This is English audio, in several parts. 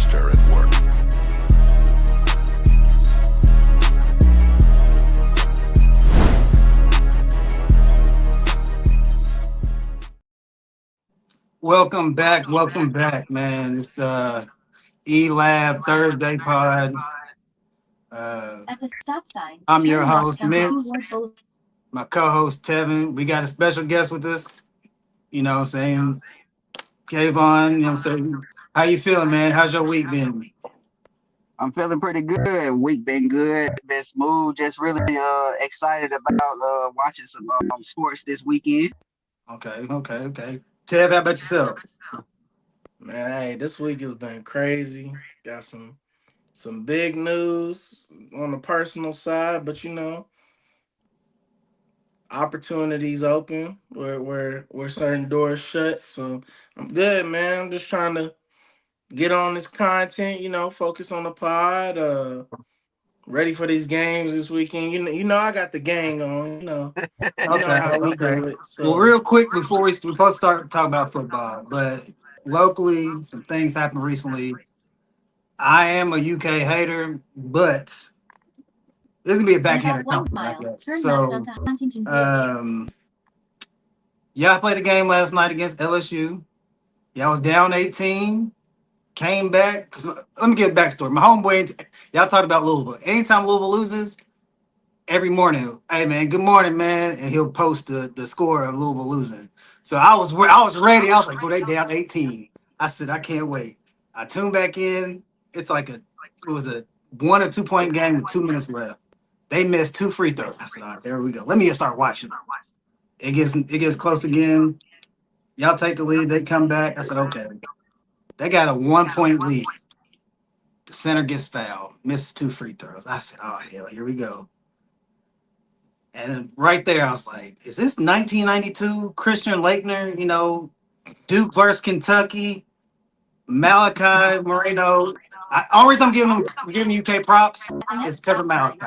monster at work. Welcome back, man. It's E-Lab Thursday Pod. At the stop sign, I'm your turn left host, onto Mitch. Homewood Boulevard. My co-host, Tevin. We got a special guest with us. You know what I'm saying? Kayvon, you know what I'm saying? How you feeling, man? How's your week been? I'm feeling pretty good. Week been good. Been smooth. Just really excited about watching some sports this weekend. Okay. Tev, how about yourself? Man, hey, this week has been crazy. Got some big news on the personal side, but opportunities open where certain doors shut. So I'm good, man. I'm just trying to get on this content, focus on the pod, ready for these games this weekend. I got the gang on, you know how we Okay. do it. Well, So real quick before we're supposed to start talking about football, but locally, some things happened recently. I am a UK hater, but this is gonna be a In backhanded about 1 compliment, I mile, guess. turn left So, onto Huntington Bridge. y'all played a game last night against LSU. Y'all was down 18, came back. Let me get a backstory. My homeboy, y'all talked about Louisville. Anytime Louisville loses, every morning, hey man, good morning, man, and he'll post the score of Louisville losing. So I was ready. I was like, oh, they down 18. I said, I can't wait. I tuned back in. It's like it was a 1 or 2 point game with 2 minutes left. They missed 2 free throws. I said, all right, there we go. Let me just start watching. It gets close again. Y'all take the lead. They come back. I said, okay. They got a 1 point lead. The center gets fouled, misses 2 free throws. I said, oh hell, here we go. And then right there, I was like, is this 1992 Christian Laettner, Duke versus Kentucky, Malachi Moreno? Only reason I'm giving UK props is because of Malachi.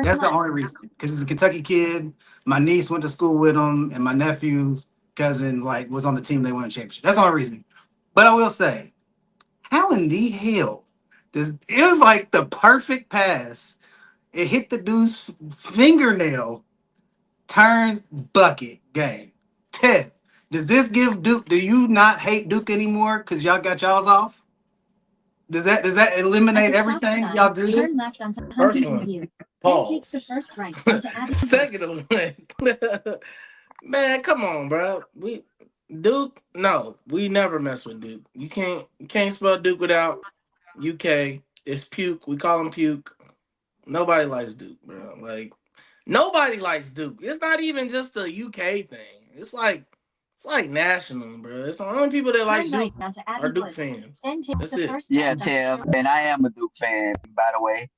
That's the only reason. Because he's a Kentucky kid. My niece went to school with him, and my nephew's cousin was on the team they won a championship. That's the only reason. But I will say, how in the hell it was like the perfect pass. It hit the dude's fingernail. Turns bucket game. Ted, does this give Duke? Do you not hate Duke anymore because y'all got y'all's off? Does that eliminate everything y'all do? Turn left onto first Huntington one, View. Then take the pause. first right onto Addison. Second one, man, come on, bro. We never mess with Duke. You can't spell Duke without UK. It's puke. We call him puke. Nobody likes Duke, bro. Like nobody likes Duke. It's not even just a UK thing. It's like national, bro. It's the only people that like Turn right Duke onto are Duke Woods. fans. Then take That's the it. first Yeah, left onto Tev, and I am a Duke fan, by the way.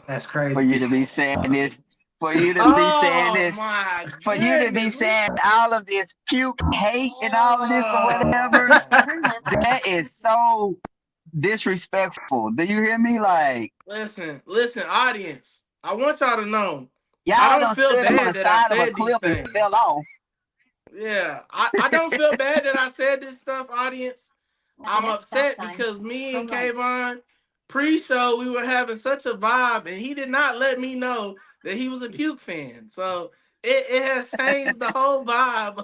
That's For crazy. you to be saying this, for you to be saying Oh this, my for you to be goodness. saying all of this puke hate and all of this or whatever, Turn left. that is so disrespectful. Do you hear me? Like, Listen, audience. I want y'all to know. I y'all don't done feel stood on the bad that I side of a said these cliff and things. fell off. Yeah, I don't feel bad that I said this stuff, audience. I'm Next stop upset sign, because me and turn right. Kayvon pre-show we were having such a vibe, and he did not let me know that he was a puke fan. So it has changed the whole vibe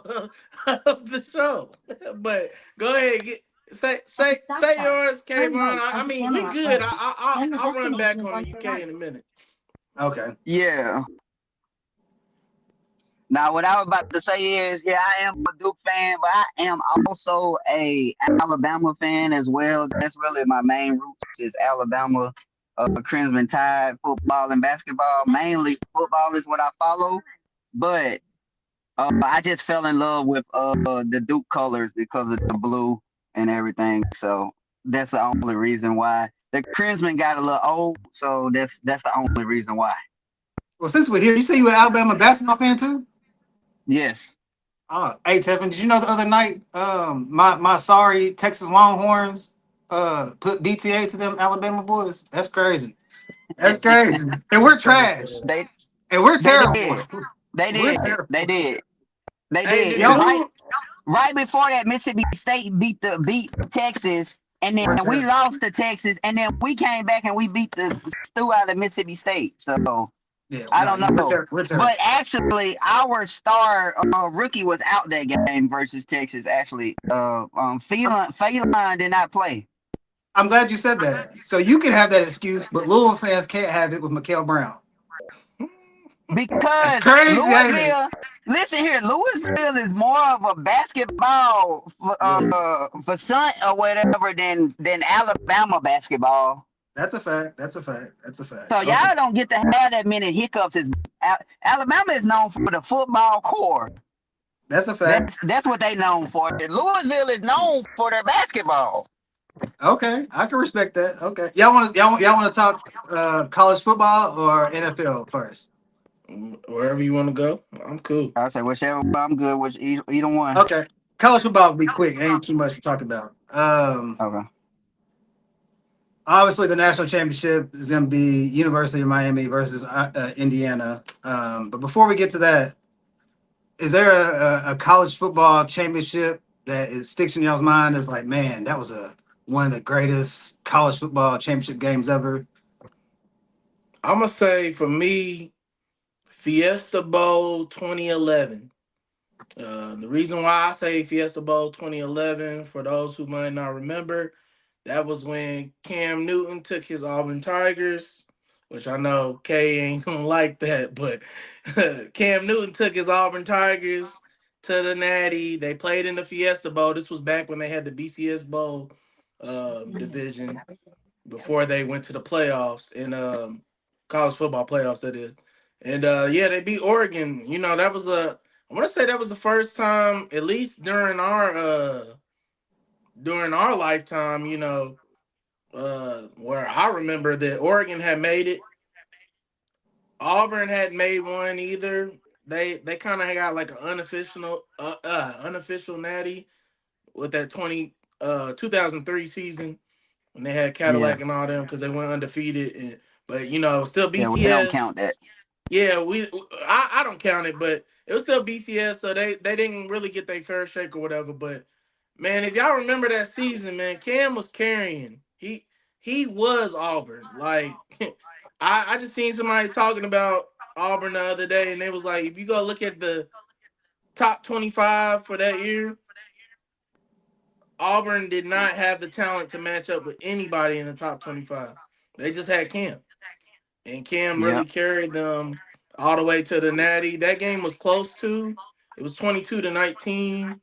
of the show. But go ahead, say At the stop sign, yours, turn Kayvon. right I onto mean, we Camelot good. Road. Then the I'll run back destination is on on the your UK right. in a minute. Okay. Yeah. Now, what I was about to say is, yeah, I am a Duke fan, but I am also a Alabama fan as well. That's really my main roots is Alabama, Crimson Tide, football and basketball. Mainly football is what I follow, but I just fell in love with the Duke colors because of the blue and everything. So that's the only reason why. The Crimson got a little old, so that's the only reason why. Well, since we're here, you say you an Alabama basketball fan too? Yes. Hey Tevin, did you know the other night, my sorry Texas Longhorns put BTA to them Alabama boys? That's crazy. That's crazy. And we're trash. They And we're they terrible. did. They We're did. terrible. They did. They Hey, did. Y'all, Right before that, Mississippi State beat Texas. and then we Return. lost to Texas, and then we came back and we beat the stew out of Mississippi State. So Yeah, I no, don't you know. return. But actually, our star rookie was out that game versus Texas. Actually, Phelan did not play I'm glad you said that. So you can have that excuse, but Louisville fans can't have it with Mikael Brown. That's because crazy, ain't it? Louisville. Listen here, Louisville is more of a basketball Yeah, for son or whatever than Alabama basketball. that's a fact. That's a fact. That's a fact. So Okay, y'all don't get to have that many hiccups. As Alabama is known for the football core. that's a fact. That's what they known for. Louisville is known for their basketball. Okay, I can respect that. Okay, y'all want to talk college football or NFL first? Wherever you want to go, I'm cool. I say whichever. I'm good with either one. Okay, college football will be quick. Ain't too much to talk about. Okay. Obviously, the national championship is going to be University of Miami versus Indiana. But before we get to that, is there a college football championship that sticks in y'all's mind as like, man, that was one of the greatest college football championship games ever? I'm gonna say for me, Fiesta Bowl 2011. The reason why I say Fiesta Bowl 2011, for those who might not remember, that was when Cam Newton took his Auburn Tigers, which I know Kay ain't gonna like that, but Cam Newton took his Auburn Tigers to the Natty. They played in the Fiesta Bowl. This was back when they had the BCS Bowl division before they went to the playoffs in college football playoffs. That is, and yeah, they beat Oregon. You know, that was I want to say that was the first time, at least during our lifetime, you know, where I remember that Oregon had made it. Auburn hadn't made one either. They kind of got like an unofficial natty with that 2003 season when they had Yeah. Cadillac and all them because they went undefeated. But you know, still Yeah. We don't count BCS. that. Yeah, I don't count it, but it was still BCS, so they didn't really get their fair shake or whatever. But man, if y'all remember that season, man, Cam was carrying. He was Auburn. Like I just seen somebody talking about Auburn the other day, and they was like, if you go look at the top 25 for that year, Auburn did not have the talent to match up with anybody in the top 25. They just had Cam. And Cam Yeah. really carried them all the way to the Natty. That game was close too. It was 22-19.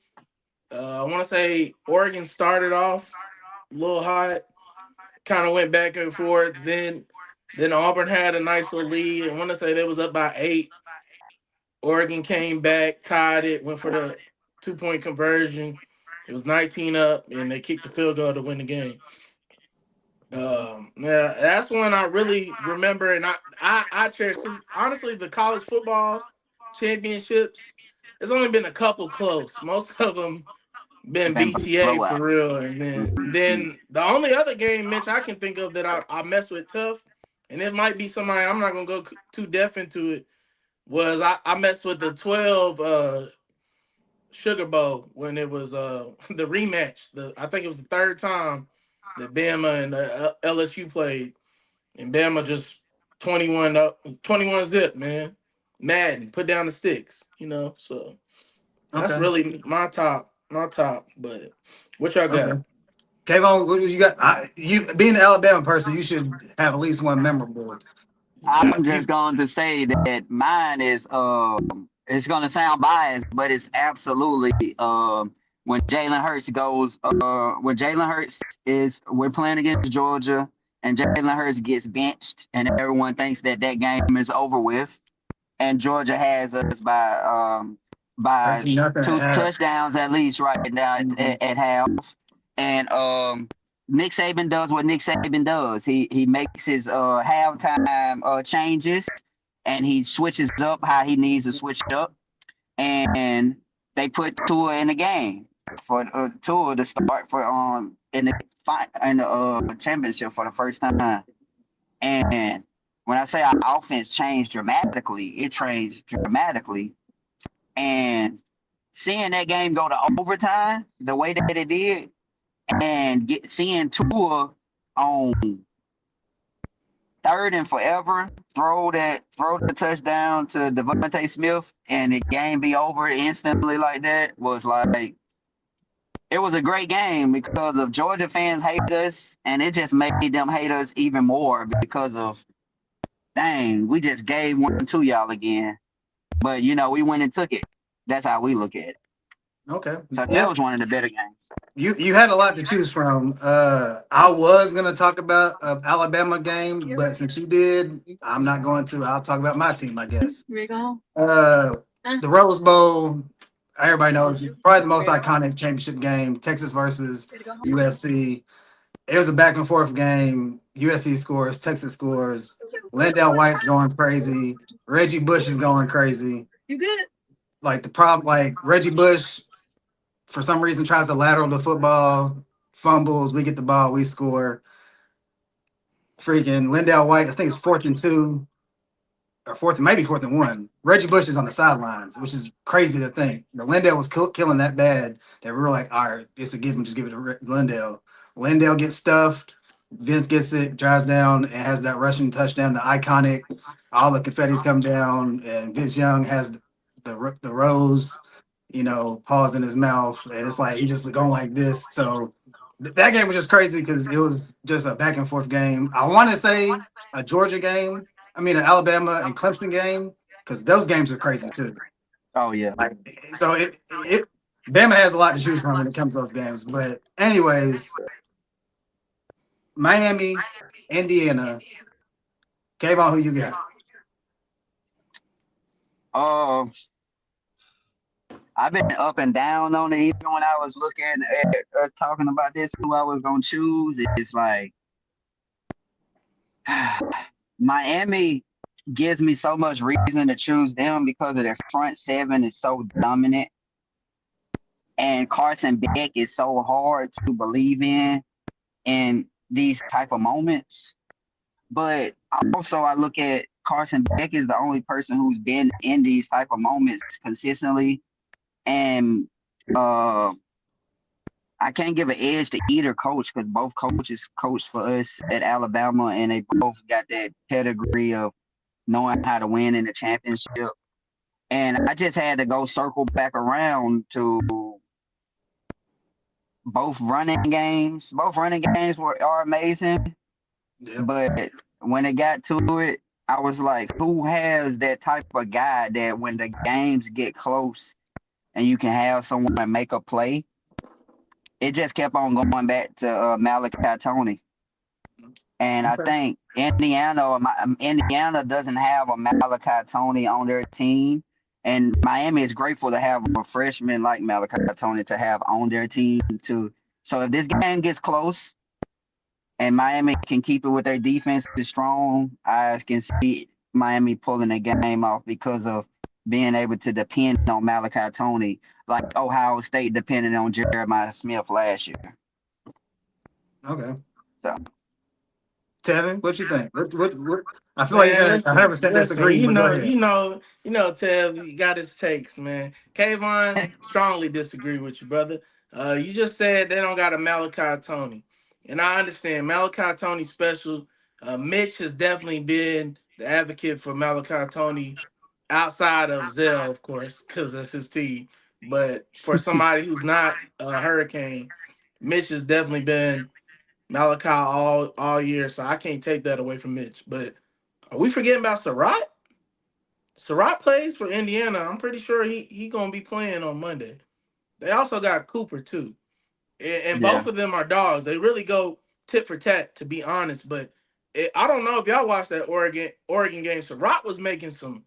I want to say Oregon started off a little hot, kind of went back and forth. Then Auburn had a nice little lead. I want to say they was up by 8. Oregon came back, tied it, went for the 2-point conversion. It was 19 up, and they kicked the field goal to win the game. Yeah, that's one I really remember, and I cherish. 'Cause honestly, the college football championships, there's only been a couple close. Most of them been Been BTA for blowout. real, and then the only other game, Mitch, I can think of that I mess with tough, and it might be somebody I'm not gonna go too deaf into it. Was I messed with the 12 Sugar Bowl when it was the rematch. I think it was the third time that Bama and LSU played, and Bama just 21 up, 21 zip, man. Madden, put down the sticks, you know. So that's Okay, really my top. But what y'all got? okay. Kayvon, what do you got? You being an Alabama person, you should have at least one memorable. Got a I'm just few. going to say that mine is it's going to sound biased, but it's absolutely when Jalen Hurts goes when Jalen Hurts is we're playing against Georgia and Jalen Hurts gets benched and everyone thinks that that game is over with and Georgia has us by 13-0 at two half. touchdowns at least right now Mhm. at half and Nick Saban does what Nick Saban does. He makes his halftime changes and he switches up how he needs to switch up. And they put Tua in the game for Tua to start for in the championship for the first time. And when I say our offense changed dramatically, it changed dramatically. And seeing that game go to overtime the way that it did, and seeing Tua on third and forever throw the touchdown to Devontae Smith and the game be over instantly like that was like it was a great game because of Georgia fans hate us and it just made them hate us even more because of dang, we just gave one to y'all again. But we went and took it. That's how we look at it. Okay. So that Yep. was one of the better games. You had a lot to choose from. I was gonna talk about an Alabama game, but since you did, I'm not going to. I'll talk about my team, I guess. Here we go. The Rose Bowl, everybody knows, it's probably the most iconic championship game. Texas versus USC. It was a back and forth game. USC scores, Texas scores. Landell White's going crazy. Reggie Bush is going crazy. You good? Like the problem, like Reggie Bush, for some reason tries to lateral the football, fumbles. We get the ball, we score. Freaking Landell White, I think it's 4th and 2. Or maybe 4th and 1. Reggie Bush is on the sidelines, which is crazy to think. But Lindell was killing that bad that we were like, all right, it's a given, just give it to Lindell. Lindell gets stuffed. Vince gets it, drives down, and has that rushing touchdown, the iconic. All the confetti's come down, and Vince Young has the rose, paws in his mouth, and it's like he just going like this. So that game was just crazy because it was just a back and forth game. I want to say a Georgia game. An Alabama and Clemson game, because those games are crazy too. Oh yeah. So it Bama has a lot to choose from when it comes to those games. But anyways, Miami, Indiana. Kayvon, who you got? I've been up and down on it. Even when I was looking at us talking about this, who I was gonna choose, it's like Miami gives me so much reason to choose them because of their front seven is so dominant. And Carson Beck is so hard to believe in these type of moments. But also I look at Carson Beck is the only person who's been in these type of moments consistently. And I can't give an edge to either coach because both coaches coached for us at Alabama and they both got that pedigree of knowing how to win in the championship. And I just had to go circle back around to both running games. Both running games are amazing. Yeah. But when it got to it, I was like, who has that type of guy that when the games get close and you can have someone make a play? It just kept on going back to Malachi Tony. And I think Indiana doesn't have a Malachi Tony on their team. And Miami is grateful to have a freshman like Malachi Tony to have on their team too. So if this game gets close and Miami can keep it with their defense is strong, I can see Miami pulling a game off because of being able to depend on Malachi Tony like Ohio State depended on Jeremiah Smith last year. Okay. So, Tevin, what you think? What I feel like you're gonna 100% disagree. You know, Tev got his takes, man. Kayvon strongly disagree with you, brother. You just said they don't got a Malachi Tony, and I understand Malachi Tony special. Mitch has definitely been the advocate for Malachi Tony outside of Zell, of course, because that's his team. But for somebody who's not a Hurricane, Mitch has definitely been Malachi all year, so I can't take that away from Mitch. But are we forgetting about Surratt? Surratt plays for Indiana. I'm pretty sure he gonna be playing on Monday. They also got Cooper too, and both of them are dogs. They really go tit for tat, to be honest. But I don't know if y'all watched that Oregon game. Surratt was making some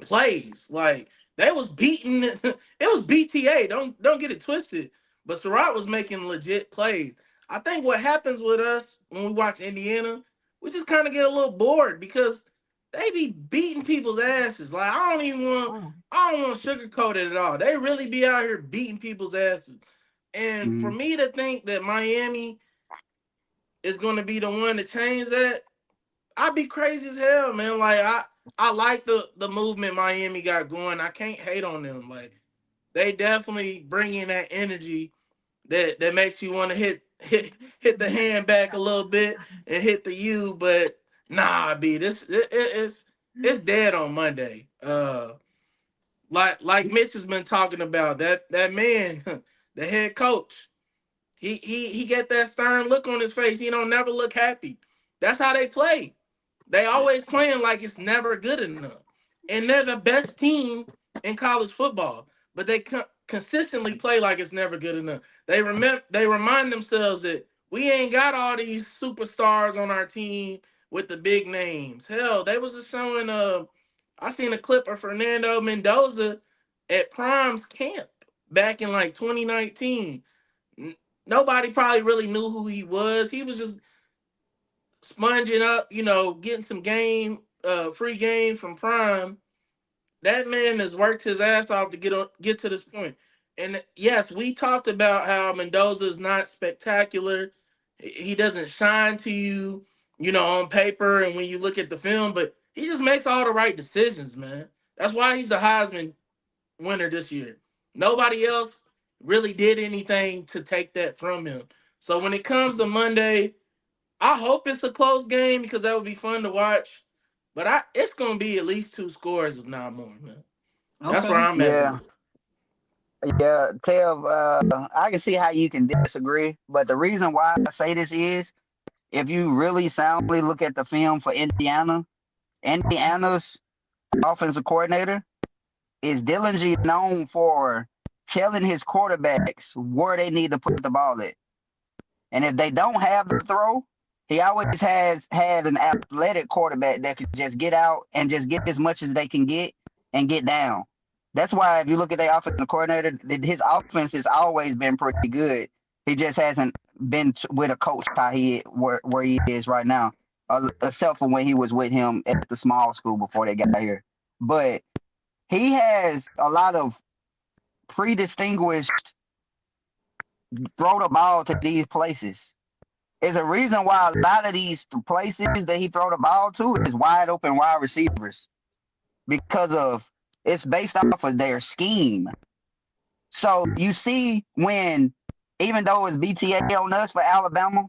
plays. Like they was beating. It was BTA. Don't get it twisted. But Surratt was making legit plays. I think what happens with us when we watch Indiana, we just kind of get a little bored because they be beating people's asses. Like I don't want to sugarcoat it at all. They really be out here beating people's asses. And for me to think that Miami is going to be the one to change that, I'd be crazy as hell, man. Like I like the movement Miami got going. I can't hate on them. Like they definitely bring in that energy that makes you want to hit hit the hand back a little bit and hit the U, but nah, B, it's dead on Monday. Like Mitch has been talking about, that man, the head coach. He get that stern look on his face. He don't never look happy. That's how they play. They always playing like it's never good enough. And they're the best team in college football, but they consistently play like it's never good enough. They remind themselves that we ain't got all these superstars on our team with the big names. Hell, they was just showing I seen a clip of Fernando Mendoza at Prime's camp back in like 2019. Nobody probably really knew who he was. He was just sponging up, getting some free game from Prime. That man has worked his ass off to get to this point. And yes, we talked about how Mendoza is not spectacular. He doesn't shine to you, on paper and when you look at the film, but he just makes all the right decisions, man. That's why he's the Heisman winner this year. Nobody else really did anything to take that from him. So when it comes to Monday, I hope it's a close game because that would be fun to watch. But it's gonna be at least 2 scores, if not more, man. That's where Okay. I'm at with Yeah, it. yeah, Tev, I can see how you can disagree, but the reason why I say this is if you really soundly look at the film for Indiana's offensive coordinator is Dylan G known for telling his quarterbacks where they need to put the ball at. And if they don't have the throw, he always has had an athletic quarterback that could just get out and just get as much as they can get and get down. That's why if you look at the offensive coordinator, his offense has always been pretty good. He just hasn't been with a coach how where he is right now, except for when he was with him at the small school before they got here. But he has a lot of predistinguished throw the ball to these places. There's a reason why a lot of these places that he throw the ball to is wide open wide receivers because of it's based off of their scheme. So you see when, even though it's BTA on us for Alabama,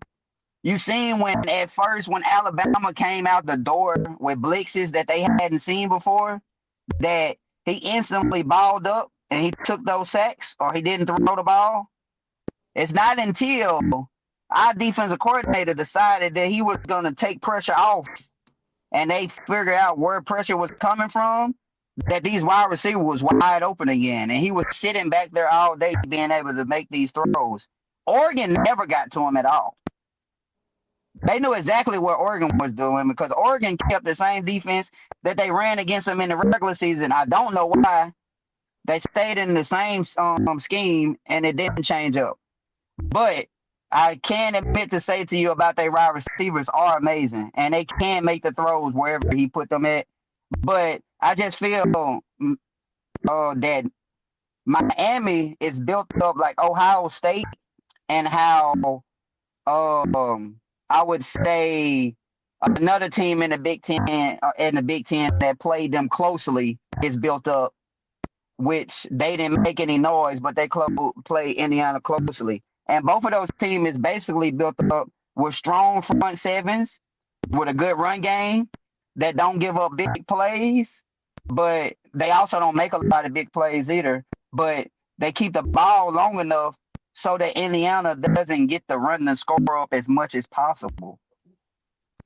you seen when at first when Alabama came out the door with blitzes that they hadn't seen before, that he instantly balled up and he took those sacks or he didn't throw the ball. It's not until our defensive coordinator decided that he was going to take pressure off and they figured out where pressure was coming from, that these wide receivers was wide open again. And he was sitting back there all day being able to make these throws. Oregon never got to him at all. They knew exactly what Oregon was doing because Oregon kept the same defense that they ran against them in the regular season. I don't know why. They stayed in the same scheme and it didn't change up. But I can admit to say to you about their wide receivers are amazing and they can make the throws wherever he put them at. But I just feel that Miami is built up like Ohio State and how I would say another team in the Big Ten that played them closely is built up, which they didn't make any noise, but they play Indiana closely. And both of those teams is basically built up with strong front sevens, with a good run game that don't give up big plays, but they also don't make a lot of big plays either. But they keep the ball long enough so that Indiana doesn't get to run the score up as much as possible.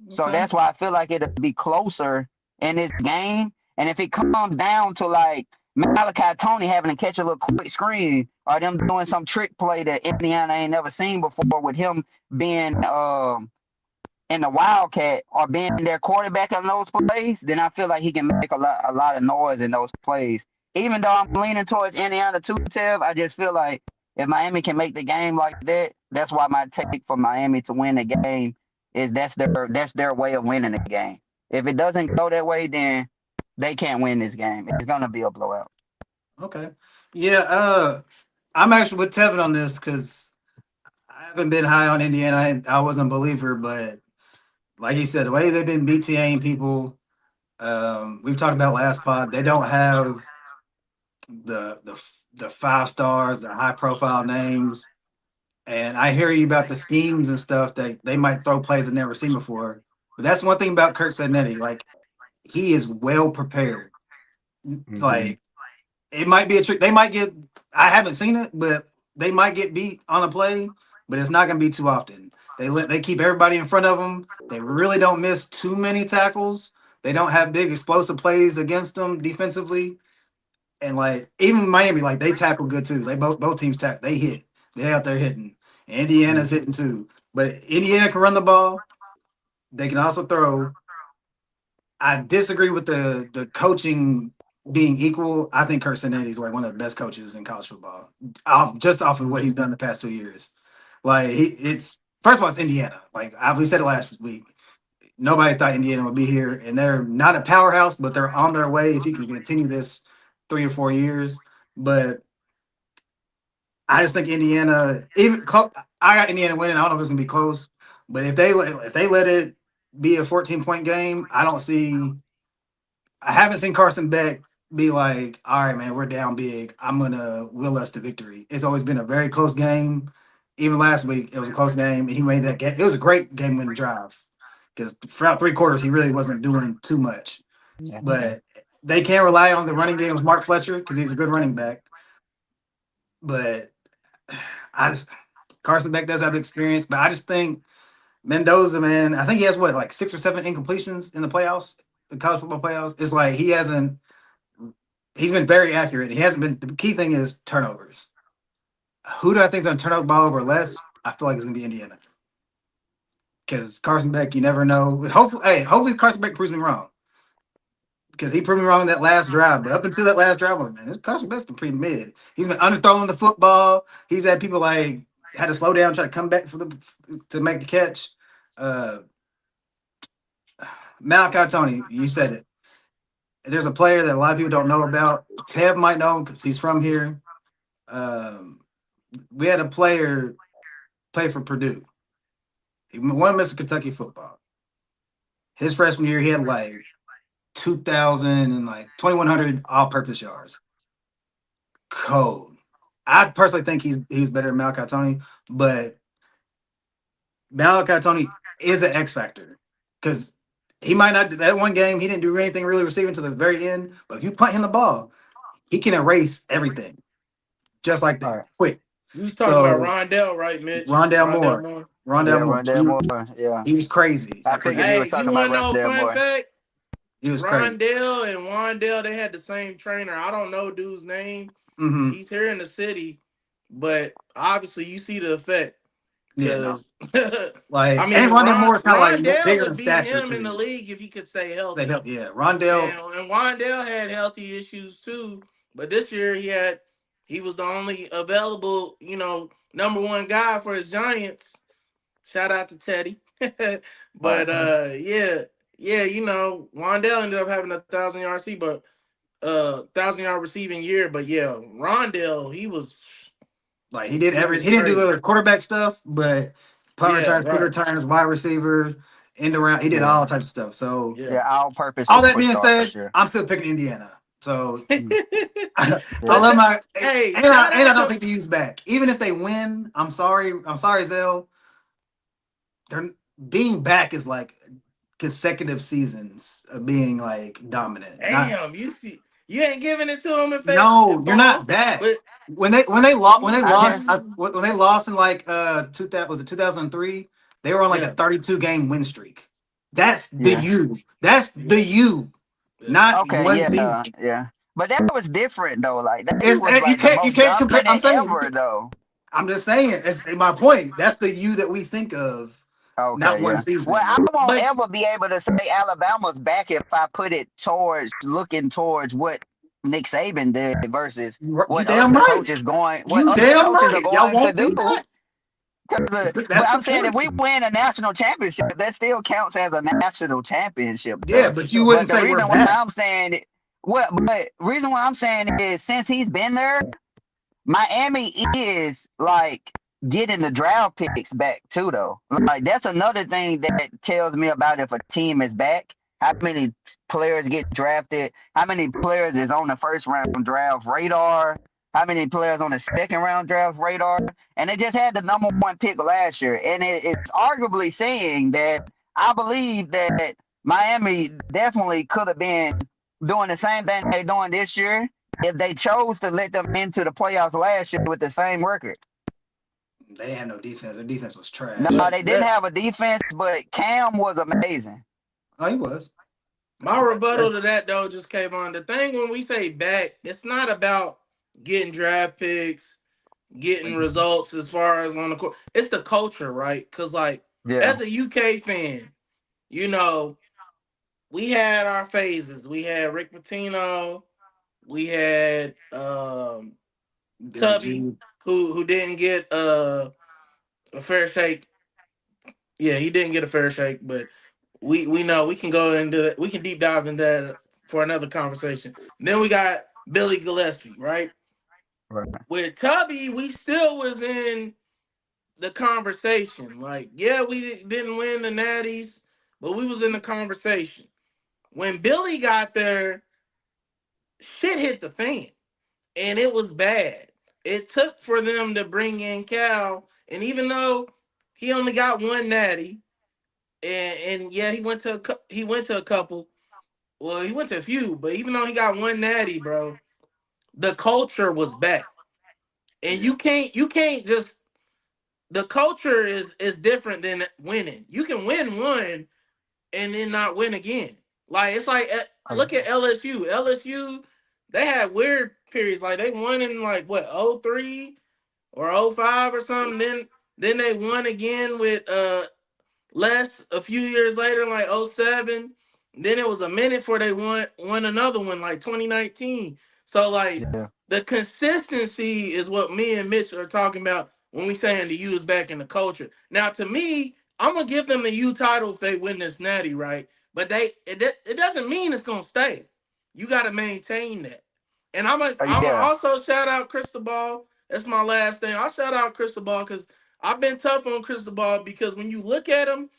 So Okay. that's why I feel like it'll be closer in this game. And if it comes down to like Malachi Tony having to catch a little quick screen or them doing some trick play that Indiana ain't never seen before with him being in the Wildcat or being their quarterback on those plays, then I feel like he can make a lot of noise in those plays. Even though I'm leaning towards Indiana too, Tev, I just feel like if Miami can make the game like that, that's why my take for Miami to win the game is that's their way of winning the game. If it doesn't go that way, then they can't win this game. It's gonna be a blowout. Okay. Yeah. I'm actually with Tevin on this because I haven't been high on Indiana. I wasn't a believer, but like he said, the way they've been BTAing people, we've talked about last pod. They don't have the 5 stars, the high profile names. And I hear you about the schemes and stuff that they might throw plays I've never seen before. But that's one thing about Kirk Sudnetti. Like he is well prepared. Mm-hmm. Like it might be a trick. They might get. I haven't seen it, but they might get beat on a play. But it's not going to be too often. They keep everybody in front of them. They really don't miss too many tackles. They don't have big explosive plays against them defensively. And like even Miami, like they tackle good too. They both teams tackle. They hit. They out there hitting. Indiana's hitting too. But Indiana can run the ball. They can also throw. I disagree with the coaching being equal. I think Kirk Cincinnati is like one of the best coaches in college football, just off of what he's done the past 2 years. Like it's first of all, it's Indiana. Like we said it last week. Nobody thought Indiana would be here, and they're not a powerhouse, but they're on their way if you can continue this 3 or 4 years. But I just think Indiana, I got Indiana winning. I don't know if it's gonna be close, but if they let it be a 14-point game, I don't see. I haven't seen Carson Beck be like, all right, man, we're down big. I'm gonna will us to victory. It's always been a very close game. Even last week, it was a close game. He made that game. It was a great game winning drive because throughout 3 quarters, he really wasn't doing too much. Yeah. But they can't rely on the running game with Mark Fletcher because he's a good running back. But I just Carson Beck does have the experience, but I just think Mendoza, man, I think he has what, like 6 or 7 incompletions in the playoffs, the college football playoffs. It's like he's been very accurate. He hasn't been. The key thing is turnovers. Who do I think is going to turn over the ball over less? I feel like it's going to be Indiana. Because Carson Beck, you never know. Hopefully Carson Beck proves me wrong. Because he proved me wrong in that last drive. But up until that last drive, man, this Carson Beck's been pretty mid. He's been underthrowing the football. He's had people like had to slow down, try to come back to make a catch. Malachi Tony, you said it. There's a player that a lot of people don't know about. Tev might know because he's from here. We had a player play for Purdue. He won Mr. Kentucky football. His freshman year, he had like 2,000 and like 2,100 all-purpose yards. Cold. I personally think he's better than Malachi Tony, but Malachi Tony is an X factor because he might not do that one game. He didn't do anything really receiving to the very end, but if you punt him the ball, he can erase everything just like that. Right. Quick. You was talking about Rondell, right, Mitch? Rondell Moore. Rondell Moore. Yeah. He was crazy. I figured he was talking about Rondell fun Moore. fact? He was crazy. Rondell and Wandell, they had the same trainer. I don't know dude's name. Mm-hmm. He's here in the city, but obviously you see the effect. Yeah, no. Like I mean, and Rondell Moore is kind of like bigger would in beat stature him too. in the league if he could stay healthy. Yeah, Rondell and Wandell had healthy issues too, but this year he was the only available, number one guy for his Giants. Shout out to Teddy. But Wandell ended up having 1,000-yard season, but 1,000-yard receiving year. But yeah, Rondell, he was like he didn't do the quarterback stuff, but punt returns, kick returns, wide receiver, end around. He did all types of stuff. So all purpose. All that being said, I'm still picking Indiana. So I love my and I don't think the U's back. Even if they win, I'm sorry, Zell. They're being back is like consecutive seasons of being like dominant. Damn, you ain't giving it to them if they you're not back. But when they lost in like 2003, they were on like a 32 game win streak. That's the U. That's the U. Not one season. Yeah. But that was different though. Like that was like you can't compare. I'm saying ever, though. I'm just saying. It's my point. That's the U that we think of. Okay, not one season. Well, I won't ever be able to say Alabama's back if I put it looking towards what Nick Saban did versus what other coaches going. What other coaches are going to do. But I'm saying if we win a national championship, that still counts as a national championship. Yeah, but you wouldn't say the reason why I'm saying reason why I'm saying is since he's been there, Miami is like getting the draft picks back too, though. Like that's another thing that tells me about if a team is back. How many players get drafted? How many players is on the first round draft radar? how many players on the second round draft radar, and they just had the number 1 pick last year. And it's arguably saying that I believe that Miami definitely could have been doing the same thing they're doing this year if they chose to let them into the playoffs last year with the same record. They had no defense. Their defense was trash. No, they didn't have a defense, but Cam was amazing. Oh, he was. My rebuttal to that, though, just came on. The thing when we say back, it's not about getting draft picks, getting results as far as on the court. It's the culture, right? Because, like, as a UK fan, you know, we had our phases. We had Rick Pitino. We had Tubby, who didn't get a fair shake. Yeah, he didn't get a fair shake, but we know we can go into that. We can deep dive into that for another conversation. And then we got Billy Gillispie, right? With Tubby, we still was in the conversation. Like, yeah, we didn't win the Natties, but we was in the conversation. When Billy got there, shit hit the fan, and it was bad. It took for them to bring in Cal, and even though he only got 1 Natty, and yeah, he went to a couple. Well, he went to a few, but even though he got 1 Natty, bro, the culture was back, and you can't just. The culture is different than winning. You can win one and then not win again. Like, it's like, look at LSU. LSU, they had weird periods. Like, they won in, like, what, 03 or 05 or something. Then they won again with Les a few years later, like 07. Then it was a minute before they won another one, like 2019. So, like, the consistency is what me and Mitch are talking about when we saying the U is back in the culture. Now, to me, I'm going to give them the U title if they win this Natty, right? But it doesn't mean it's going to stay. You got to maintain that. And I'm going to also shout out Cristobal. That's my last thing. I'll shout out Cristobal because I've been tough on Cristobal because when you look at him,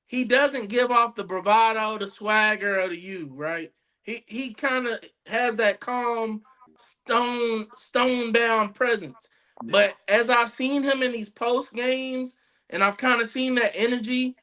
he doesn't give off the bravado, the swagger of the U, right? He kind of has that calm, stone bound presence. But as I've seen him in these post games, and I've kind of seen that energy,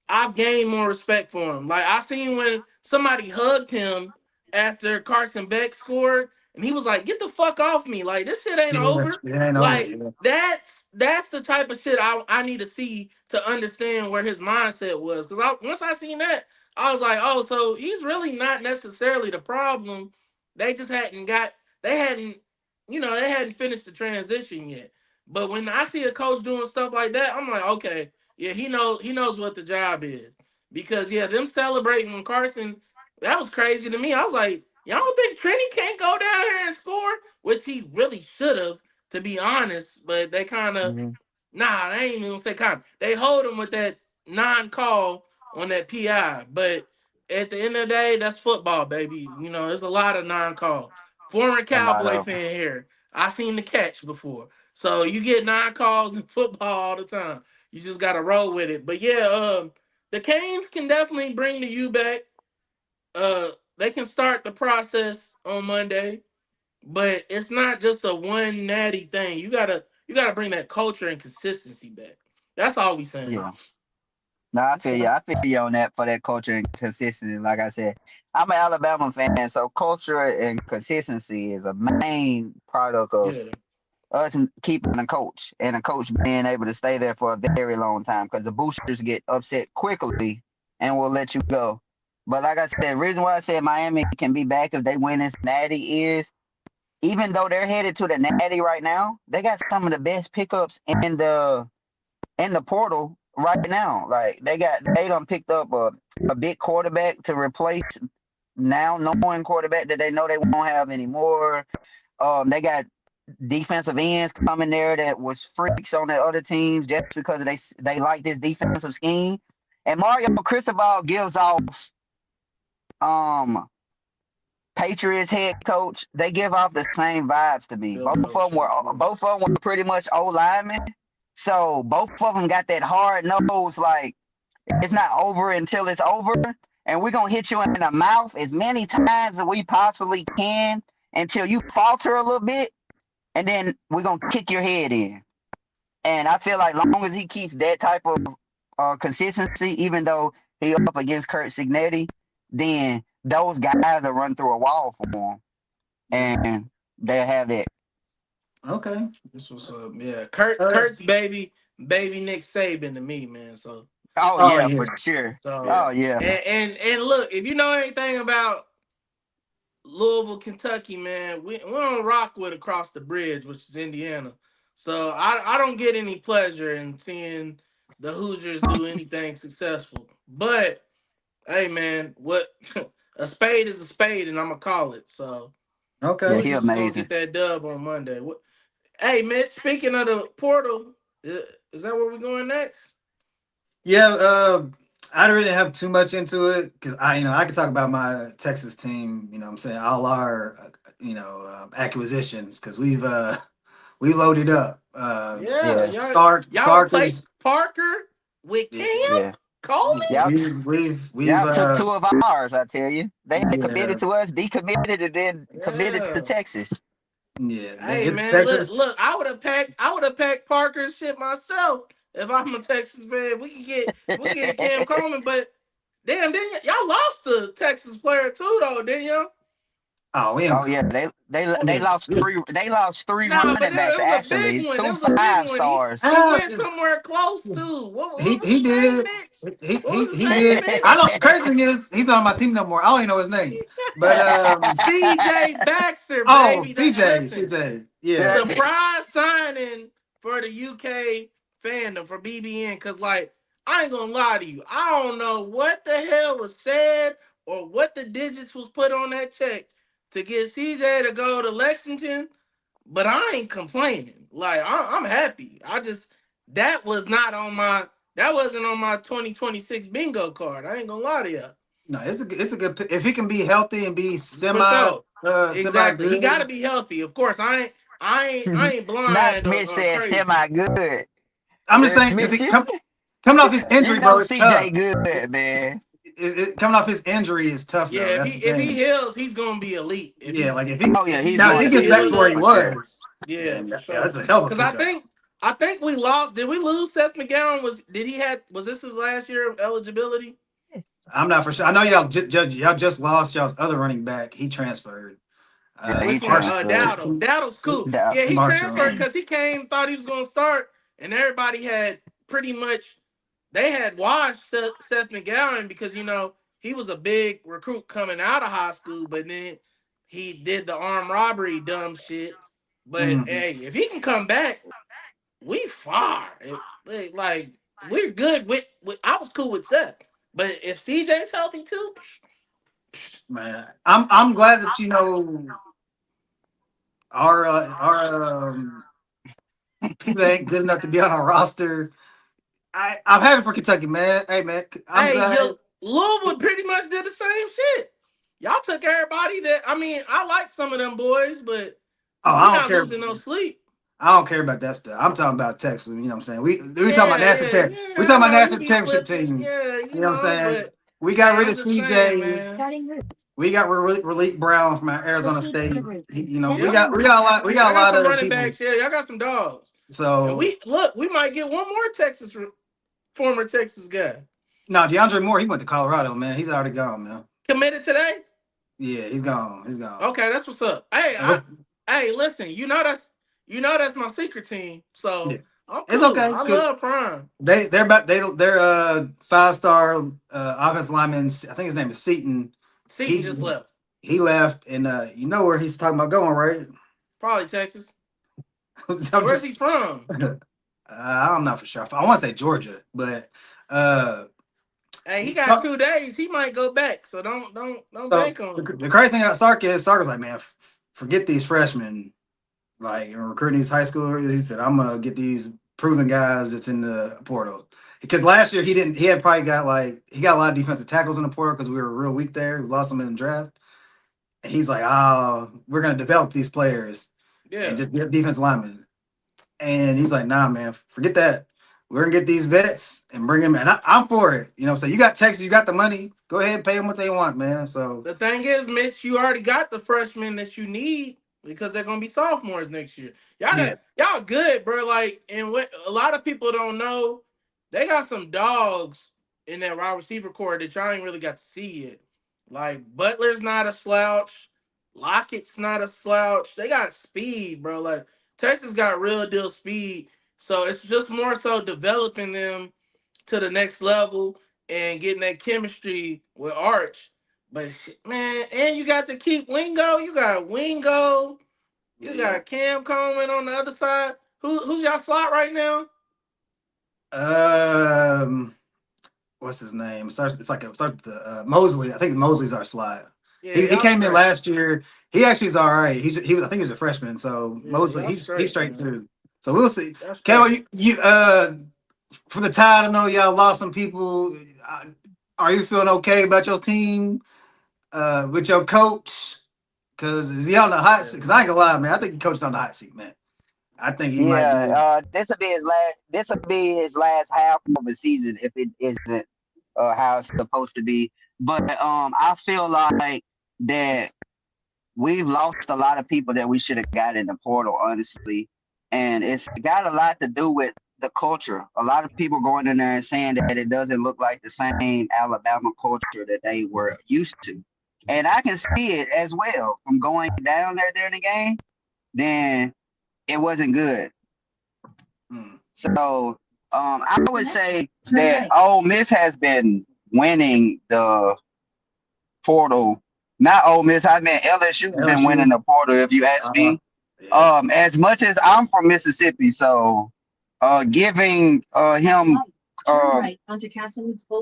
I've gained more respect for him. Like, I seen when somebody hugged him after Carson Beck scored, and he was like, "Get the fuck off me! Like, this shit ain't over." Like, that's the type of shit I need to see to understand where his mindset was. Because once I seen that, I was like, "Oh, so he's really not necessarily the problem. They just hadn't finished the transition yet." But when I see a coach doing stuff like that, I'm like, okay, yeah, he knows what the job is. Because yeah, them celebrating when Carson, that was crazy to me. I was like, y'all don't think Trini can't go down here and score? Which he really should have, to be honest. But they kind of, they ain't even gonna say kind of. They hold him with that non-call on that PI. But at the end of the day, that's football, baby. You know, there's a lot of non-calls. Former Cowboy fan here. I seen the catch before. So you get 9 calls in football all the time. You just got to roll with it. But yeah, the Canes can definitely bring the U back. They can start the process on Monday, but it's not just a one natty thing. You gotta bring that culture and consistency back. That's all we saying. Yeah. No, I feel you. I feel you on that for that culture and consistency. Like I said, I'm an Alabama fan, so culture and consistency is a main product of us keeping a coach and a coach being able to stay there for a very long time because the boosters get upset quickly and will let you go. But like I said, the reason why I said Miami can be back if they win this natty is even though they're headed to the natty right now, they got some of the best pickups in the portal right now. Like they done picked up a big quarterback to replace now knowing quarterback that they know they won't have anymore. They got defensive ends coming there that was freaks on the other teams just because they like this defensive scheme. And Mario Cristobal gives off Patriots head coach. They give off the same vibes to me. Both of them were pretty much old linemen. So both of them got that hard nose, like it's not over until it's over. And we're gonna hit you in the mouth as many times as we possibly can until you falter a little bit. and then we're gonna kick your head in. And I feel like long as he keeps that type of consistency, even though he up against Kurt Signetti, then those guys will run through a wall for him, and they'll have that. Okay. This was yeah. Kurt's baby Nick Saban to me, man. So Oh Oh yeah, yeah. for sure. so Oh yeah. and look, if you know anything about Louisville, Kentucky, man, we don't rock with across the bridge, which is Indiana. So I don't get any pleasure in seeing the Hoosiers do anything successful. But hey, man, what a spade is a spade, and I'm gonna call it. So Yeah, Okay. he Hoosiers is gonna amazing. get that dub on Monday. What? Hey, Mitch, speaking of the portal, is that where we're going next? Yeah. I didn't really have too much into it because I could talk about my Texas team. You know, what I'm saying all our acquisitions because we loaded up. Yeah, Yeah, y'all Sark replaced is Parker with yeah, Cam yeah. Coleman. Y'all, we've y'all took two of ours. I tell you, they had yeah committed to us, decommitted, and then committed to Yeah. Texas. yeah Hey man, Texas. look, I would have packed Parker's shit myself if I'm a Texas fan. We can get Cam Coleman, but damn, y'all lost the Texas player too though, didn't y'all? Oh, we ain't Oh yeah, they yeah. lost three. They lost three Nah, but running backs it was a big actually. one. It Two was a big five one. He stars. he Ah, went somewhere close too. What was he his name, did. Mitch? He, What he was his he name, did. I Mitch? don't. Crazy thing is, he's not on my team no more. I don't even know his name. But C.J. Baxter, oh, baby. CJ, Listen, CJ, yeah. surprise signing for the UK fandom for BBN. Cause like I ain't gonna lie to you, I don't know what the hell was said or what the digits was put on that check to get CJ to go to Lexington. But I ain't complaining. Like I'm happy. I just that wasn't on my 2026 bingo card. I ain't gonna lie to you. No, it's a good. If he can be healthy and be For sure. semi Exactly. He got to good. be healthy. Of course, I ain't Not blind Mitch or said crazy. semi good. I'm just saying because Mitch, coming off his you injury, know bro, it's CJ tough. good, man. Coming off his injury is tough though. Yeah, if That's he the if he thing. heals, he's gonna be elite. If Yeah, he's like if he Oh yeah, if he's he's now if going he gonna to gets be be back to where elite he elite, for sure. was, yeah, then for that's sure. a hell of a Because I pickup. think I think we lost. Did we lose Seth McGowan? Was this his last year of eligibility? I'm not for sure. I know y'all just lost y'all's other running back. He transferred. Yeah, he Which one? Marshall. transferred. Dowdle. Dowdle's cool. Yeah. Yeah, he Marshall. transferred because he came, thought he was gonna start, and everybody had pretty much they had watched Seth McGowan because he was a big recruit coming out of high school, but then he did the armed robbery dumb shit. But Mhm. hey, if he can come back, we far. Like we're good with. I was cool with Seth, but if CJ's healthy too, Man, I'm glad that our people that ain't good enough to be on our roster. I'm happy for Kentucky, man. Hey, man, I'm hey, glad. Louisville pretty much did the same shit. Y'all took everybody that I mean, I like some of them boys, but Oh, we I don't not care. losing no sleep. I don't care about that stuff. I'm talking about Texas. You know what I'm saying? We talking about Yeah, national yeah, champ. We yeah. I talking about know you national be championship flipping. teams. Yeah, You know what I'm saying? but We got hey, rid I'm of just saying, CJ. man. Starting route. We got Raleek Brown from Arizona Proceed to the State. route. We Yep. got a lot. We got Y'all a got lot some of running people. backs. Yeah, y'all got some dogs. And So we might get one more former Texas guy no, DeAndre Moore. He went to Colorado, man. He's already gone, man. committed today. Yeah, he's gone. He's gone. Okay, that's what's up. Hey, And hey, listen, that's my secret team. yeah, So I'm it's cool. okay I because love Prime. they're 5-star offensive lineman. I think his name is Seaton. Seaton He just left. he left, and you know where he's talking about going, right? Probably Texas. I'm Where's he just from? I'm not for sure. I want to say Georgia, but uh, Hey, he got so 2 days. He might go back. So don't so bank on him. the crazy thing about Sark is like, man, forget these freshmen. Like in recruiting these high schoolers, he said, I'm gonna get these proven guys that's in the portal. Because last year he didn't. He had probably got he got a lot of defensive tackles in the portal because we were real weak there. We lost them in the draft. And he's like, oh, we're gonna develop these players and Yeah. just get defensive linemen. And he's like, nah, man, forget that. We're gonna get these vets and bring them in. I'm for it. You know, so you got Texas, you got the money. Go ahead and pay them what they want, man. So The thing is, Mitch, you already got the freshmen that you need because they're gonna be sophomores next year. Yeah. Y'all good, bro. Like, and what a lot of people don't know, they got some dogs in that wide receiver core that y'all ain't really got to see yet. Like Butler's not a slouch, Lockett's not a slouch. They got speed, bro. Like Texas got real deal speed. So it's just more so developing them to the next level and getting that chemistry with Arch. But man, and you got to keep Wingo. You got Wingo. You Yeah. got Cam Coleman on the other side. Who's y'all slot right now? What's his name? It starts with the Mosley. I think Mosley's our slot. Yeah, He y'all came in straight. last year. He actually is all right. I think he's a freshman. So Yeah, Mosley, y'all he's straight, straight man. too. So we'll see. Y'all straight. Kevin, you for the Tide, I know y'all lost some people. Are you feeling okay about your team? With your coach? Because is he on the hot seat? Because I ain't gonna lie, man. I think he coaches on the hot seat, man. I think he might be. Yeah, this will be his last. This will be his last half of the season if it isn't how it's supposed to be. But I feel like that we've lost a lot of people that we should have got in the portal, honestly, and it's got a lot to do with the culture. A lot of people going in there and saying that it doesn't look like the same Alabama culture that they were used to, and I can see it as well from going down there during the game. Then it wasn't good. Hmm. So I would say that Ole Miss has been winning the portal. Not Ole Miss, I meant LSU has been winning LSU. the portal. If you ask me, Yeah. as much as I'm from Mississippi, so giving him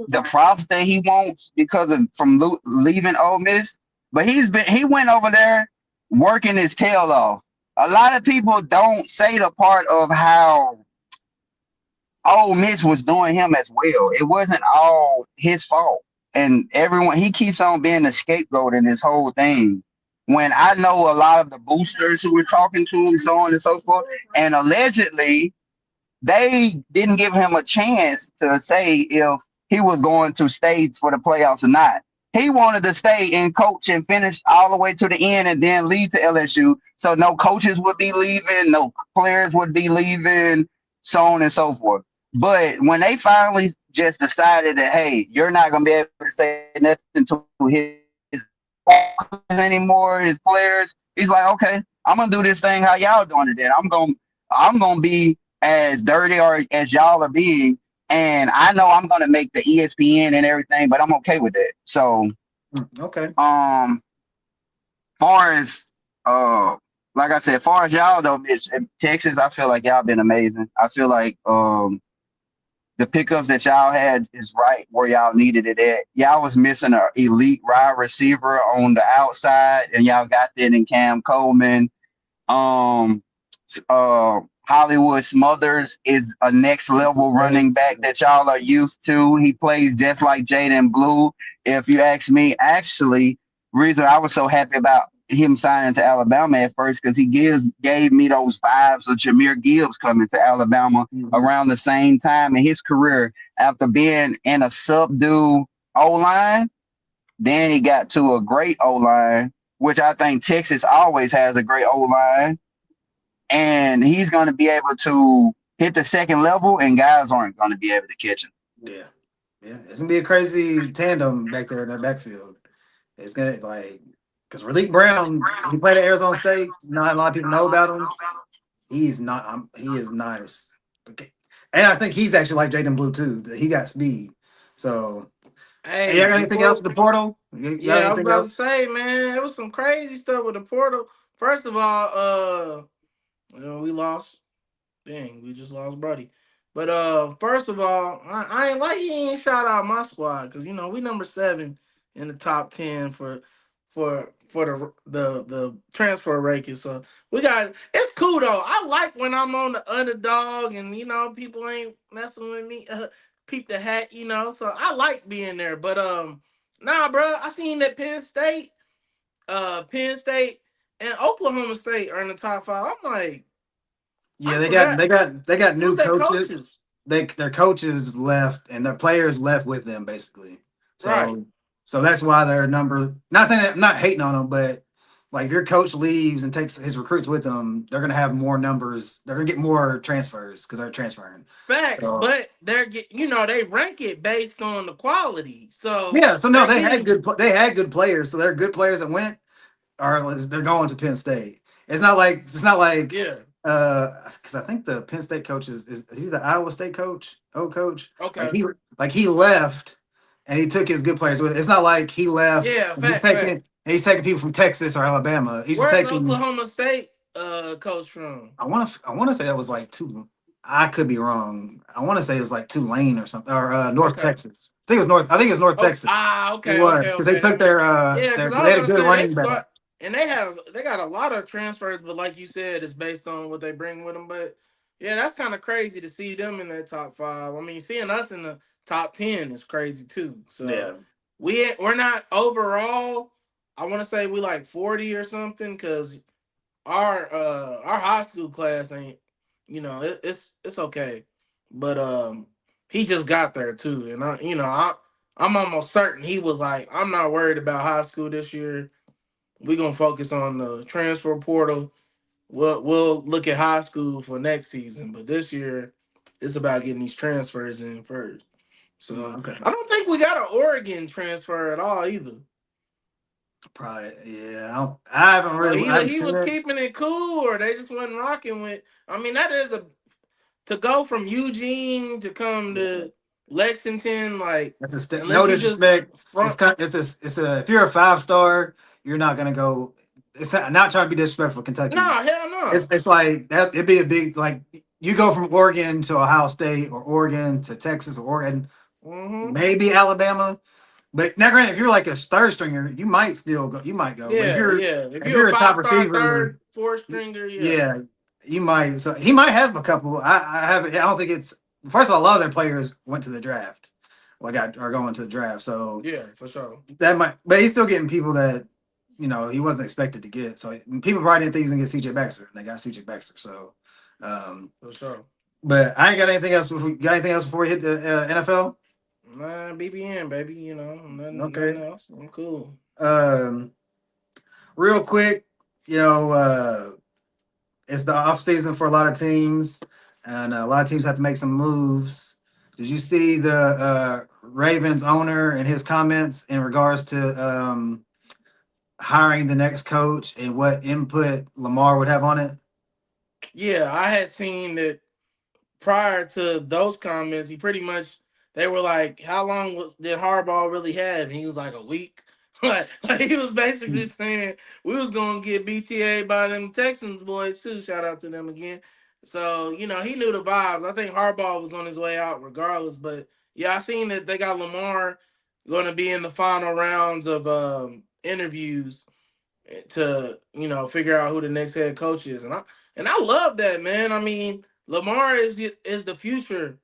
the props that he wants because of leaving Ole Miss, but he went over there working his tail off. A lot of people don't say the part of how Ole Miss was doing him as well. It wasn't all his fault. And everyone, he keeps on being the scapegoat in this whole thing. When I know a lot of the boosters who were talking to him, so on and so forth, and allegedly they didn't give him a chance to say if he was going to stay for the playoffs or not. He wanted to stay and coach and finish all the way to the end and then leave to LSU. So no coaches would be leaving, no players would be leaving, so on and so forth. But when they finally just decided that, hey, you're not going to be able to say nothing to his anymore, his players, he's like, okay, I'm going to do this thing how y'all doing it then. I'm gonna be as dirty or as y'all are being, and I know I'm gonna make the ESPN and everything, but I'm okay with it. So, Okay. far as like I said, far as y'all though, Miss Texas, I feel like y'all been amazing. I feel like the pickups that y'all had is right where y'all needed it at. Y'all was missing an elite wide receiver on the outside, and y'all got that in Cam Coleman. Um, Hollywood Smothers is a next level running back that y'all are used to. He plays just like Jaden Blue. If you ask me, actually, reason I was so happy about him signing to Alabama at first because he gave me those vibes of Jahmyr Gibbs coming to Alabama around the same time in his career after being in a subdue O-line. Then he got to a great O-line, which I think Texas always has a great O-line. And he's going to be able to hit the second level, and guys aren't going to be able to catch him. Yeah. It's gonna be a crazy tandem back there in that backfield. It's gonna because Raleek Brown, he played at Arizona State. Not a lot of people know about him. He's not. He is nice, okay. And I think he's actually like Jaden Blue too. He got speed. So, Hey, you got anything else with the portal? You got yeah, I was anything about to else? say, man, it was some crazy stuff with the portal. First of all, we lost. Dang, we just lost Brody. But first of all, I ain't like he ain't shout out my squad because we number 7 in the top 10 for the transfer rankings. So we got it's cool though. I like when I'm on the underdog and people ain't messing with me. Peep the hat, So I like being there. But nah, bro, I seen that Penn State, and Oklahoma State are in the top 5. I'm like. Yeah, I they got forgot. new Who's their coaches. coaches? Their coaches left and their players left with them basically. Right. So that's why they're number. Not saying that I'm not hating on them, but like if your coach leaves and takes his recruits with them, they're gonna have more numbers. They're gonna get more transfers because they're transferring. Facts, So but they rank it based on the quality. So yeah, so no, they're they had getting good players. So they're good players that went are they're going to Penn State. It's not like yeah. because I think the Penn State coach is he the Iowa State coach, coach? Like Okay. he left and he took his good players with. It's not like he left Yeah, and fact. he's taking people from Texas or Alabama. He's just Where's taking. Oklahoma State coach from? I want to say that was like two. I could be wrong. I want to say it was like Tulane or something or North Okay. Texas. I think it was North. I think it's North Oh, Texas. It was because they okay. took Yeah, because I they was had a gonna good say they running back. squad and they got a lot of transfers, but like you said, it's based on what they bring with them. But yeah, that's kind of crazy to see them in that top five. I mean, seeing us in the top 10 is crazy too. So Yeah. we're not overall. I want to say we like 40 or something because our high school class ain't it's okay, but he just got there too, and I'm almost certain he was like, I'm not worried about high school this year. We're gonna focus on the transfer portal. We'll look at high school for next season, but this year it's about getting these transfers in first. So Okay. I don't think we got an Oregon transfer at all either. Probably. Yeah. I haven't So really. I either haven't he seen was it. keeping it cool or they just wasn't rocking with. I mean, that is to go from Eugene to come to Lexington, like That's a no unless you just disrespect. front. It's a if you're a 5-star, you're not gonna go. It's not trying to be disrespectful, Kentucky. Nah, hell no. It's like that. It'd be a big like you go from Oregon to Ohio State or Oregon to Texas or Oregon, Mm-hmm. maybe Alabama. But now, granted, if you're like a third stringer, you might still go. You might go. But Yeah. If if you're you're a a top 5-star receiver, third, fourth stringer, yeah, yeah, you might. So he might have a couple. I haven't. I don't think it's. First of all, a lot of their players went to the draft. Like are going to the draft. So yeah, for sure, that might. But he's still getting people that he wasn't expected to get. So people probably didn't think he was gonna get C.J. Baxter. And they got C.J. Baxter. So, for sure. but I ain't got anything else. Got anything else before we hit the NFL? Man, BBN, baby, nothing Okay. else. I'm cool. Um, real quick, it's the off season for a lot of teams, and a lot of teams have to make some moves. Did you see the Ravens owner and his comments in regards to hiring the next coach and what input Lamar would have on it? Yeah, I had seen that prior to those comments, he pretty much they were like, "How long did Harbaugh really have?" And he was like, "A week." like he was basically saying we was gonna get BTA by them Texans boys too. Shout out to them again. So he knew the vibes. I think Harbaugh was on his way out regardless. But yeah, I seen that they got Lamar going to be in the final rounds of interviews to figure out who the next head coach is, and I love that, man. I mean, Lamar is the future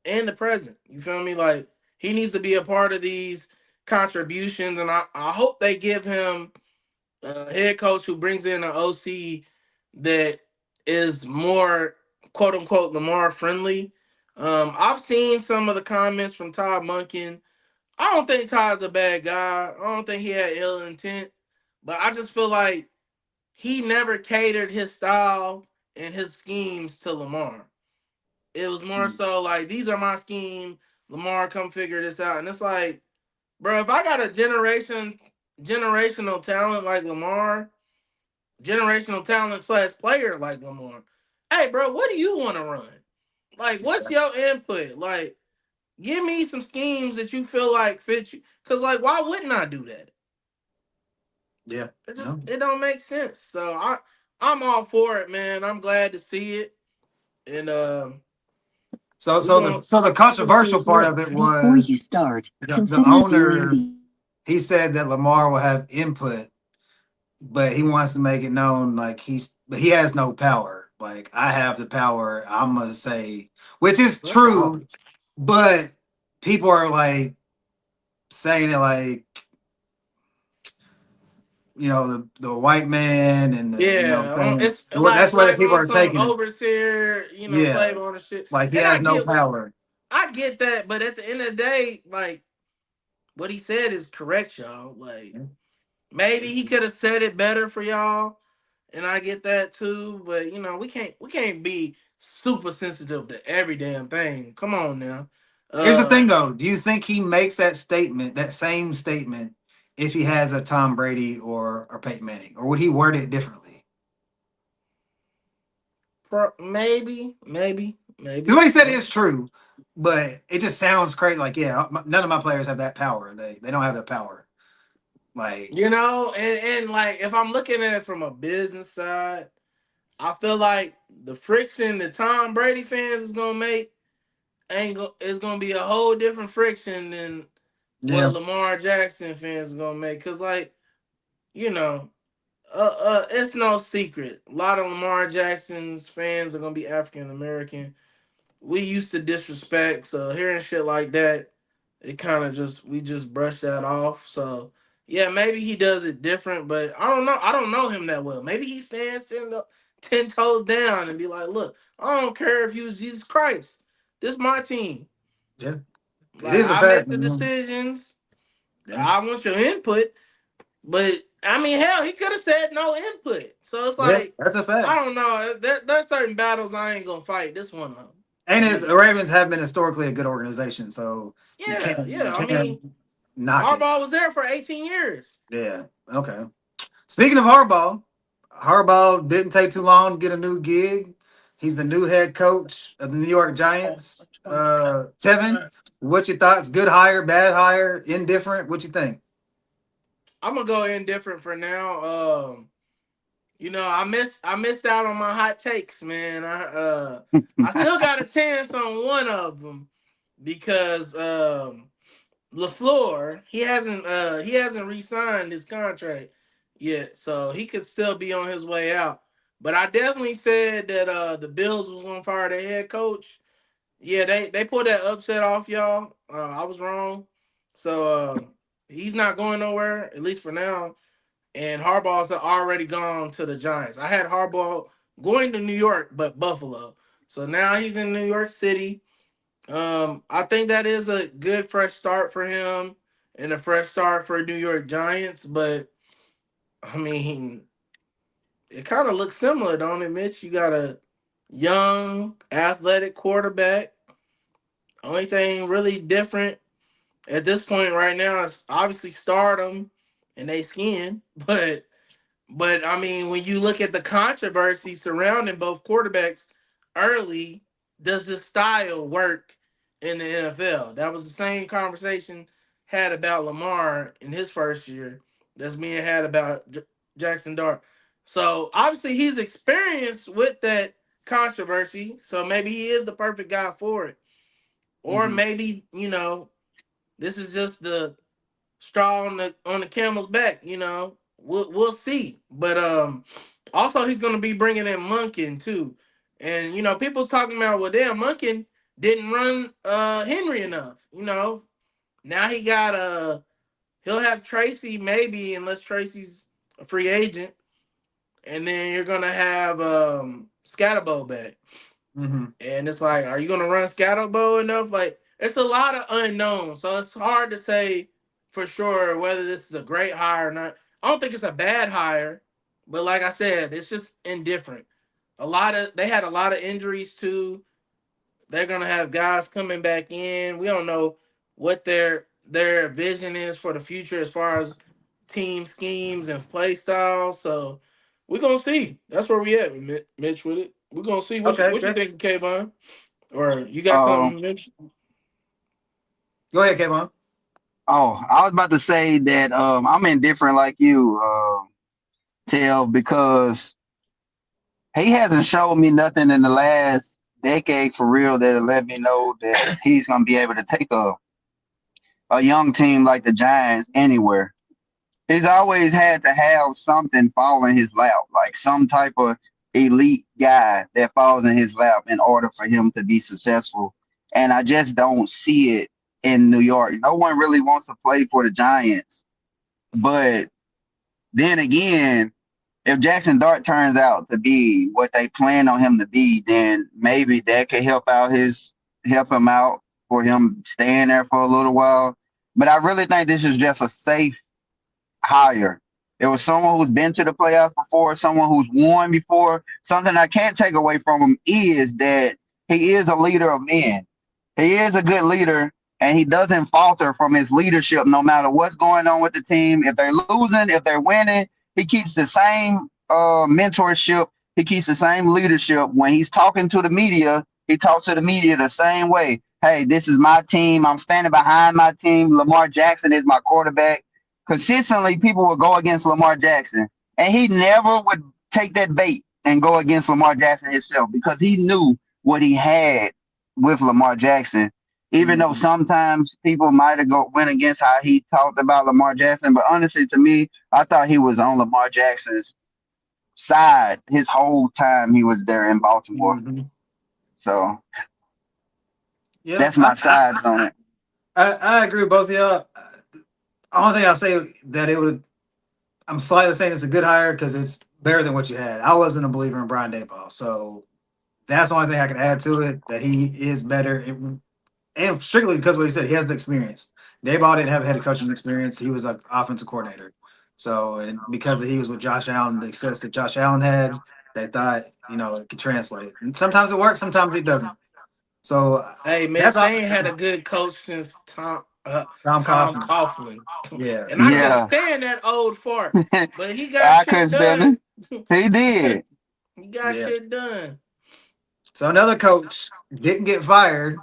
and the present. You feel me? Like he needs to be a part of these contributions, and I hope they give him a head coach who brings in an OC that is more quote unquote Lamar friendly. I've seen some of the comments from Todd Monken. I don't think Todd's a bad guy. I don't think he had ill intent, but I just feel like he never catered his style and his schemes to Lamar. It was more so like, these are my scheme. Lamar, come figure this out. And it's like, bro, if I got a generational talent like Lamar, generational talent slash player like Lamar, hey, bro, what do you want to run? Like, what's your input? Like, give me some schemes that you feel like fit you. Cause like, why wouldn't I do that? Yeah, It don't make sense. So I'm all for it, man. I'm glad to see it. And So we gonna the controversial part of it Before you was start, the consider owner. viewing He said that Lamar will have input, but he wants to make it known like he has no power. Like I have the power. I'm gonna say, which is that's true, obvious. but people are like saying it like the white man and Yeah, saying it's like that's why like people on are some taking it. overseer, Yeah, slave ownership. like he And has no power. I get that, but at the end of the day, like what he said is correct, y'all. Like Maybe he could have said it better for y'all, and I get that too. But we can't be super sensitive to every damn thing. Come on now. Here's the Uh, thing, though. Do you think he makes that statement, that same statement, if he has a Tom Brady or Peyton Manning, or would he word it differently? Because maybe. what he said is true, but it just sounds crazy. Like, yeah, none of my players have that power. They don't have that power. Like, And like if I'm looking at it from a business side, I feel like the friction that Tom Brady fans is gonna make is gonna be a whole different friction than what yeah, Lamar Jackson fans is gonna make. Cause like you know, it's no secret. A lot of Lamar Jackson's fans are gonna be African American. We used to disrespect, so hearing shit like that, it kind of we just brush that off. So yeah, maybe he does it different, but I don't know. I don't know him that well. Maybe he stands 10 toes down and be like, "Look, I don't care if you was Jesus Christ. This my team. yeah, it Like is a I fact. make the Mhm. decisions. Yeah, I want your input." But I mean, hell, he could have said no input. So it's yeah, like that's a I fact. don't know. There's certain battles I ain't gonna fight. This one of them. And You the know. Ravens have been historically a good organization, so Yeah, you yeah. I can't mean, knock it. Harbaugh was there for 18 years. Yeah. Okay. Speaking of Harbaugh, Harbaugh didn't take too long to get a new gig. He's the new head coach of the New York Giants. Tevin, what your thoughts? Good hire, bad hire, indifferent? What you think? I'm gonna go indifferent for now. I missed out on my hot takes, man. I still got a chance on one of them because LaFleur he hasn't re-signed his contract yet, so he could still be on his way out. But I definitely said that the Bills was gonna fire their head coach. Yeah, they pulled that upset off y'all. I was wrong. So he's not going nowhere, at least for now. And Harbaugh's already gone to the Giants. I had Harbaugh going to New York, but Buffalo. So now he's in New York City. I think that is a good fresh start for him and a fresh start for New York Giants. But I mean, it kind of looks similar, don't it, Mitch? You got a young, athletic quarterback. Only thing really different at this point right now is obviously stardom and they skin. But I mean, when you look at the controversy surrounding both quarterbacks early, does the style work in the NFL? That was the same conversation had about Lamar in his first year that's being had about Jackson Dart. So obviously he's experienced with that controversy, so maybe he is the perfect guy for it. Or Mhm. maybe, this is just the straw on the camel's back. We'll see. But also he's gonna be bringing in Munkin too, and people's talking about, well, damn, Munkin didn't run Henry enough. Now he'll have Tracy maybe, unless Tracy's a free agent, and then you're gonna have Scatterbo back. Mhm. And it's like, are you gonna run Scatterbo enough? Like, it's a lot of unknowns, so it's hard to say for sure whether this is a great hire or not. I don't think it's a bad hire, but like I said, it's just indifferent. They had a lot of injuries too. They're gonna have guys coming back in. We don't know what their vision is for the future as far as team schemes and play styles. So we're gonna see. That's where we at, Mitch, with it. We're gonna see Okay, what you good. think, Kayvon. Or you got Um, something, Mitch? Go ahead, Kevin. I was about to say that I'm indifferent like you, Tell, because he hasn't showed me nothing in the last decade for real that let me know that he's gonna be able to take a young team like the Giants anywhere. He's always had to have something fall in his lap, like some type of elite guy that falls in his lap in order for him to be successful. And I just don't see it in New York. No one really wants to play for the Giants. But then again, if Jackson Dart turns out to be what they plan on him to be, then maybe that could help him out for him staying there for a little while. But I really think this is just a safe hire It was someone who's been to the playoffs before, someone who's won before. Something I can't take away from him is that he is a leader of men. He is a good leader, and he doesn't falter from his leadership no matter what's going on with the team. If they're losing, if they're winning, he keeps the same mentorship. He keeps the same leadership. When he's talking to the media, he talks to the media the same way. Hey, this is my team. I'm standing behind my team. Lamar Jackson is my quarterback. Consistently, people will go against Lamar Jackson, and he never would take that bait and go against Lamar Jackson himself because he knew what he had with Lamar Jackson. Even though sometimes people might have went against how he talked about Lamar Jackson, but honestly, to me, I thought he was on Lamar Jackson's side his whole time he was there in Baltimore. So Yeah, that's my sides on it. I agree with both of y'all. Only thing I'll say that I'm slightly saying it's a good hire because it's better than what you had. I wasn't a believer in Brian Daboll, so that's the only thing I can add to it, that he is better. And strictly because of what he said, he has the experience. Daboll didn't have head coaching experience. He was an offensive coordinator. So, and because he was with Josh Allen, the success that Josh Allen had, they thought, it could translate. And sometimes it works, sometimes it doesn't. So, Hey, Miss, they ain't had a good coach since Tom Coughlin. Yeah. And I Yeah. couldn't stand that old fart, but he got I shit couldn't stand done. it. He did. He got shit done. So another coach didn't get fired.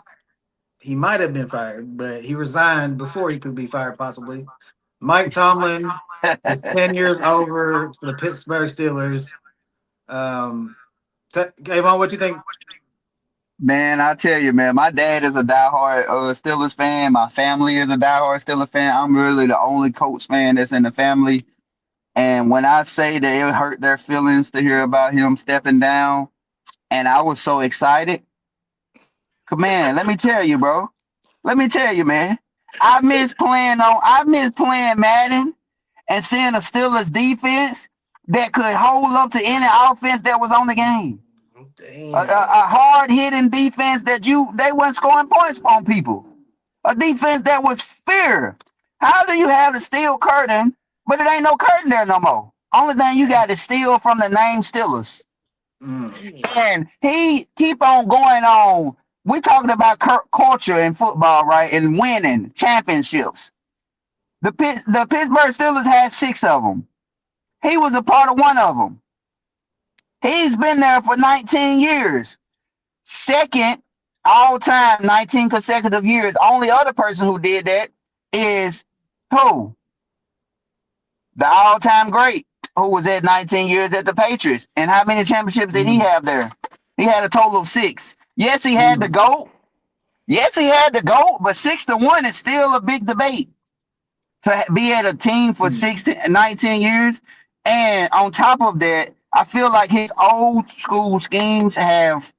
He might have been fired, but he resigned before he could be fired, possibly. Mike Tomlin is 10 years over for the Pittsburgh Steelers. Avon, what you think? Man, I tell you, man, my dad is a diehard Steelers fan. My family is a diehard Steelers fan. I'm really the only Colts fan that's in the family. And when I say that it hurt their feelings to hear about him stepping down, and I was so excited, man, let me tell you, bro. Let me tell you, man. I miss playing Madden and seeing a Steelers defense that could hold up to any offense that was on the game. A hard hitting defense that they weren't scoring points on people. A defense that was fear. How do you have the steel curtain, but it ain't no curtain there no more? Only thing you got is steel from the name Steelers. And he keep on going on. We're talking about culture in football, right? And winning championships. The Pittsburgh Steelers had 6 of them. He was a part of one of them. He's been there for 19 years. Second all time, 19 consecutive years. Only other person who did that is who? The all-time great, who was at 19 years at the Patriots. And how many championships did he have there? He had a total of 6. Yes, he had the GOAT. Yes, he had the GOAT, but 6-1 is still a big debate. To be at a team for 19 years. And on top of that, I feel like his old school schemes have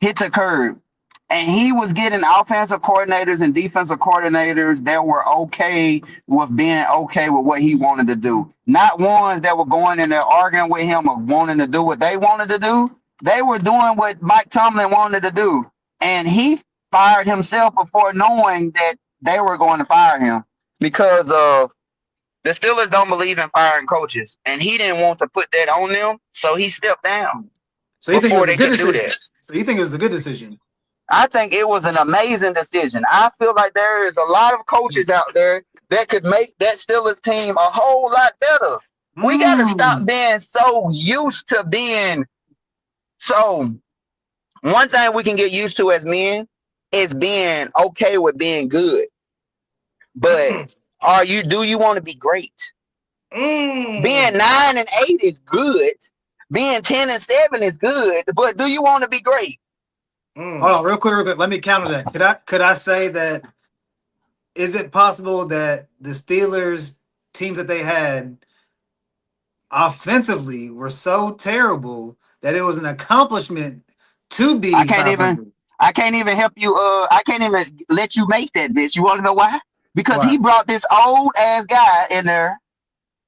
hit the curb. And he was getting offensive coordinators and defensive coordinators that were okay with being okay with what he wanted to do. Not ones that were going in there arguing with him or wanting to do what they wanted to do. They were doing what Mike Tomlin wanted to do. And he fired himself before knowing that they were going to fire him because of the Steelers don't believe in firing coaches. And he didn't want to put that on them, so he stepped down. So you think it was a good decision? So you think it was a good decision? I think it was an amazing decision. I feel like there is a lot of coaches out there that could make that Steelers team a whole lot better. We got to stop being so used to being so. One thing we can get used to as men is being okay with being good. But do you want to be great? Being 9-8 is good. Being 10-7 is good. But do you want to be great? Hold on, real quick. Let me counter that. Could I say that? Is it possible that the Steelers teams that they had offensively were so terrible that it was an accomplishment to be? I can't even help you. I can't even let you make that, bitch. You want to know why? Because he brought this old ass guy in there,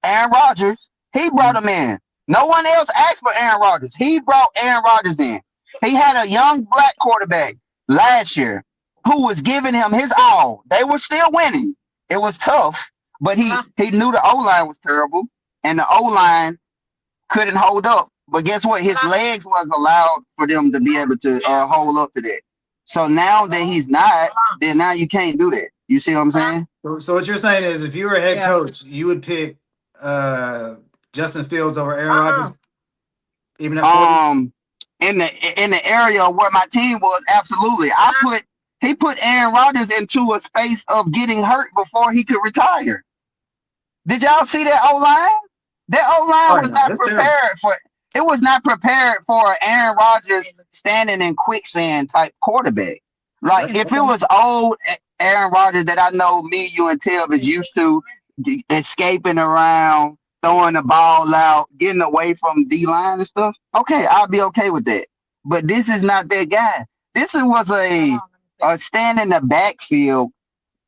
Aaron Rodgers. He brought him in. No one else asked for Aaron Rodgers. He brought Aaron Rodgers in. He had a young black quarterback last year who was giving him his all. They were still winning. It was tough, but he knew the O-line was terrible. and the O line couldn't hold up. But guess what? His legs was allowed for them to be able to hold up to that. So now that he's not, then now you can't do that. You see what I'm saying? So what you're saying is, if you were a head coach, you would pick Justin Fields over Aaron Rodgers, even at 40. In the area where my team was, absolutely. He put Aaron Rodgers into a space of getting hurt before he could retire. Did y'all see that O line? That O line was not prepared for. It was not prepared for Aaron Rodgers standing in quicksand type quarterback. Like if it was old Aaron Rodgers that I know me, you, and Tev is used to escaping around, throwing the ball out, getting away from D line and stuff. Okay, I'll be okay with that. But this is not that guy. This was a stand in the backfield,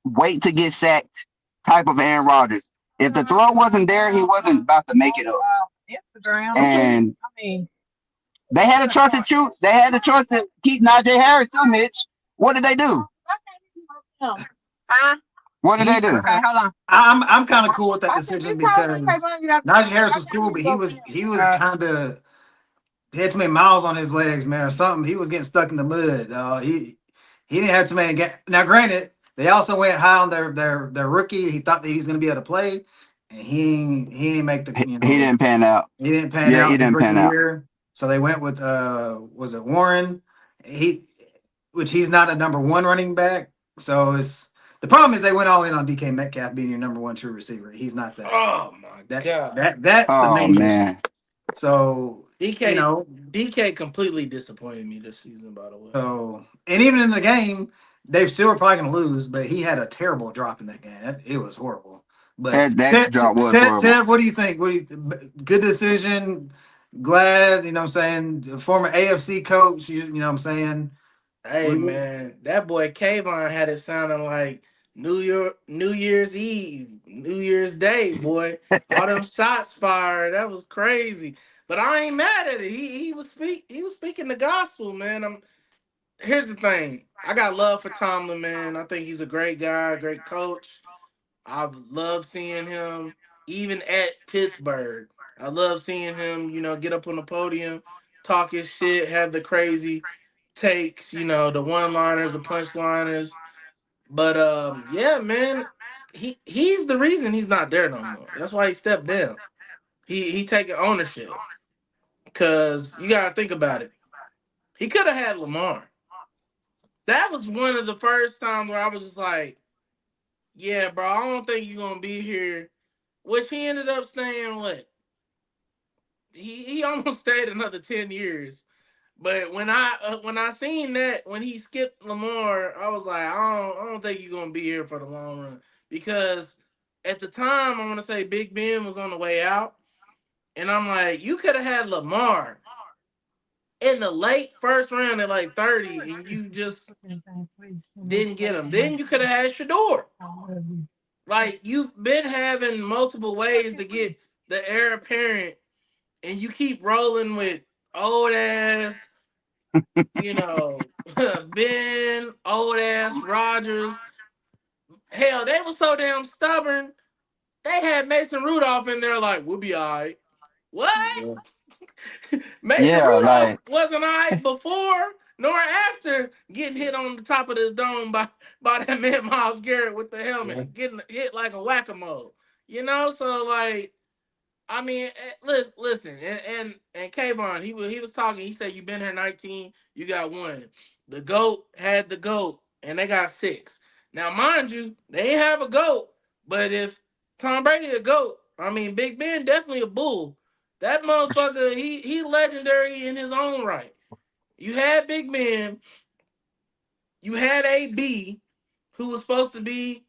wait to get sacked type of Aaron Rodgers. If the throw wasn't there, he wasn't about to make it up. Instagram. And I mean, they had a choice to choose. They had a choice to keep Najee Harris too, Mitch. What did they do? What did they do? okay, hold on. I'm kind of cool with that decision because Najee Harris was cool, but he was kind of, he had too many miles on his legs, man, or something. He was getting stuck in the mud. He didn't have too many. Now, granted, they also went high on their rookie. He thought that he was going to be able to play, and he didn't make the. He didn't pan out. He didn't pan out. He didn't pan out. So they went with was it Warren? Which he's not a number one running back. So it's the problem is they went all in on DK Metcalf being your number one true receiver. He's not that. Oh my god. That's the main man. issue. So DK, DK completely disappointed me this season, by the way. So, and even in the game, they still were probably going to lose, but he had a terrible drop in that game. It was horrible. But that drop was horrible. Ted, what do you think? Good decision. Glad, you know what I'm saying? Former AFC coach, you know what I'm saying? Hey, man, that boy Kayvon had it sounding like New Year's Eve, New Year's Day, boy. All them shots fired. That was crazy. But I ain't mad at it. He was speaking the gospel, man. Here's the thing. I got love for Tomlin, man. I think he's a great guy, great coach. I've loved seeing him, even at Pittsburgh. I love seeing him, get up on the podium, talk his shit, have the crazy takes, the one-liners, the punch-liners. But yeah, man, he's the reason he's not there no more. That's why he stepped down. He taking ownership. Because you got to think about it. He could have had Lamar. That was one of the first times where I was just like, yeah, bro, I don't think you're going to be here. Which he ended up staying, what? He almost stayed another 10 years. But when I seen that, when he skipped Lamar, I was like, I don't think you're going to be here for the long run. Because at the time, I want to say Big Ben was on the way out. And I'm like, you could have had Lamar in the late first round at like 30, and you just didn't get him. Then you could have had Shador. Like, you've been having multiple ways to get the heir apparent, and you keep rolling with old ass, Ben, old ass Rodgers. Hell, they were so damn stubborn. They had Mason Rudolph in there like, we'll be all right. What? Yeah. Mason Rudolph wasn't all right before nor after getting hit on the top of the dome by that man Myles Garrett with the helmet, getting hit like a whack-a-mole. So like, I mean, listen, and Kayvon, he was talking. He said, "You've been here 19, you got 1. The GOAT had the GOAT, and they got 6. Now, mind you, they ain't have a GOAT, but if Tom Brady a GOAT, I mean, Big Ben definitely a bull. That motherfucker, he legendary in his own right. You had Big Ben, you had AB, who was supposed to be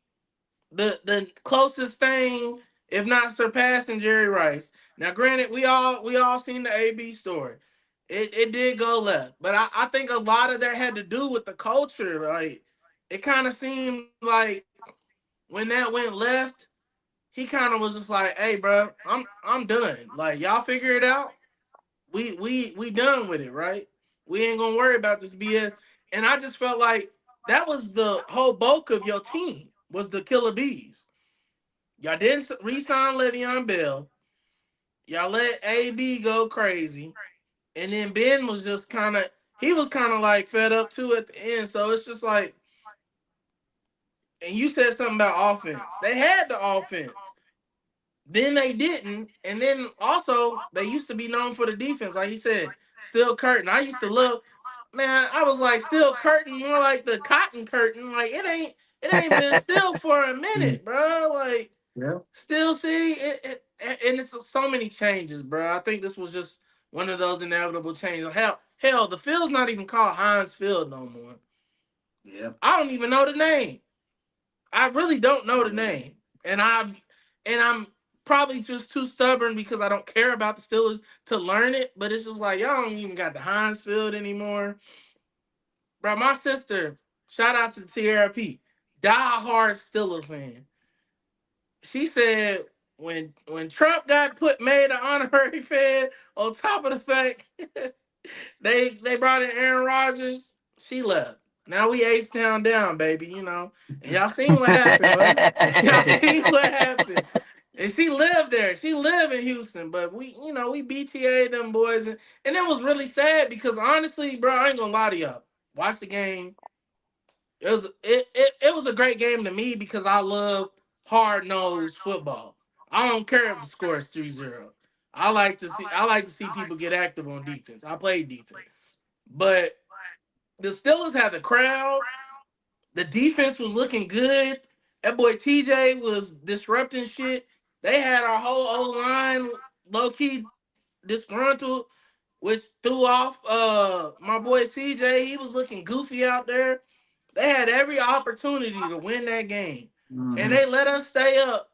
the closest thing, if not surpassing Jerry Rice. Now, granted, we all seen the AB story. It did go left, but I think a lot of that had to do with the culture. Like, it kind of seemed like when that went left, he kind of was just like, "Hey, bro, I'm done. Like, y'all figure it out. We done with it, right? We ain't gonna worry about this BS." And I just felt like that was the whole bulk of your team was the Killer Bees. Y'all didn't re-sign Le'Veon Bell. Y'all let AB go crazy, and then Ben was just he was kind of like fed up too at the end. So it's just like, and you said something about offense. They had the offense, then they didn't, and then also they used to be known for the defense, like you said, Steel Curtain. I used to love, man. I was like Steel Curtain, more like the Cotton Curtain. Like it ain't been still for a Mm. minute, bro. Like Yeah. Steel City, and it's so many changes, bro. I think this was just one of those inevitable changes. Hell, the field's not even called Heinz Field no more. Yeah. I don't even know the name. I really don't know the name, and I'm probably just too stubborn because I don't care about the Steelers to learn it. But it's just like y'all don't even got the Heinz Field anymore, bro. My sister, shout out to Tierra P, die-hard Steelers fan. She said when Trump got made an honorary fan, on top of the fact they brought in Aaron Rodgers, she left. Now we H-Town down, baby, And y'all seen what happened, man. Y'all seen what happened. And she lived there. She lived in Houston, but we BTA them boys, and it was really sad because honestly, bro, I ain't gonna lie to y'all. Watch the game. It was a great game to me because I love hard nosed football. I don't care if the score is 3-0. I like to see people get active on defense. I play defense. But the Steelers had the crowd. The defense was looking good. That boy TJ was disrupting shit. They had our whole O line low key disgruntled, which threw off my boy CJ. He was looking goofy out there. They had every opportunity to win that game. And Mm-hmm. they let us stay up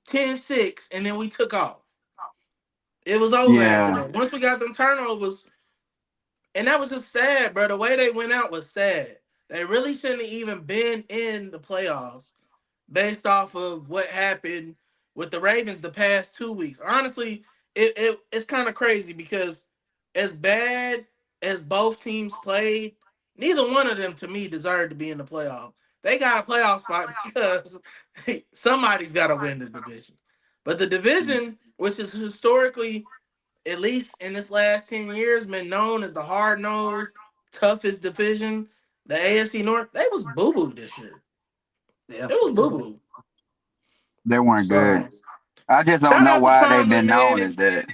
10-6, and then we took off. It was over after Yeah, that. Once we got them turnovers, and that was just sad, bro. The way they went out was sad. They really shouldn't have even been in the playoffs based off of what happened with the Ravens the past 2 weeks. Honestly, it's kind of crazy because as bad as both teams played, neither one of them to me deserved to be in the playoff. They got a playoff spot because somebody's got to win the division. But the division, which is historically, at least in this last 10 years, been known as the hard nosed, toughest division, the AFC North, they was boo boo this year. Yeah. It was boo boo. they weren't good. So I just don't shout know out to why they've Tomlin, been man. known as that.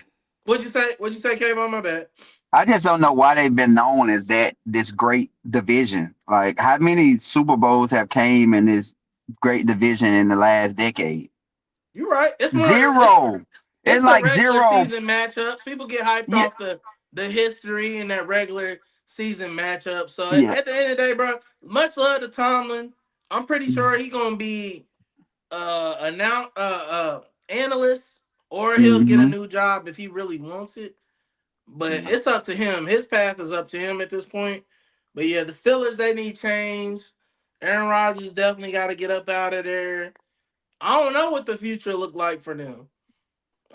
What'd you say? What'd you say, Kayvon? My bad. I just don't know why they've been known as that. This great division. Like, how many Super Bowls have came in this great division in the last decade? You're right. It's more Zero. it's It's the like regular zero. season matchups. People get hyped Yeah, off the history and that regular season matchup. So yeah. at the end of the day, bro, much love to Tomlin. I'm pretty sure he's gonna be analyst, or he'll get a Hmm. new job if he really wants it. But it's up to him. His path is up to him at this point. But yeah, the Steelers, they need change. Aaron Rodgers definitely got to get up out of there. I don't know what the future look like for them.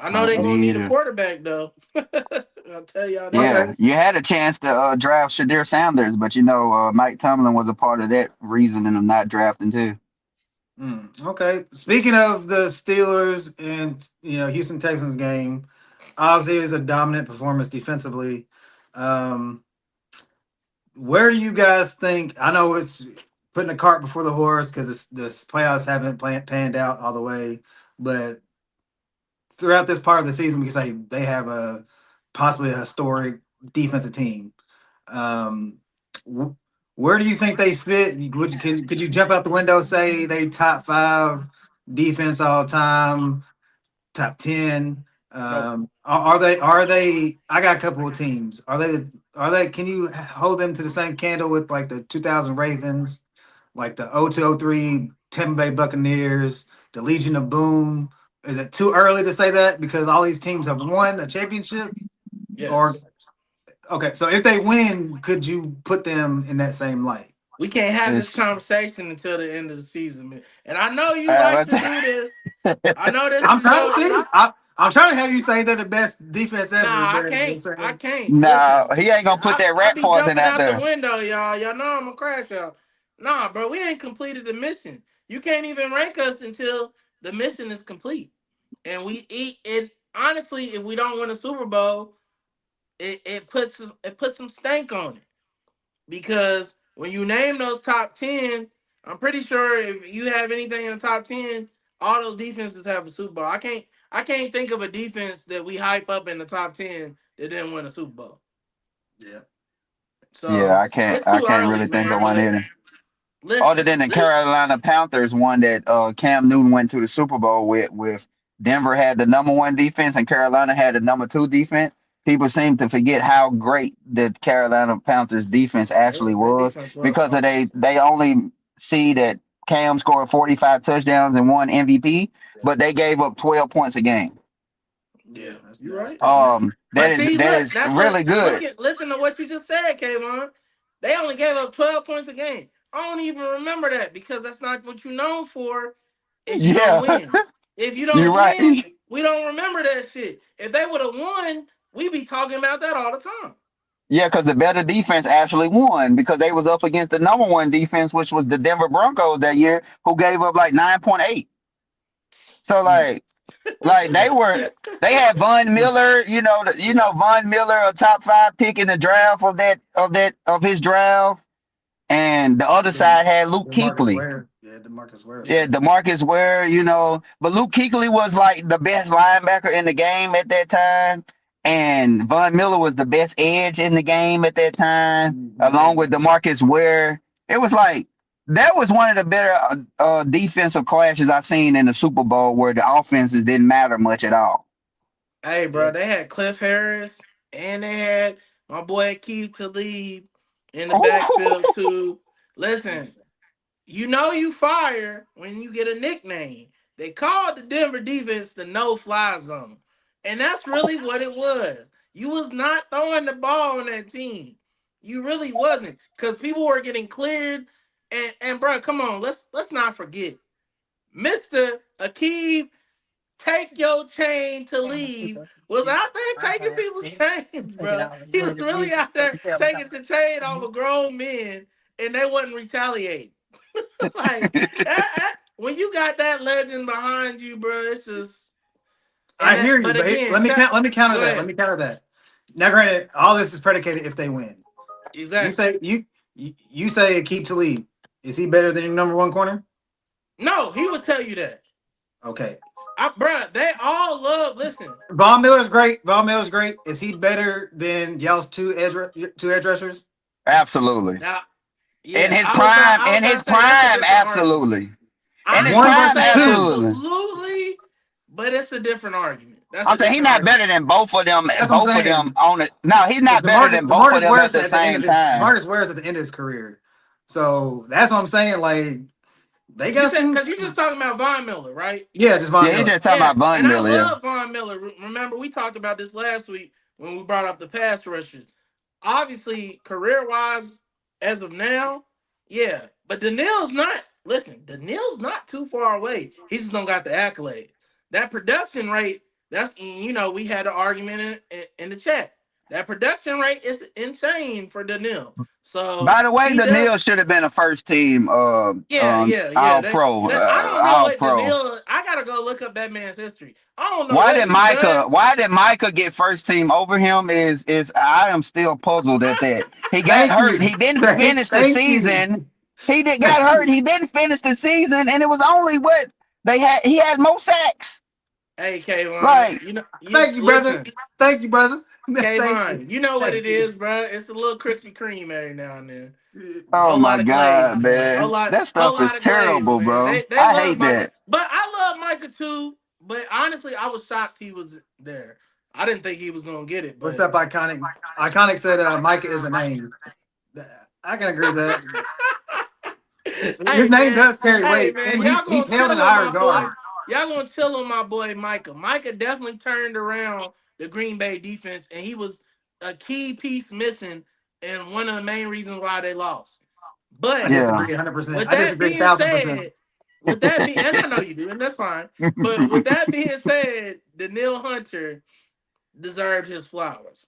I know they're gonna Me need a either. quarterback though. I'll tell y'all that. Okay. Yeah, you had a chance to draft Shadir Sanders, but Mike Tomlin was a part of that reasoning of not drafting too. Okay. Speaking of the Steelers and Houston Texans game, obviously it was a dominant performance defensively. Um, where do you guys think? I know it's putting the cart before the horse because this playoffs haven't panned out all the way, but throughout this part of the season, we can say they have a possibly a historic defensive team. Um, wh- where do you think they fit? Could you jump out the window and say they top five defense all time, top 10? Nope. Are they? I got a couple of teams. Are they? Can you hold them to the same candle with like the 2000 Ravens, like the 0203 Tampa Bay Buccaneers, the Legion of Boom? Is it too early to say that because all these teams have won a championship? Or Yes. okay, so if they win, could you put them in that same light? We can't have this It's conversation until the end of the season, man. And I know you like to do this. I know this I'm is trying to your see. I'm trying to have you say they're the best defense ever, nah, I but I'm can't. I saying, can't. no, Listen, he ain't gonna put that I rat be poison jumping out out the there. window, y'all. Y'all know I'm gonna crash y'all. Nah, bro, we ain't completed the mission. You can't even rank us until the mission is complete. And we eat it. honestly, if we don't win a Super Bowl, it puts some stank on it because when you name those top 10, I'm pretty sure if you have anything in the top 10, all those defenses have a Super Bowl. I can't think of a defense that we hype up in the top 10 that didn't win a Super Bowl. Yeah. Yeah, So it's I too can't early, really think of man. one But either. Other listen, than the Carolina Panthers one that Cam Newton went to the Super Bowl with Denver had the number one defense and Carolina had the number two defense. People seem to forget how great the Carolina Panthers defense actually their was defense was because of fine. they only see that Cam scored 45 touchdowns and won MVP, but they gave up 12 points a game. Yeah, you're That's right. pretty good. But see, That look, is that's what really good. listen to what you just said, Kayvon. They only gave up 12 points a game. I don't even remember that because that's not what you're known for if you don't Yeah, win. If you you're don't right. win, we don't remember that shit. If they would have won, we'd be talking about that all the time. Yeah, because the better defense actually won because they was up against the number one defense, which was the Denver Broncos that year, who gave up like 9.8. So like they had Von Miller, Von Miller, a top five pick in the draft of his draft, and the other side had Luke DeMarcus Kuechly. Ware. Yeah, DeMarcus Ware is Yeah, top. DeMarcus Ware, but Luke Kuechly was like the best linebacker in the game at that time, and Von Miller was the best edge in the game at that time, along with DeMarcus Ware. It was like that was one of the better defensive clashes I've seen in the Super Bowl where the offenses didn't matter much at all. Hey, Yeah. bro, they had Cliff Harris and they had my boy Keith Talib in the Oh, backfield too. Listen, you know you fire when you get a nickname. They called the Denver defense the no-fly zone. And that's really what it was. You was not throwing the ball on that team. You really wasn't. Because people were getting cleared. And bro, come on, let's not forget. Mr. Akeem, take your chain to leave, was out there taking people's chains, bro. He was really out there taking the chain off of grown men, and they wasn't retaliating. Like when you got that legend behind you, bro, it's just I hear you, But but again, let me counter go that. ahead. Let me counter that. Now, granted, all this is predicated if they win. You Exactly. say you say keep to lead. Is he better than your number one corner? No, he would tell you that. Okay. Bro, they all love. Listen, Von Miller's great. Von Miller's great. Is he better than y'all's two edge rushers? absolutely. now, In yeah, his I was prime, about to say that's a different argument. absolutely. In his I One ain't gonna prime, versus say two. absolutely. absolutely, but it's a different argument. That's I'm a saying he's different not argument. better than both of them. That's what I'm Both of them saying. on it. No, he's Because not better than both of Demarcus them at Ware's the at the end same of his time. Demarcus Ware's at the end of his career. So that's what I'm saying. Like they You got said some. because you're just talking about Von Miller, right? Yeah, just Von Yeah, he's Miller. just talking Yeah, about Von and I Miller. Yeah, love Von Miller. Remember, we talked about this last week when we brought up the pass rushers. Obviously, career wise, as of now, yeah. But Daniil's not. Listen, Daniil's not too far away. He just don't got the accolade. That production rate. That's we had an argument in the chat. That production rate is insane for Daniil. So by the way, he the Neil does. should have been a first team Yeah. all pro. I don't know All what pro. Daniil. I gotta go look up that man's history. I don't know Why what did he's Micah done. why did Micah get first team over him is I am still puzzled at that. He got Thank hurt. you. He didn't finish the Thank you. season. He did got Thank hurt. you. He didn't finish the season, and it was only what he had more sacks. Hey, Kayvon, Like, Thank you, brother. listen, Thank you, brother. Thank you. Kayvon, you know what Thank it is, bro. It's a little Krispy Kreme every now and then. you. oh Whole my lot of glaze, God, man. man. That Whole stuff is lot of glaze, terrible, man. bro. They I love hate Micah, that. but I love Micah too. But honestly, I was shocked he was there. I didn't think he was gonna get it, What's but up, Iconic? Iconic said Micah is a name. I can agree with that. His name does carry hey weight, man, and y'all he's gonna held in chill on high my boy. regard. Y'all gonna chill on my boy Micah. Micah definitely turned around the Green Bay defense, and he was a key piece missing, and one of the main reasons why they lost. I But Yeah. disagree 100%. with I that disagree being 1,000%. said, and I know you do, and that's fine. But with that being said, Daniil Hunter deserved his flowers,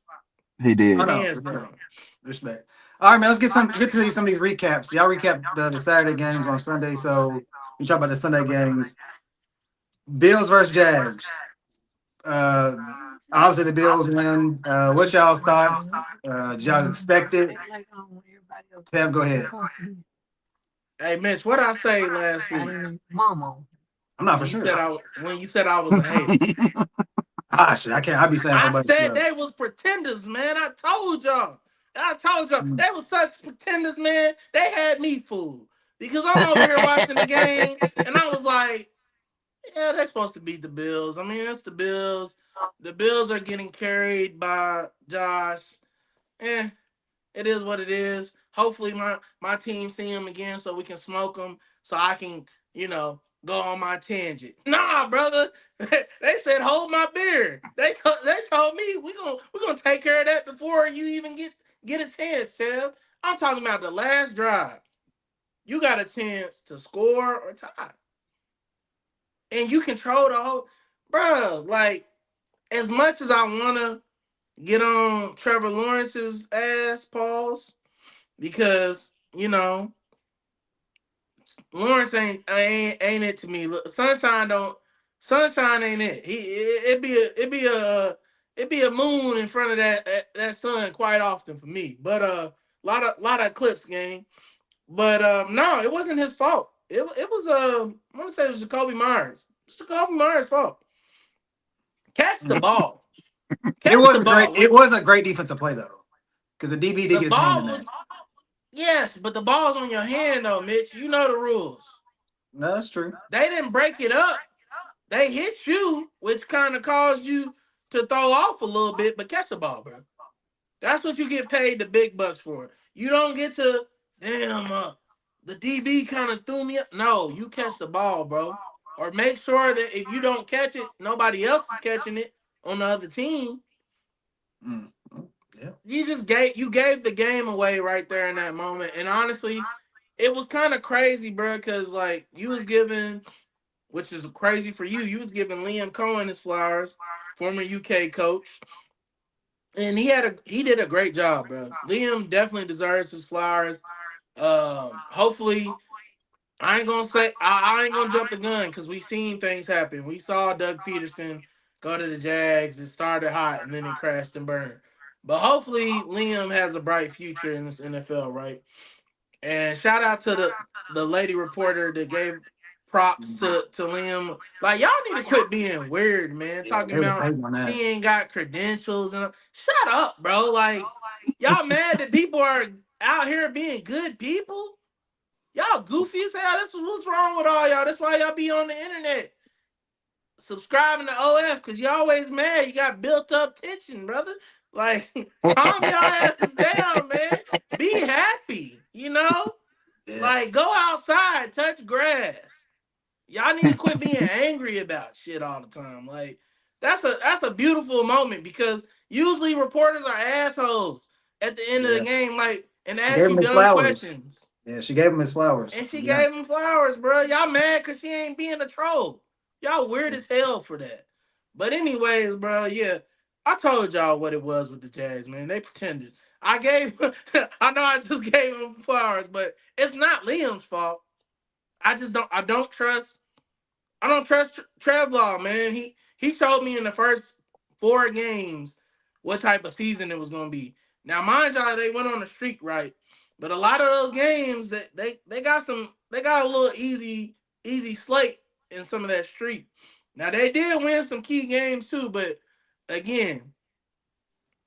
He I did. know. hands Respect. down. Respect. All right, man. Let's get to some of these recaps. Y'all recap the Saturday games on Sunday. So we talk about the Sunday games. Bills versus Jags. Uh, obviously the Bills win. What's y'all's thoughts? Did y'all expect it? Tab, go ahead. Hey, Mitch, what I say last week I'm not for when you sure. said I was a hater? Ah, shit, I can't. I be saying a whole I bunch of said stuff. they was pretenders, man. I told y'all. They was such pretenders, man. They had me fooled because I'm over here watching the game, and I was like, yeah, they're supposed to beat the Bills. I mean, it's the Bills. The Bills are getting carried by Josh. Eh, it is what it is. Hopefully, my team see him again so we can smoke him, so I can, go on my tangent. Nah, brother. They said hold my beer. They told me we gonna take care of that before you even get a chance, Seb. I'm talking about the last drive. You got a chance to score or tie, and you control the whole, bro. Like, as much as I wanna get on Trevor Lawrence's ass, pause, because Lawrence ain't it to me. Look, Sunshine ain't it. It'd be a moon in front of that sun quite often for me. But lot of clips game. But no, it wasn't his fault. It was I want to say it was Jacoby Myers. It's Jacoby Myers' fault. Catch the ball. It Catch was the a great. ball. It was a great defensive play though, because the DB did The get his hand ball in was that. yes, but the ball's on your hand though, Mitch. You know the rules. No, that's true. They didn't break it up. They hit you, which kind of caused you to throw off a little bit, but catch the ball, bro. That's what you get paid the big bucks for. You don't get to, the DB kind of threw me up. No, you catch the ball, bro. Or make sure that if you don't catch it, nobody else is catching it on the other team. Mm. Yeah. You gave the game away right there in that moment. And honestly, it was kind of crazy, bro, because like you was giving, which is crazy for you. You was giving Liam Cohen his flowers, former UK coach, and he did a great job, bro. Liam definitely deserves his flowers. Hopefully, I ain't gonna jump the gun because we seen things happen. We saw Doug Peterson go to the Jags. It started hot and then it crashed and burned. But hopefully, Liam has a bright future in this NFL, right? And shout out to the lady reporter that gave props to Liam. Like, y'all need to quit being weird, man. Yeah, Talking they was about hating on that. she ain't got credentials and shut up, bro. Like, y'all mad that people are out here being good people? Y'all goofy as hell. This is what's wrong with all y'all. That's why y'all be on the internet subscribing to OF because you always mad. You got built up tension, brother. Like, calm your asses down, man. Be happy, Yeah. Like, go outside, touch grass. Y'all need to quit being angry about shit all the time. Like, that's a beautiful moment because usually reporters are assholes at the end of the Yeah. game, like, and She ask gave him you his dumb flowers. questions. Yeah, she gave him his flowers. And she Yeah. gave him flowers, bro. Y'all mad because she ain't being a troll. Y'all weird as hell for that. But anyways, bro, yeah, I told y'all what it was with the Jags, man. They pretended. I know I just gave him flowers, but it's not Liam's fault. I don't trust Trevlaw, man. He showed me in the first 4 games what type of season it was gonna be. Now, mind y'all, they went on a streak, right? But a lot of those games that they got a little easy slate in some of that streak. Now they did win some key games too, but again,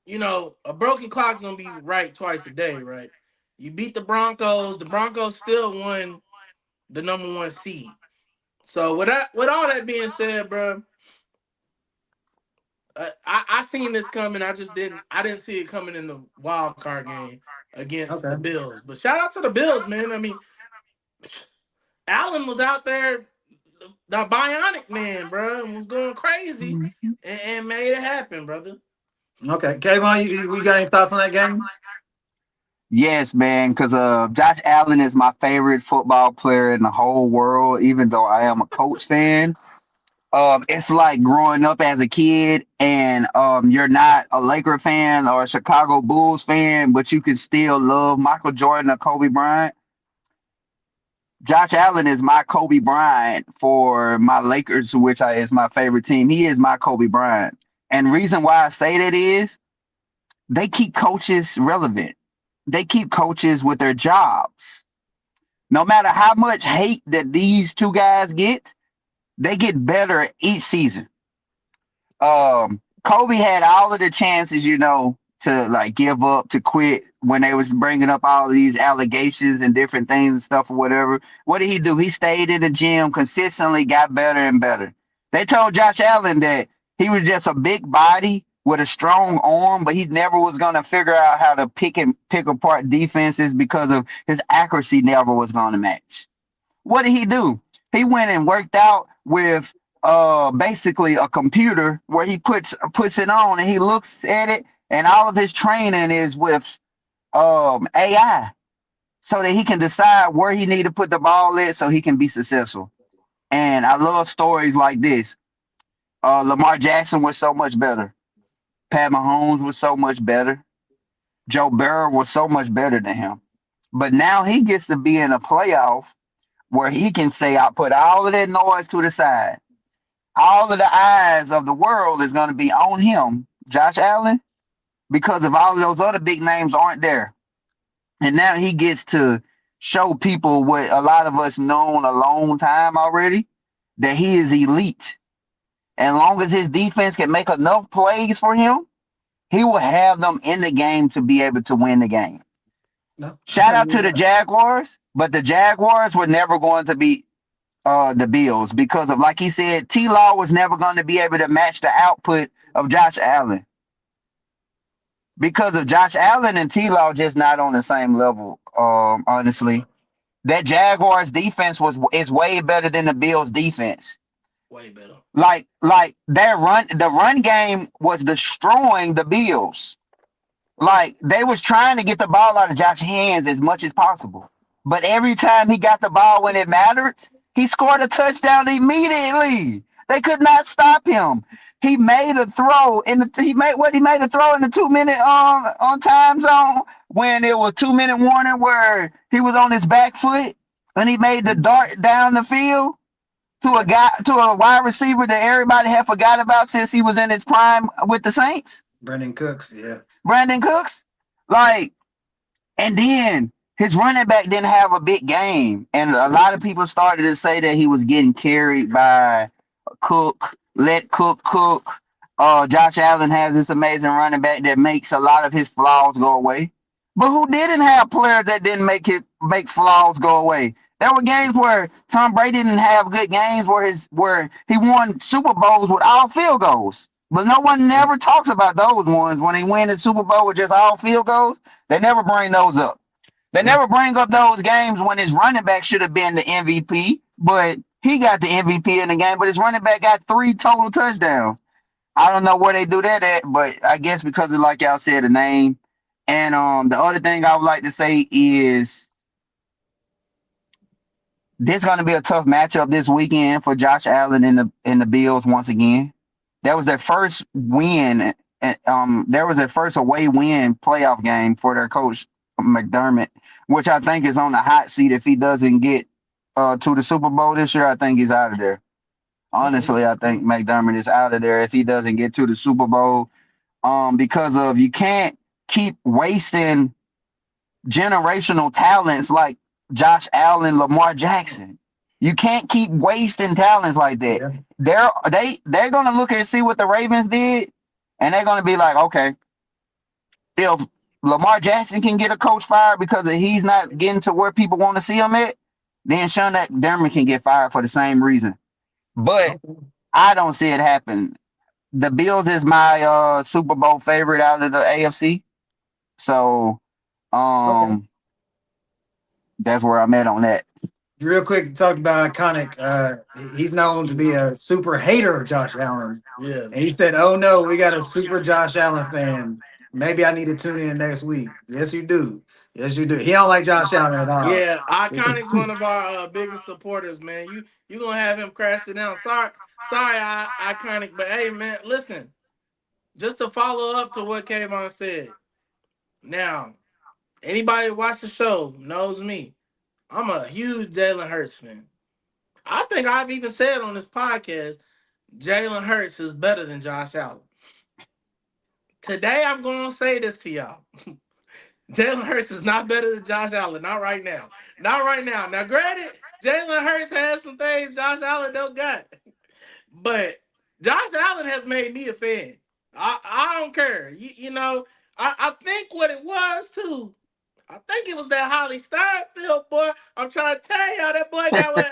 a broken clock's gonna be right twice a day, right? You beat the Broncos. The Broncos still won the #1 seed. So with all that being said, bro, I seen this coming. I didn't see it coming in the wild card game against the Okay. Bills. But shout out to the Bills, man. I mean, Allen was out there, the bionic man, bro, and was going crazy and made it happen, brother. Okay. Kayvon, you got any thoughts on that game? Yes, man, because Josh Allen is my favorite football player in the whole world, even though I am a Colts fan. It's like growing up as a kid and you're not a Laker fan or a Chicago Bulls fan, but you can still love Michael Jordan or Kobe Bryant. Josh Allen is my Kobe Bryant for my Lakers, which is my favorite team. He is my Kobe Bryant. And reason why I say that is they keep coaches relevant. They keep coaches with their jobs. No matter how much hate that these two guys get, they get better each season. Kobe had all of the chances, to like give up, to quit when they was bringing up all of these allegations and different things and stuff or whatever. What did he do? He stayed in the gym, consistently got better and better. They told Josh Allen that he was just a big body with a strong arm, but he never was going to figure out how to pick apart defenses because of his accuracy never was going to match. What did he do? He went and worked out with basically a computer where he puts it on and he looks at it, and all of his training is with AI so that he can decide where he need to put the ball at so he can be successful. And I love stories like this. Lamar Jackson was so much better. Pat Mahomes was so much better. Joe Burrow was so much better than him. But now he gets to be in a playoff where he can say, I put all of that noise to the side. All of the eyes of the world is going to be on him, Josh Allen, because of all of those other big names aren't there. And now he gets to show people what a lot of us known a long time already, that he is elite. And as long as his defense can make enough plays for him, he will have them in the game to be able to win the game. No, Shout out to the Jaguars, but the Jaguars were never going to be the Bills because of, like he said, T-Law was never going to be able to match the output of Josh Allen. Because of Josh Allen and T-Law just not on the same level, honestly. That Jaguars defense is way better than the Bills defense. Way better. Like the run game was destroying the Bills. Like they was trying to get the ball out of Josh's hands as much as possible. But every time he got the ball when it mattered, he scored a touchdown immediately. They could not stop him. He made a throw he made a throw in the 2-minute on time zone when it was 2-minute warning where he was on his back foot and he made the dart down the field to a wide receiver that everybody had forgot about since he was in his prime with the Saints. Brandon Cooks, yeah. Brandon Cooks. And then his running back didn't have a big game. And a lot of people started to say that he was getting carried by Cook, let Cook cook. Josh Allen has this amazing running back that makes a lot of his flaws go away. But who didn't have players that didn't make flaws go away? There were games where Tom Brady didn't have good games where he won Super Bowls with all field goals. But no one never talks about those ones when he win the Super Bowl with just all field goals. They never bring those up. They never bring up those games when his running back should have been the MVP, but he got the MVP in the game, but his running back got 3 total touchdowns. I don't know where they do that at, but I guess because of, like y'all said, the name. And the other thing I would like to say is this is going to be a tough matchup this weekend for Josh Allen and the Bills once again. That was their first win. There was their first away win playoff game for their coach McDermott, which I think is on the hot seat. If he doesn't get to the Super Bowl this year, I think he's out of there. Honestly, I think McDermott is out of there if he doesn't get to the Super Bowl. Because of you can't keep wasting generational talents like Josh Allen, Lamar Jackson. You can't keep wasting talents like that. Yeah. They're gonna look and see what the Ravens did, and they're gonna be like, okay, if Lamar Jackson can get a coach fired because he's not getting to where people want to see him at, then Sean McDermott can get fired for the same reason. But I don't see it happen. The Bills is my Super Bowl favorite out of the AFC. So that's where I'm at on that. Real quick, talk about iconic. He's known to be a super hater of Josh Allen. Yeah. And he said, "Oh no, we got a super Josh Allen fan. Maybe I need to tune in next week." Yes, you do. Yes, you do. He don't like Josh Allen at all. Yeah, Iconic's one of our biggest supporters, man. You gonna have him crash it down. Sorry, Iconic, but hey, man, listen. Just to follow up to what Kayvon said. Now, anybody who watch the show knows me. I'm a huge Jalen Hurts fan. I think I've even said on this podcast, Jalen Hurts is better than Josh Allen. Today, I'm going to say this to y'all. Jalen Hurts is not better than Josh Allen. Not right now. Not right now. Now, granted, Jalen Hurts has some things Josh Allen don't got. But Josh Allen has made me a fan. I don't care. You know, I think what it was, too, I think it was that Holly Steinfeld boy. I'm trying to tell y'all that boy got with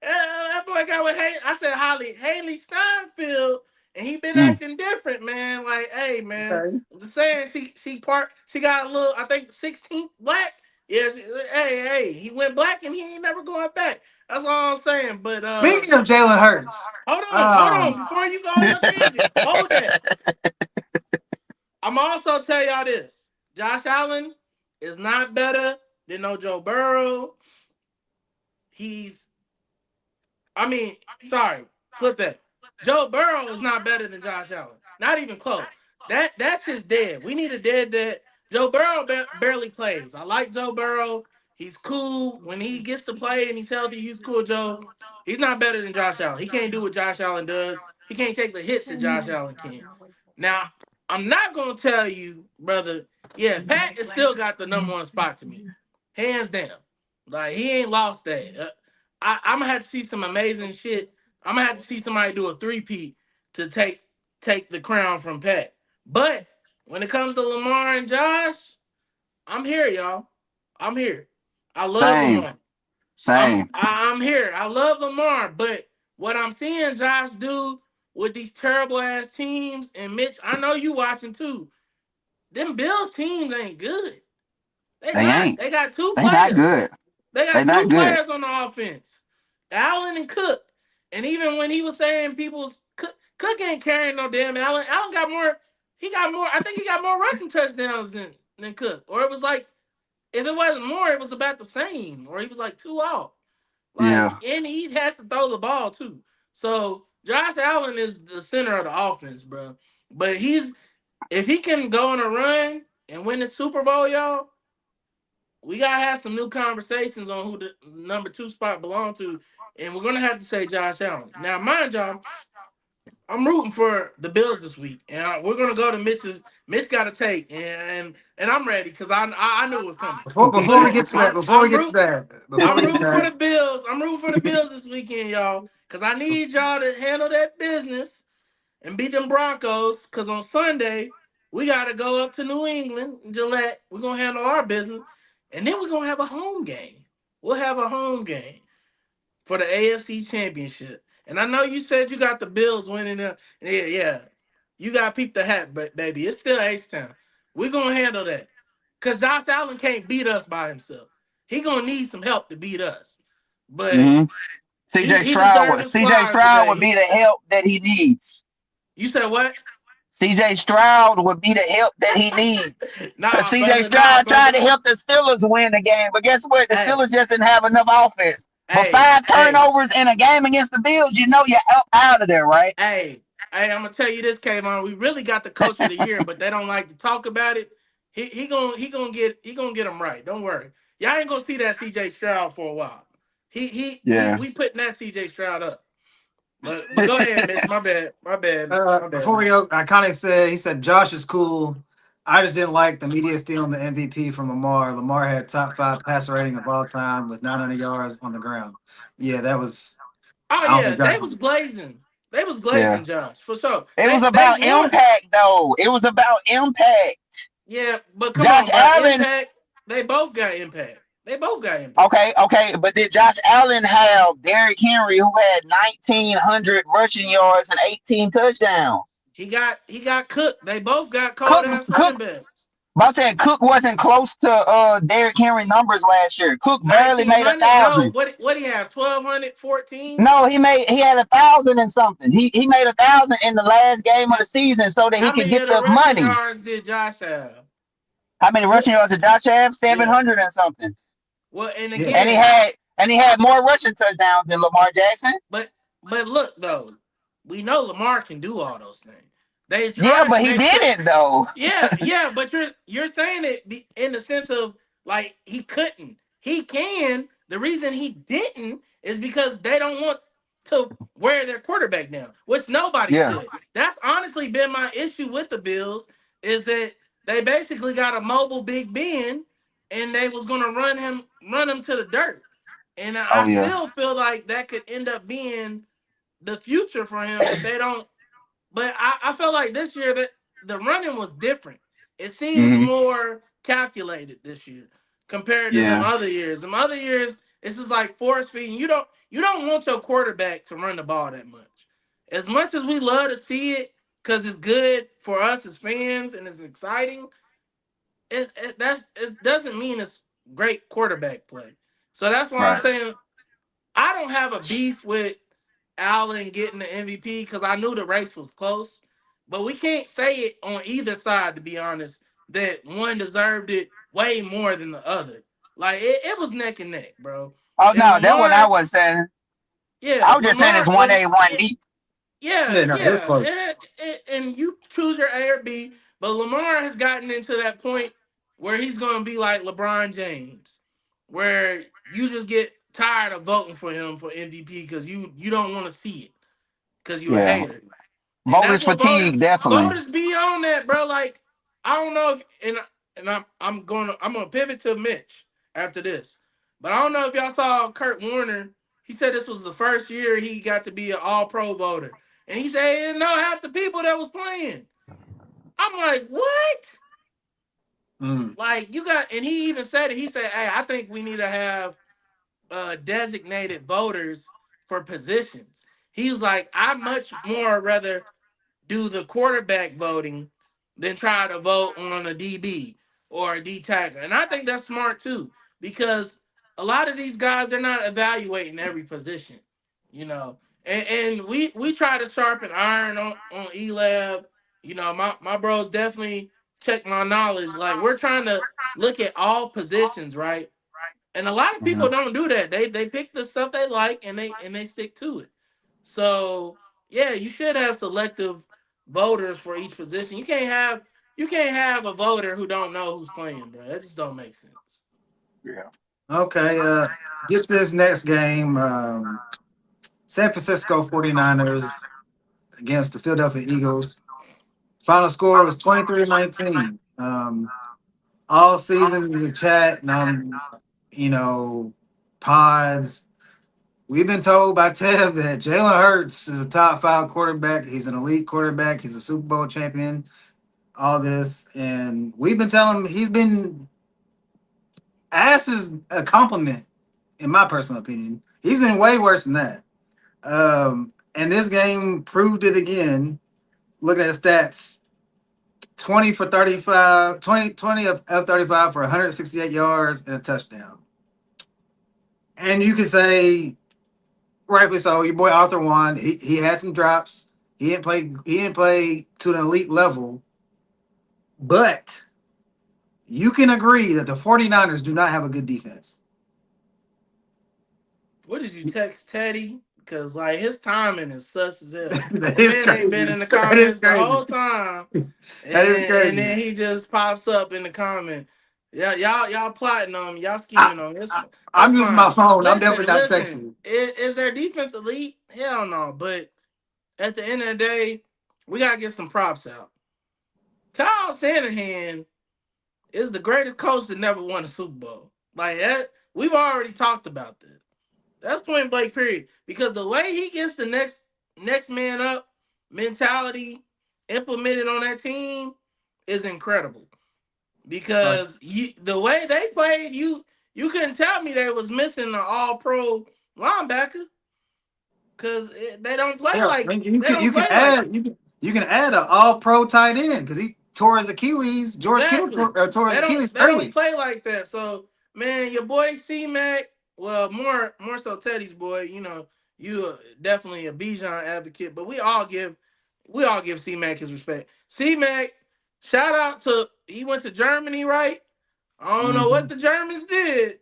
that boy got with I said Haley Steinfeld, and he been acting different, man. Like, hey, man, Okay. I'm just saying she got a little, I think 16th black. Yeah, hey, he went black and he ain't never going back. That's all I'm saying. But Speaking of Jalen Hurts, hold on, before you go on your tangent, hold that. I'm also tell y'all this: Josh Allen is not better than no Joe Burrow. Flip that. Joe Burrow is not better than Josh Allen. Not even close. That's his dead. We need a dead that Joe Burrow barely plays. I like Joe Burrow. He's cool. When he gets to play and he's healthy, he's cool, Joe. He's not better than Josh Allen. He can't do what Josh Allen does. He can't take the hits that Josh Allen can. Now, I'm not going to tell you, brother, yeah, Pat has still got the number one spot to me. Hands down. Like, he ain't lost that. I'm going to have to see some amazing shit. I'm going to have to see somebody do a three-peat to take the crown from Pat. But when it comes to Lamar and Josh, I'm here, y'all. I'm here. I love Lamar. Same. I'm here. I love Lamar, but what I'm seeing Josh do with these terrible ass teams, and Mitch, I know you watching too. Them Bills teams ain't good. They not. Ain't. They got two They not players. good. They got They not two good. players on the offense, Allen and Cook. And even when he was saying people's Cook ain't carrying no damn Allen. Allen got more. He got more. I think he got more rushing touchdowns than Cook. Or it was like, if it wasn't more, it was about the same. Or he was like 2 off. Like, Yeah. and he has to throw the ball too. So Josh Allen is the center of the offense, bro. But if he can go on a run and win the Super Bowl, y'all, we gotta have some new conversations on who the number 2 spot belong to, and we're gonna have to say Josh Allen. Now, mind y'all, I'm rooting for the Bills this week, and we're gonna go to Mitch's. Mitch got to take, and I'm ready because I knew it was coming. before we But get to that, before we get to that, before I'm we get to rooting for that, the Bills. I'm rooting for the Bills this weekend, y'all, because I need y'all to handle that business and beat them Broncos. Because on Sunday we got to go up to New England, Gillette. We're gonna handle our business, and then we're gonna have a home game. We'll have a home game for the AFC Championship. And I know you said you got the Bills winning. Yeah. You got to peep the hat, baby. It's still H-Town. We're going to handle that. Because Josh Allen can't beat us by himself. He going to need some help to beat us. But CJ he Stroud. deserved his CJ flowers Stroud would today. be the help that he needs. You said what? CJ Stroud would be the help that he needs. Because Nah, CJ brother. Nah, Stroud tried brother. to help the Steelers win the game. But guess what? The Hey, Steelers just didn't have enough offense. But hey, 5 hey, turnovers in a game against the Bills, you know you're out of there, right? hey. I'm gonna tell you this, Kayvon. We really got the coach of the year, but they don't like to talk about it. He gonna get him right. Don't worry. Y'all ain't gonna see that CJ Stroud for a while. Yeah. We putting that CJ Stroud up. But go ahead, Mitch. My bad. before we Mitch. go, I kind of said he said Josh is cool. I just didn't like the media stealing the MVP from Lamar. Lamar had top 5 passer rating of all time with 900 yards on the ground. Yeah, that was. Oh I don't yeah, think they Josh. was glazing. They was Yeah. glazing Josh for sure. It was They about won. impact, though. It was about impact. Yeah, but come Josh on, bro. Allen. Impact. They both got impact. They both got impact. Okay. But did Josh Allen have Derrick Henry, who had 1,900 rushing yards and 18 touchdowns? He got cooked. They both got cold Cook, ass running Cook, backs. but I'm saying Cook wasn't close to Derrick Henry numbers last year. Cook barely made 1,900? No. 1,000. What do you have? 1,200? 14? No, he had 1,000 and something. He made 1,000 in the last game of the season so that he How could many get of the the rushing money. yards did Josh have? How many rushing yards did Josh have? Yeah. 700 and something. Well, and Yeah. again, And he had more rushing touchdowns than Lamar Jackson. but look though, we know Lamar can do all those things. They Yeah, trying to but he make sure. didn't though. Yeah, but you're saying it in the sense of like he couldn't. He can, The reason he didn't is because they don't want to wear their quarterback down, which nobody Yeah. should. That's honestly been my issue with the Bills, is that they basically got a mobile Big Ben and they was gonna run him to the dirt. And Oh I yeah. still feel like that could end up being the future for him if they don't. But I felt like this year that the running was different. It seemed Hmm. more calculated this year compared to them Yeah. other years. Them other years, it's just like force feeding. You don't want your quarterback to run the ball that much. As much as we love to see it because it's good for us as fans and it's exciting, it doesn't mean it's great quarterback play. So that's why I'm Right. saying I don't have a beef with Allen getting the MVP because I knew the race was close. But we can't say it on either side, to be honest, that one deserved it way more than the other. Like it was neck and neck, bro. Oh And no, that what I Lamar, was saying. yeah, I was just saying it's Lamar, 1A, 1B. yeah, Yeah, no, it was yeah, close. and you choose your A or B. But Lamar has gotten into that point where he's going to be like LeBron James, where you just get tired of voting for him for MVP because you don't want to see it because you a Yeah. hater. And that's Voters what fatigue, definitely. voters be on that, bro. Like I don't know if I'm gonna pivot to Mitch after this, but I don't know if y'all saw Kurt Warner. He said this was the first year he got to be an All Pro voter, and he said he didn't know half the people that was playing. I'm like, what? Mm. Like you got, and he even said it. He said, "Hey, I think we need to have designated voters for positions." He's like, I much more rather do the quarterback voting than try to vote on a DB or a D tackle. And I think that's smart too, because a lot of these guys they're not evaluating every position, you know. And we try to sharpen iron on E-Lab. You know, my bros definitely check my knowledge. Like we're trying to look at all positions, right? And a lot of Yeah. people don't do that. They pick the stuff they like and they stick to it. So yeah, you should have selective voters for each position. You can't have a voter who don't know who's playing, bro. That just don't make sense. Yeah. Okay, get to this next game. San Francisco 49ers against the Philadelphia Eagles. Final score was 23-19. All season in the chat and on, you know, pods, we've been told by Tev that Jalen Hurts is a top 5 quarterback. He's an elite quarterback. He's a Super Bowl champion. All this, and we've been telling him he's been ass is a compliment, in my personal opinion. He's been way worse than that. And this game proved it again. Looking at the stats, 20 for 35, 20 of 35 for 168 yards and a touchdown. And you could say, rightfully so, your boy Arthur won. He had some drops. He didn't play to an elite level. But you can agree that the 49ers do not have a good defense. What did you text Teddy? Because like his timing is sus as hell. That The is man ain't been crazy. in the That is comments the crazy. whole time, That is and crazy. then he just pops up in the comment. Yeah, y'all plotting on me, y'all I, scheming on me. That's I'm using my fine. phone. I'm Listen, definitely not listen. texting. Is their defense elite? Hell no. But at the end of the day, we gotta get some props out. Kyle Shanahan is the greatest coach that never won a Super Bowl. Like that, we've already talked about this. That's point blank period. Because the way he gets the next man up mentality implemented on that team is incredible. So Because the way they played, you couldn't tell me they was missing an all pro linebacker. Cause they don't play yeah, like you they can don't you can play like add it. you can add an all pro tight end because he tore his Achilles. George Kittle Exactly. tore his They don't Achilles they don't early. play like that. So man, your boy C Mac, well, more so Teddy's boy. You know, you are definitely a Bijan advocate, but we all give C Mac his respect. C Mac, shout out to he went to Germany, right? I don't know what Mhm. the Germans did.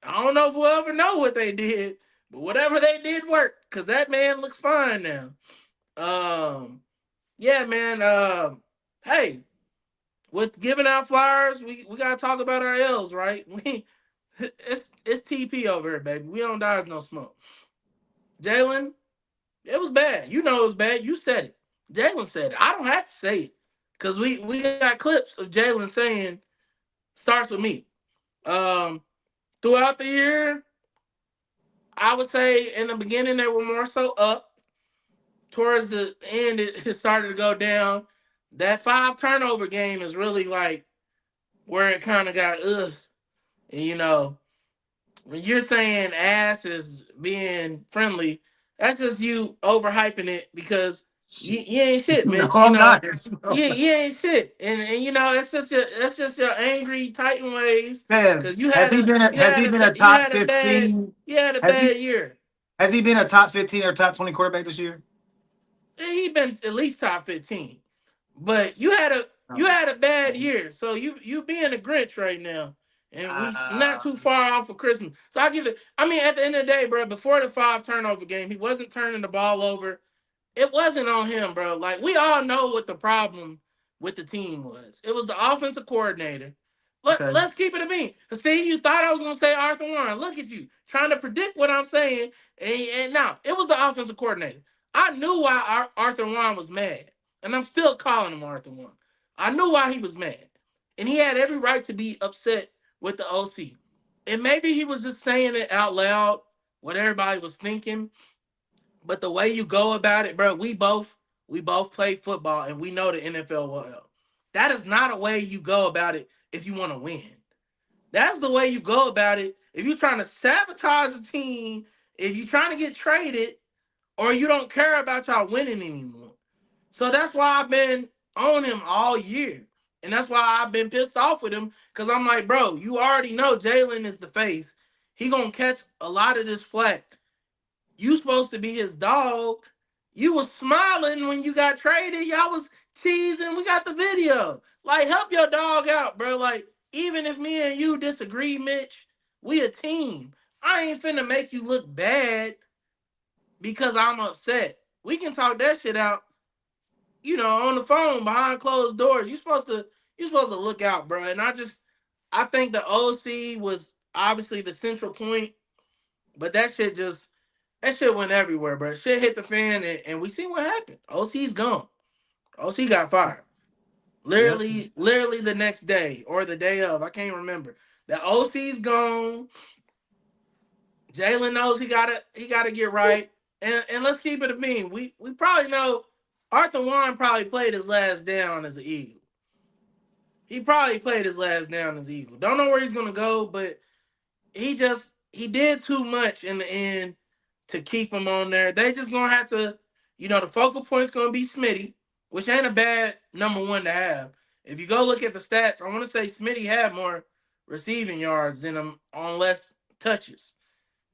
I don't know if we'll ever know what they did, but whatever they did worked because that man looks fine now. Um, yeah, man. Hey, with giving out flowers, we gotta talk about our L's, right? it's TP over here, baby. We don't dodge no smoke. Jalen, it was bad. You know it was bad. You said it. Jalen said it. I don't have to say it because we got clips of Jalen saying starts with me. Um, Throughout the year, I would say in the beginning they were more so up. Towards the end, it started to go down. That 5 turnover game is really like where it kind of got us. And when you're saying ass is being friendly, that's just you overhyping it because you ain't shit, No, Mitch. I'm not. You ain't shit, and that's just your angry Titan ways Sam, because has he been a top 15? you had a Has he bad year. has he been a top 15 or top 20 quarterback this year? He been at least top 15. But you had a bad year, so you being a Grinch right now, and we not Uh, too far off of Christmas. So I give it. I mean, at the end of the day, bro, before the 5 turnover game, he wasn't turning the ball over. It wasn't on him, bro. Like we all know what the problem with the team was. It was the offensive coordinator. okay. Let's keep it a bean. See, you thought I was gonna say Arthur Warren. Look at you trying to predict what I'm saying, and now it was the offensive coordinator. I knew why Arthur Warren was mad, and I'm still calling him Arthur Warren. I knew why he was mad, and he had every right to be upset with the OC. And maybe he was just saying it out loud, what everybody was thinking. But the way you go about it, bro, we both play football and we know the NFL well. That is not a way you go about it if you want to win. That's the way you go about it if you're trying to sabotage the team, if you're trying to get traded, or you don't care about y'all winning anymore. So that's why I've been on him all year. And that's why I've been pissed off with him. Cause I'm like, bro, you already know Jalen is the face. He gonna catch a lot of this flack. You supposed to be his dog. You was smiling when you got traded. Y'all was cheesing. We got the video. Like, help your dog out, bro. Like, even if me and you disagree, Mitch, we a team. I ain't finna make you look bad because I'm upset. We can talk that shit out, on the phone behind closed doors. You supposed to look out, bro. And I think the OC was obviously the central point, but that shit went everywhere, bro. Shit hit the fan, and we see what happened. OC's gone. OC got fired. Yep. Literally the next day or the day of. I can't remember. The OC's gone. Jalen knows he gotta get right. And let's keep it a beam. We probably know Arthur Warren probably played his last down as an Eagle. He probably played his last down as Eagle. Don't know where he's gonna go, but he did too much in the end to keep him on there. They just gonna have to, the focal point's gonna be Smitty, which ain't a bad number one to have. If you go look at the stats, I want to say Smitty had more receiving yards than him on less touches.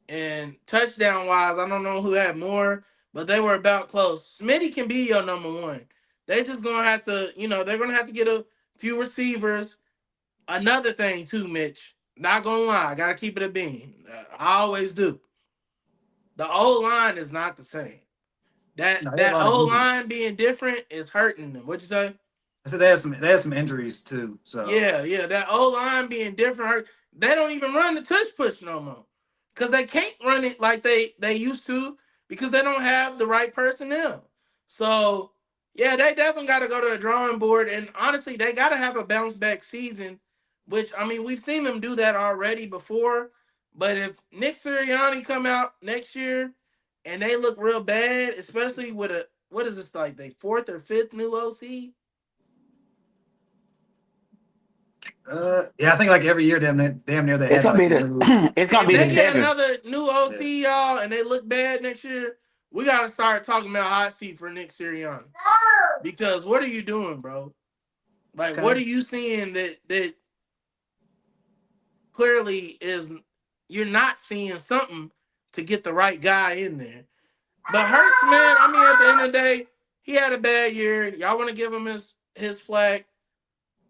And touchdown wise, I don't know who had more, but they were about close. Smitty can be your number one. They just gonna have to, they're gonna have to get a few receivers. Another thing too, Mitch. Not gonna lie, I gotta keep it a bean. I always do. The O line is not the same. That No, they had a that lot of O injuries. line being different is hurting them. What'd you say? I said they had some injuries too. So Yeah. That O line being different hurt. They don't even run the tush push no more because they can't run it like they used to because they don't have the right personnel. So yeah, they definitely got to go to the drawing board. And honestly, they got to have a bounce back season. Which I mean, we've seen them do that already before. But if Nick Sirianni come out next year and they look real bad, especially with a what is this like, they fourth or fifth new OC? yeah, I think like every year, damn near they It's had gonna like be a the new. it's gonna If be the they Yeah, get seventh. another new yeah. OC, y'all, and they look bad next year, we gotta start talking about hot seat for Nick Sirianni. Because what are you doing, bro? Like, Okay. what are you seeing that clearly is you're not seeing something to get the right guy in there? But Hurts, man, I mean, at the end of the day, he had a bad year. Y'all want to give him his flag?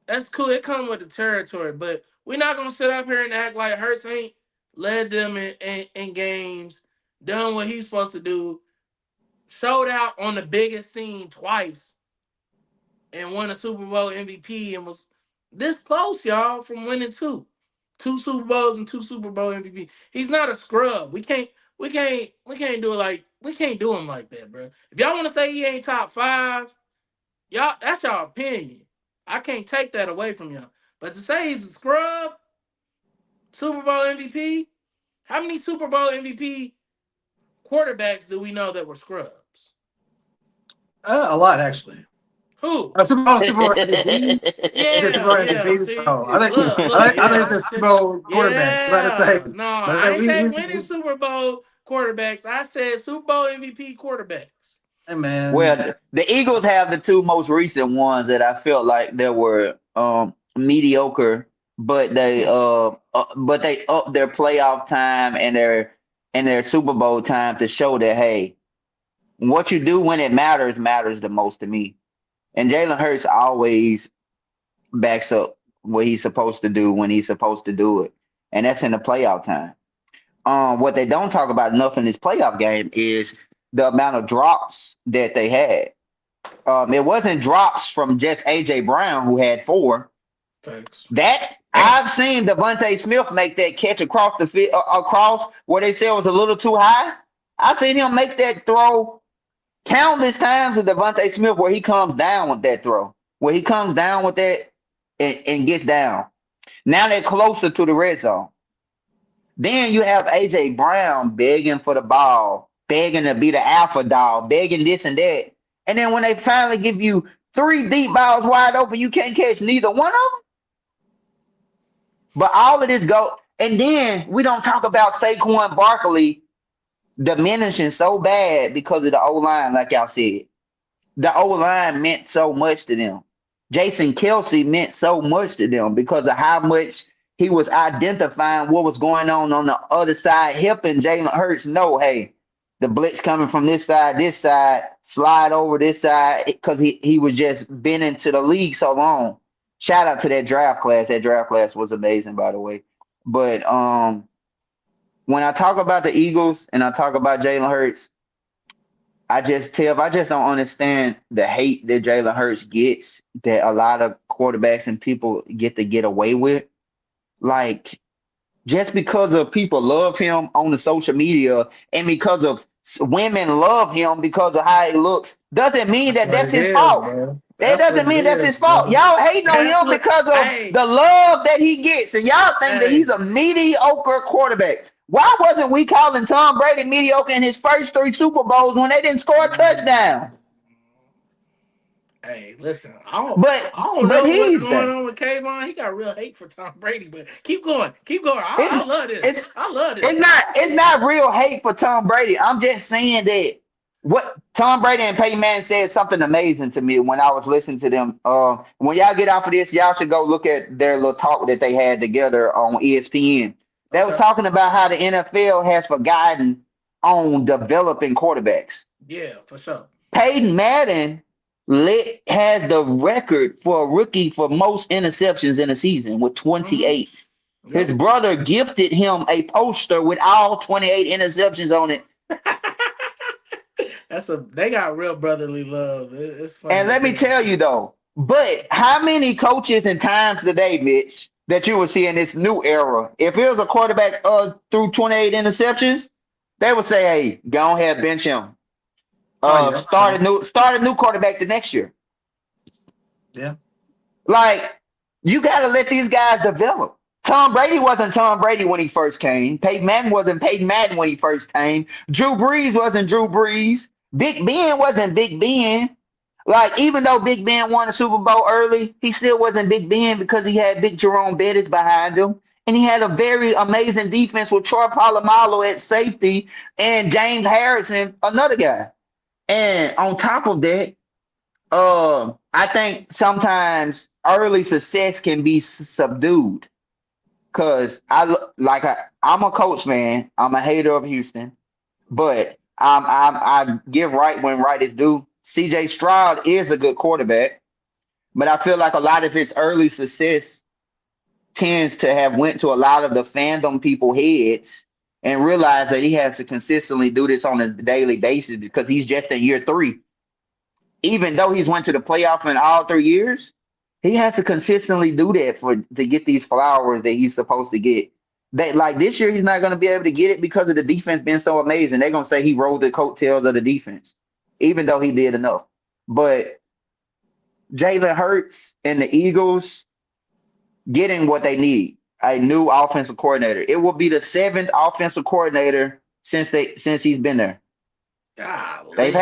That's cool. It comes with the territory, but we're not gonna sit up here and act like Hurts ain't led them in games, done what he's supposed to do, showed out on the biggest scene twice, and won a Super Bowl MVP and was this close, y'all, from winning two. 2 Super Bowls and 2 Super Bowl MVP. He's not a scrub. We can't do him like that, bro. If y'all want to say he ain't top 5, y'all, that's y'all opinion. I can't take that away from y'all. But to say he's a scrub, Super Bowl MVP, how many Super Bowl MVP quarterbacks do we know that were scrubs? A lot actually. Who? Super Bowl MVPs. Is it Super Yeah, Bowl yeah. MVPs? See, Oh, look, I think yeah. it's a Super Bowl quarterbacks. About to say, Yeah. No, I ain't say winning we Super Bowl quarterbacks. I said Super Bowl MVP quarterbacks. hey man, Well, the Eagles have the two most recent ones that I felt like they were mediocre, but they upped their playoff time and their Super Bowl time to show that, hey, what you do when it matters the most to me. And Jalen Hurts always backs up what he's supposed to do when he's supposed to do it, and that's in the playoff time. What they don't talk about enough in this playoff game is the amount of drops that they had. It wasn't drops from just AJ Brown, who had 4. Thanks. That Damn. I've seen Devontae Smith make that catch across the field, across where they said was a little too high. I've seen him make that throw countless times to Devontae Smith where he comes down with that throw, where he comes down with that and gets down. Now they're closer to the red zone. Then you have AJ Brown begging for the ball, begging to be the alpha dog, begging this and that. And then when they finally give you 3 deep balls wide open, you can't catch neither one of them. But all of this go, and then we don't talk about Saquon Barkley diminishing so bad because of the O-line, like y'all said. The O-line meant so much to them. Jason Kelsey meant so much to them because of how much he was identifying what was going on the other side, helping Jalen Hurts know, hey, the blitz coming from this side, slide over this side, because he was just been into the league so long. Shout out to that draft class. That draft class was amazing, by the way. But when I talk about the Eagles and I talk about Jalen Hurts, I just don't understand the hate that Jalen Hurts gets that a lot of quarterbacks and people get away with. Like, just because of people love him on the social media and because of women love him because of how he looks, doesn't mean That's that what that's it his is, fault. bro. That That's what doesn't it mean that's is, his fault. bro. Y'all hating on That's him what. because of Hey, the love that he gets, and y'all think that he's hey. a mediocre quarterback. Why wasn't we calling Tom Brady mediocre in his first 3 Super Bowls when they didn't score a touchdown? Hey, listen, But I don't but know what's he's going that. on with Kayvon. He got real hate for Tom Brady, but keep going, keep going. I It's love this. it's I love it's this. not real hate for Tom Brady. I'm just saying that what Tom Brady and Peyton Manning said something amazing to me when I was listening to them. When y'all get off of this, y'all should go look at their little talk that they had together on ESPN. They was Okay. talking about how the NFL has forgotten on developing quarterbacks. Yeah, for sure. Peyton Manning has the record for a rookie for most interceptions in a season with Mm-hmm. 28. His Yep. brother gifted him a poster with all 28 interceptions on it. They got real brotherly love. It's funny And as let me hell tell you too. though, but how many coaches and times today, Mitch, that you will see in this new era, if it was a quarterback through 28 interceptions, they would say, hey, go ahead, bench him. oh yeah, Start a new quarterback the next year. yeah. Like, you got to let these guys develop. Tom Brady wasn't Tom Brady when he first came. Peyton Manning wasn't Peyton Manning when he first came. Drew Brees wasn't Drew Brees. Big Ben wasn't Big Ben. Like, even though Big Ben won a Super Bowl early, he still wasn't Big Ben because he had Big Jerome Bettis behind him. And he had a very amazing defense with Troy Polamalu at safety and James Harrison, another guy. And on top of that, I think sometimes early success can be subdued because I'm a coach, man. I'm a hater of Houston, but I give right when right is due. CJ Stroud is a good quarterback, but I feel like a lot of his early success tends to have went to a lot of the fandom people heads and realize that he has to consistently do this on a daily basis because he's just in year 3. Even though he's went to the playoff in all 3 years, He has to consistently do that to get these flowers that he's supposed to get. That like this year he's not going to be able to get it because of the defense being so amazing. They're going to say he rode the coattails of the defense, even though he did enough. But Jalen Hurts and the Eagles getting what they need, a new offensive coordinator. It will be the 7th offensive coordinator since he's been there. Golly.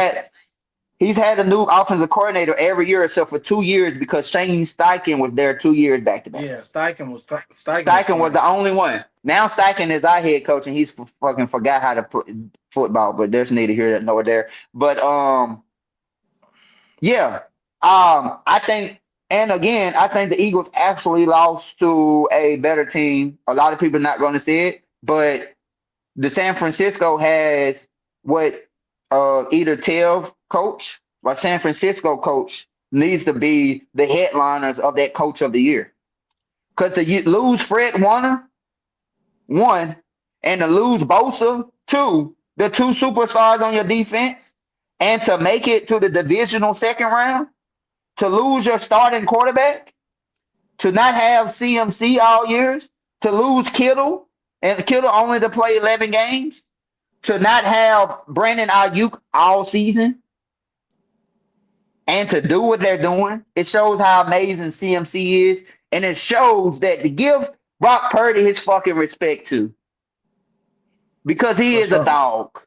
He's had a new offensive coordinator every year except for 2 years because Shane Steichen was there 2 years back to back. Yeah, Steichen was the only one. Now Steichen is our head coach and he's fucking forgot how to play football, but there's neither here nor there. But I think, and again, I think the Eagles actually lost to a better team. A lot of people are not going to say it, but the San Francisco has what either Tev coach or San Francisco coach needs to be the headliners of that coach of the year. Because to lose Fred Warner, 1, and to lose Bosa, 2, the 2 superstars on your defense, and to make it to the divisional second round, to lose your starting quarterback, to not have CMC all years, to lose Kittle, and Kittle only to play 11 games, to not have Brandon Ayuk all season, and to do what they're doing, it shows how amazing CMC is, and it shows that to give Brock Purdy his fucking respect too, because he is a dog.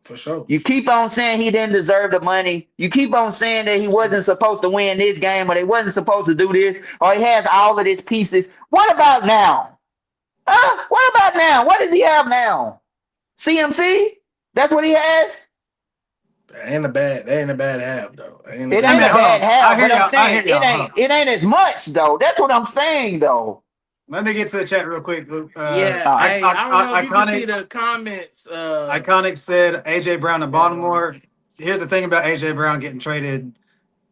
For sure. You keep on saying he didn't deserve the money. You keep on saying that he wasn't supposed to win this game, or they wasn't supposed to do this, or he has all of his pieces. What about now? What about now? What does he have now? CMC? That's what he has? That ain't a bad half though. It ain't a bad half, but I'm saying it ain't as much though. That's what I'm saying though. Let me get to the chat real quick. I don't know if you can see the comments. Iconic said AJ Brown to Baltimore. Here's the thing about AJ Brown getting traded.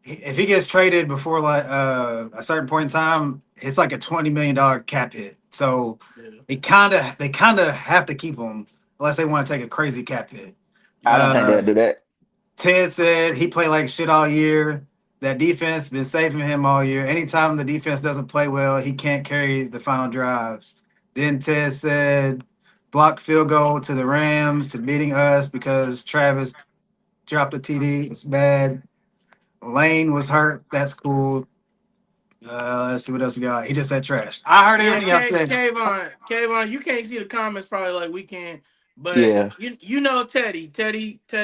If he gets traded before like a certain point in time, it's like a $20 million cap hit. So they kind of have to keep him unless they want to take a crazy cap hit. I don't think they'll do that. Ted said he played like shit all year. That defense been saving him all year. Anytime the defense doesn't play well, he can't carry the final drives. Then Ted said blocked field goal to the Rams to beating us because Travis dropped a TD. It's bad. Lane was hurt. That's cool. Let's see what else we got. He just said trash. I heard everything y'all said. Kayvon, you can't see the comments probably like we can, but you know Teddy,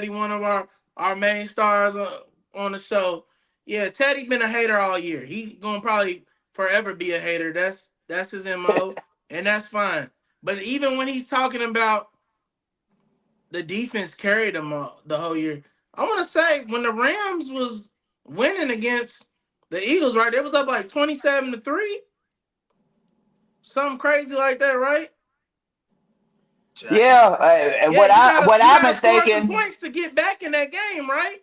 one of our main stars on the show. Yeah, Teddy been a hater all year. He gonna probably forever be a hater. That's his MO, and that's fine. But even when he's talking about the defense carried him the whole year, I want to say when the Rams was winning against the Eagles, right? It was up like 27-3, something crazy like that, right? Yeah. What I'm mistaken points to get back in that game, right?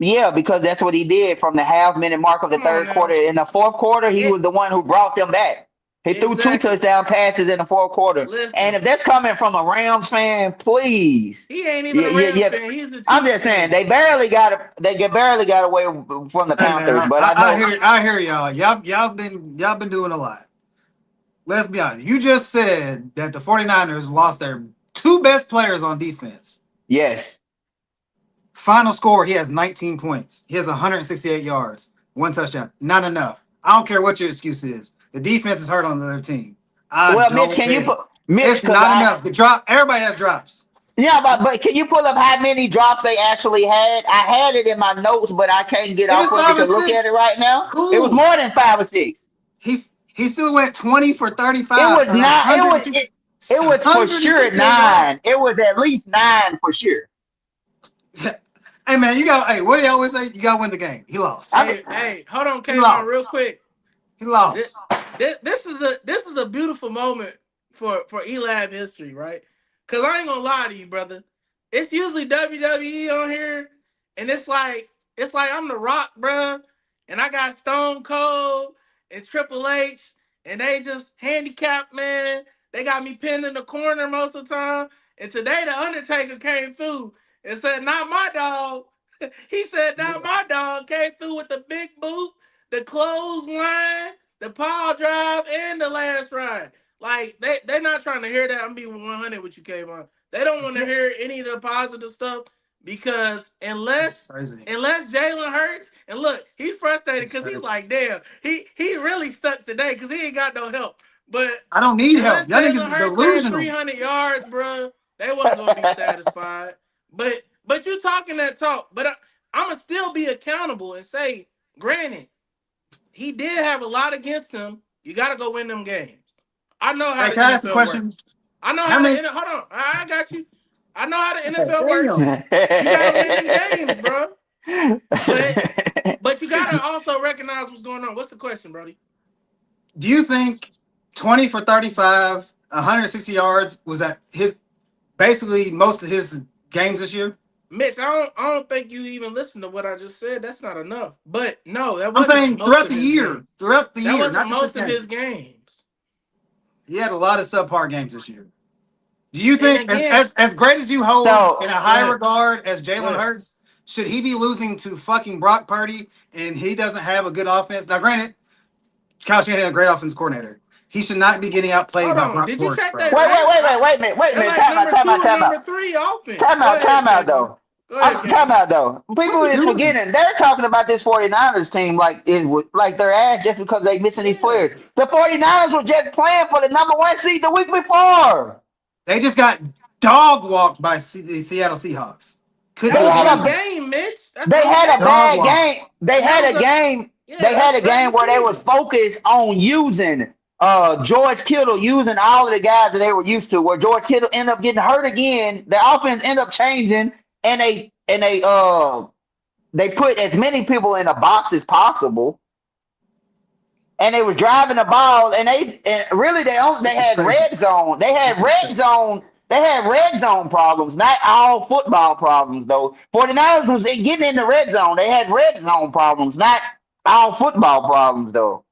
Yeah, because that's what he did from the half-minute mark of the third quarter. In the fourth quarter, he was the one who brought them back. He threw 2 touchdown passes in the fourth quarter. Listen, and if that's coming from a Rams fan, please. He ain't even a Rams fan. He's a I'm just saying they barely got away from the Panthers. But I hear y'all. Y'all been doing a lot. Let's be honest. You just said that the 49ers lost their 2 best players on defense. Yes. Final score, he has 19 points. He has 168 yards, 1 touchdown. Not enough. I don't care what your excuse is. The defense is hurt on the other team. Mitch, can you put Mitch? It's not enough. The drop. Everybody has drops. Yeah, but can you pull up how many drops they actually had? I had it in my notes, but I can't get off of it to look at it right now. Cool. It was more than 5 or 6. He still went 20 for 35. It was not. It was for sure 9. It was at least 9 for sure. Hey man, what do you always say? You gotta win the game. He lost. Hey, hold on, Kayvon, real quick. He lost. This is a beautiful moment for Elab history, right? Cause I ain't gonna lie to you, brother. It's usually WWE on here, and it's like I'm the Rock, bro, and I got Stone Cold and Triple H, and they just handicapped, man. They got me pinned in the corner most of the time. And today the Undertaker came through and said, "Not my dog." He said, "Not my dog." Came through with the big boot, the clothesline, the power drive, and the last ride. Like they're not trying to hear that. I'm being 100 with you, Kayvon. They don't want to hear any of the positive stuff because unless Jalen Hurts, and look, he's frustrated because he's like, damn, he really stuck today because he ain't got no help. But I don't need unless help. Y'all Jalen niggas is Hurts had delusional. 300 yards, bro, they wasn't gonna be satisfied. But you talking that talk, but I'm gonna still be accountable and say, granted, he did have a lot against him. You got to go win them games. I know how Hey, the can I ask a NFL question? works. I know How how many? the hold on. I got you. I know how the NFL works. Damn. You got to win them games, bro. But you got to also recognize what's going on. What's the question, Brody? Do you think 20 for 35, 160 yards was that his basically most of his games this year? Mitch, I don't think you even listened to what I just said. That's not enough. But no, that I'm wasn't saying most throughout of the his year. games. Throughout the That year, wasn't not just most of this his game. games. He had a lot of subpar games this year. Do you And think, again, as great as you hold So in a high ahead. regard as Go Jalen ahead. Hurts, should he be losing to fucking Brock Purdy and he doesn't have a good offense? Now, granted, Kyle Shanahan had a great offensive coordinator. He should not be getting outplayed Hold by on. Brock Did you Purdy, check bro. that rank? wait a They're minute. like Time out, number time 2 out, and time number out. 3 offense. Time Go out, ahead, time out, Kayvon. though. Go ahead, Time Kayvon. out, though. People What are is you doing? forgetting. They're talking about this 49ers team like it was like their ass just because they missing these Yeah. players. The 49ers was just playing for the number 1 seed the week before. They just got dog walked by the Seattle Seahawks. That Couldn't They was even had beat one a them. game, Mitch. That's they one had a game. Dog bad walked. game. They And that had was a game. They had that's a game regular where they was season. focused on using George Kittle, using all of the guys that they were used to. Where George Kittle ended up getting hurt again, the offense ended up changing, and they put as many people in a box as possible, and they was driving the ball, and really they This is had crazy. red zone. They had red zone problems, not all football problems though. 49ers was getting in the red zone. They had red zone problems, not all football problems though.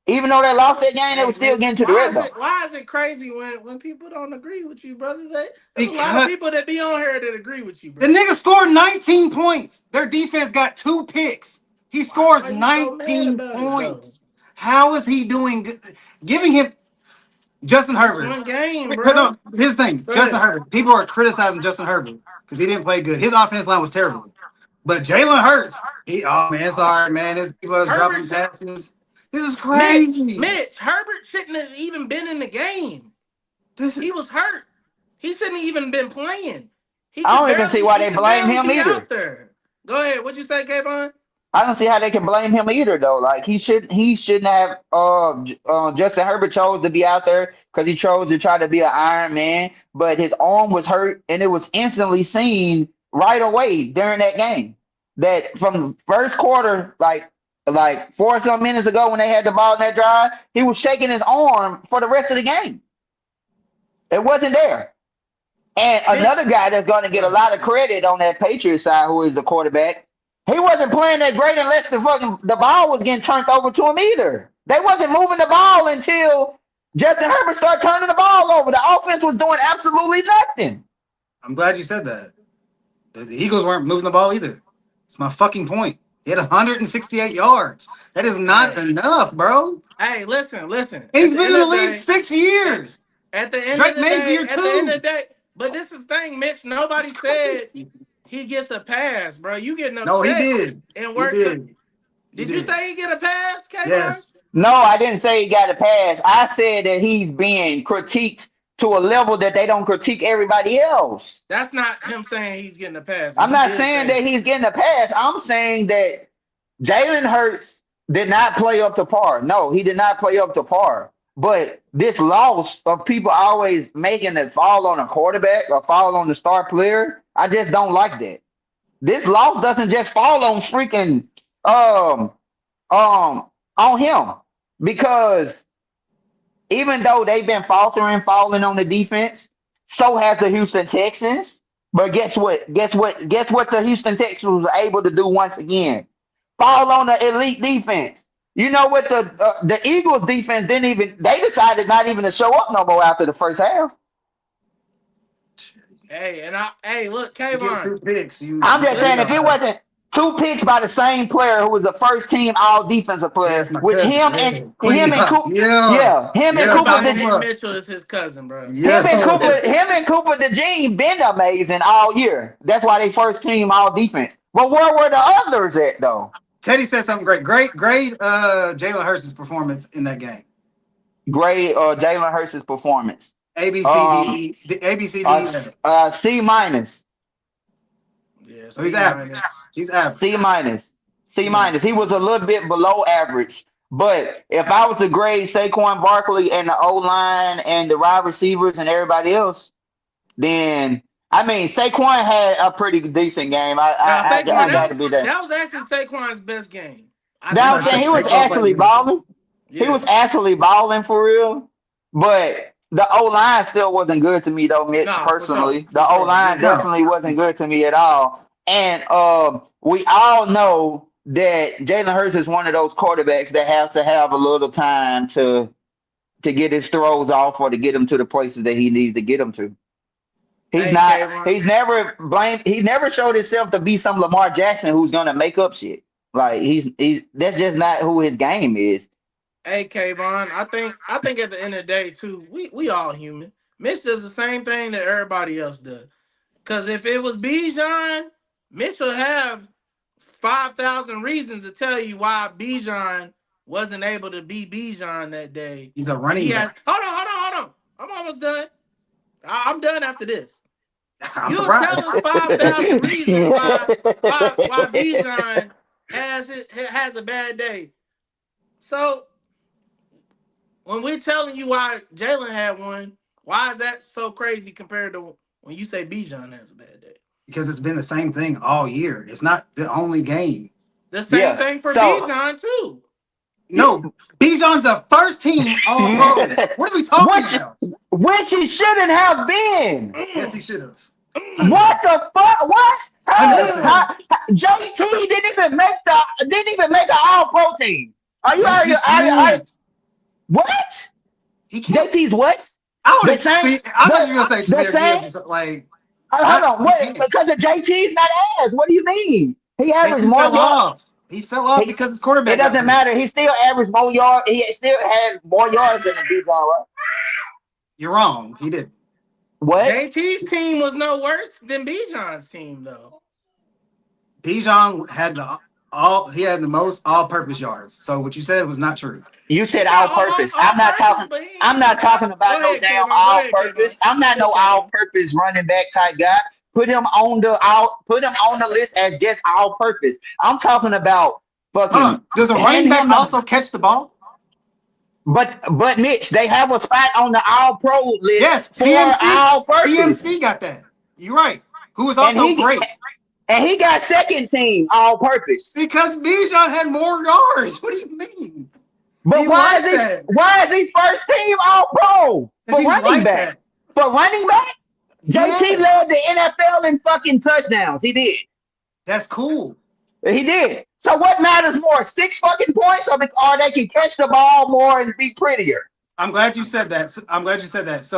Even though they lost that game, they Hey, were still Mitch, getting to the red zone. why is it crazy when people don't agree with you, brother? There's a lot of Because people that be on here that agree with you, the bro. nigga scored 19 points. Their defense got 2 picks. He Why scores you so mad 19 about it though? points. How is he doing good? Giving him Justin It's Herbert. one game, No, bro. here's the thing. Go Justin ahead. Herbert. People are criticizing Justin Herbert because he didn't play good. His offense line was terrible. But Jalen Hurts, oh man, it's all right, man. His people are Herbert dropping passes. This is Mitch, crazy. Herbert shouldn't have even been in the game. This is He was hurt. He shouldn't have even been playing. I don't even see why He they could blame barely him be either. out there. Go ahead. What'd you say, Kayvon? I don't see how they can blame him either, though. Like he shouldn't have. Justin Herbert chose to be out there because he chose to try to be an Iron Man, but his arm was hurt, and it was instantly seen right away during that game. That from the first quarter, like 4 some minutes ago when they had the ball in that drive, he was shaking his arm for the rest of the game. It wasn't there. And Mitch, another guy that's going to go get a ahead. lot of credit on that Patriots side, who is the quarterback, he wasn't playing that great unless the ball was getting turned over to him either. They wasn't moving the ball until Justin Herbert started turning the ball over. The offense was doing absolutely nothing. I'm glad you said that. The Eagles weren't moving the ball either. It's my fucking point. He had 168 yards. That is not Hey, enough, bro. hey, listen. And At he's the been end in the of the league day, 6 at, years. at the end of Drake the May's day, year 2. but this is the thing, Mitch. Nobody It's said crazy. he gets a pass, bro. You getting No, he upset did. and He work. did. He Did you did. say he get a pass, Kayvon? Yes. No, I didn't say he got a pass. I said that he's being critiqued to a level that they don't critique everybody else. That's not him saying he's getting a pass, but I'm you not did saying say that he's getting a pass. I'm saying that Jalen Hurts did not play up to par. No, he did not play up to par. But this loss of people always making it fall on a quarterback or fall on the star player, I just don't like that. This loss doesn't just fall on freaking um on him because even though they've been falling on the defense, so has the Houston Texans. But guess what? Guess what the Houston Texans was able to do once again? Fall on the elite defense. You know what the Eagles defense didn't even they decided not even to show up no more after the first half. hey, look, You get Kayvon. 2 picks. I'm You just play saying Listen, if it better. wasn't 2 picks by the same player who was a first team all defensive player, That's my which cousin. him Yeah. and Queen. Cooper, Yeah. him and Yeah. Cooper Tommy the Donovan Cooper. Mitchell is his cousin, bro. Yeah. him and Cooper the Gene been amazing all year. That's why they first team all defense. But where were the others at though? Teddy said something great. Great Jalen Hurts' performance in that game. Great Jalen Hurts' performance. A B C Um, D E. A B C D E. C minus. Yeah, So he's average. He's average. C minus. C minus. He was a little bit below average. But if I was to grade Saquon Barkley and the O-line and the wide receivers and everybody else, then I mean Saquon had a pretty decent game. I got to be there. That was actually Saquon's best game. Now I'm saying he was actually balling. Yeah. He was actually balling for real. But the O-line still wasn't good to me though, Mitch, personally. For The O-line definitely wasn't good to me at all. And we all know that Jalen Hurts is one of those quarterbacks that have to have a little time to get his throws off or to get him to the places that he needs to get him to. He's never showed himself to be some Lamar Jackson who's gonna make up shit. Like he's that's just not who his game is. Hey, Kayvon, I think at the end of the day, too, we all human. Mitch does the same thing that everybody else does. Because if it was Bijan, Mitch would have 5,000 reasons to tell you why Bijan wasn't able to be Bijan that day. He's a running back. Hold on. I'm almost done. I'm done after this. I'm You'll surprised. tell us 5,000 reasons why Bijan has a bad day. So when we're telling you why Jalen had one, why is that so crazy compared to when you say Bijan has a bad day? Because it's been the same thing all year. It's not the only game. The same thing for Bijan too. No, Bijan's a first team all pro. What are we talking about? Which he shouldn't have been. Yes, he should have. What the fuck? What? 100%. JT didn't even make an all pro team. Are you out here? What? He can't. JT's what? I would The same- see. I thought you were gonna say the Jameer same- Gibbs or something, like Hold on. he What? can't. Because of JT's not ass. What do you mean? He averaged JT more fell yards. off. He fell off because his quarterback. It doesn't matter. He still averaged more yards. He still had more yards than the Bijan, right? You're wrong. He did. What? JT's team was no worse than Bijan's team, though. Bijan had the most all-purpose yards. So what you said was not true. You said all purpose. I'm not talking about no damn all purpose. I'm not no all purpose running back type guy. Put him on the list as just all purpose. I'm talking about fucking. Does a running back also catch the ball? But Mitch, they have a spot on the all pro list. Yes, for all purpose. CMC got that. You're right. Who was also great. And he got second team all purpose. Because Bijan had more yards. What do you mean? But why is he first team all pro for running back? For running back? JT led the NFL in fucking touchdowns. He did. That's cool. He did. So what matters more, 6 fucking points, or they can catch the ball more and be prettier? I'm glad you said that. So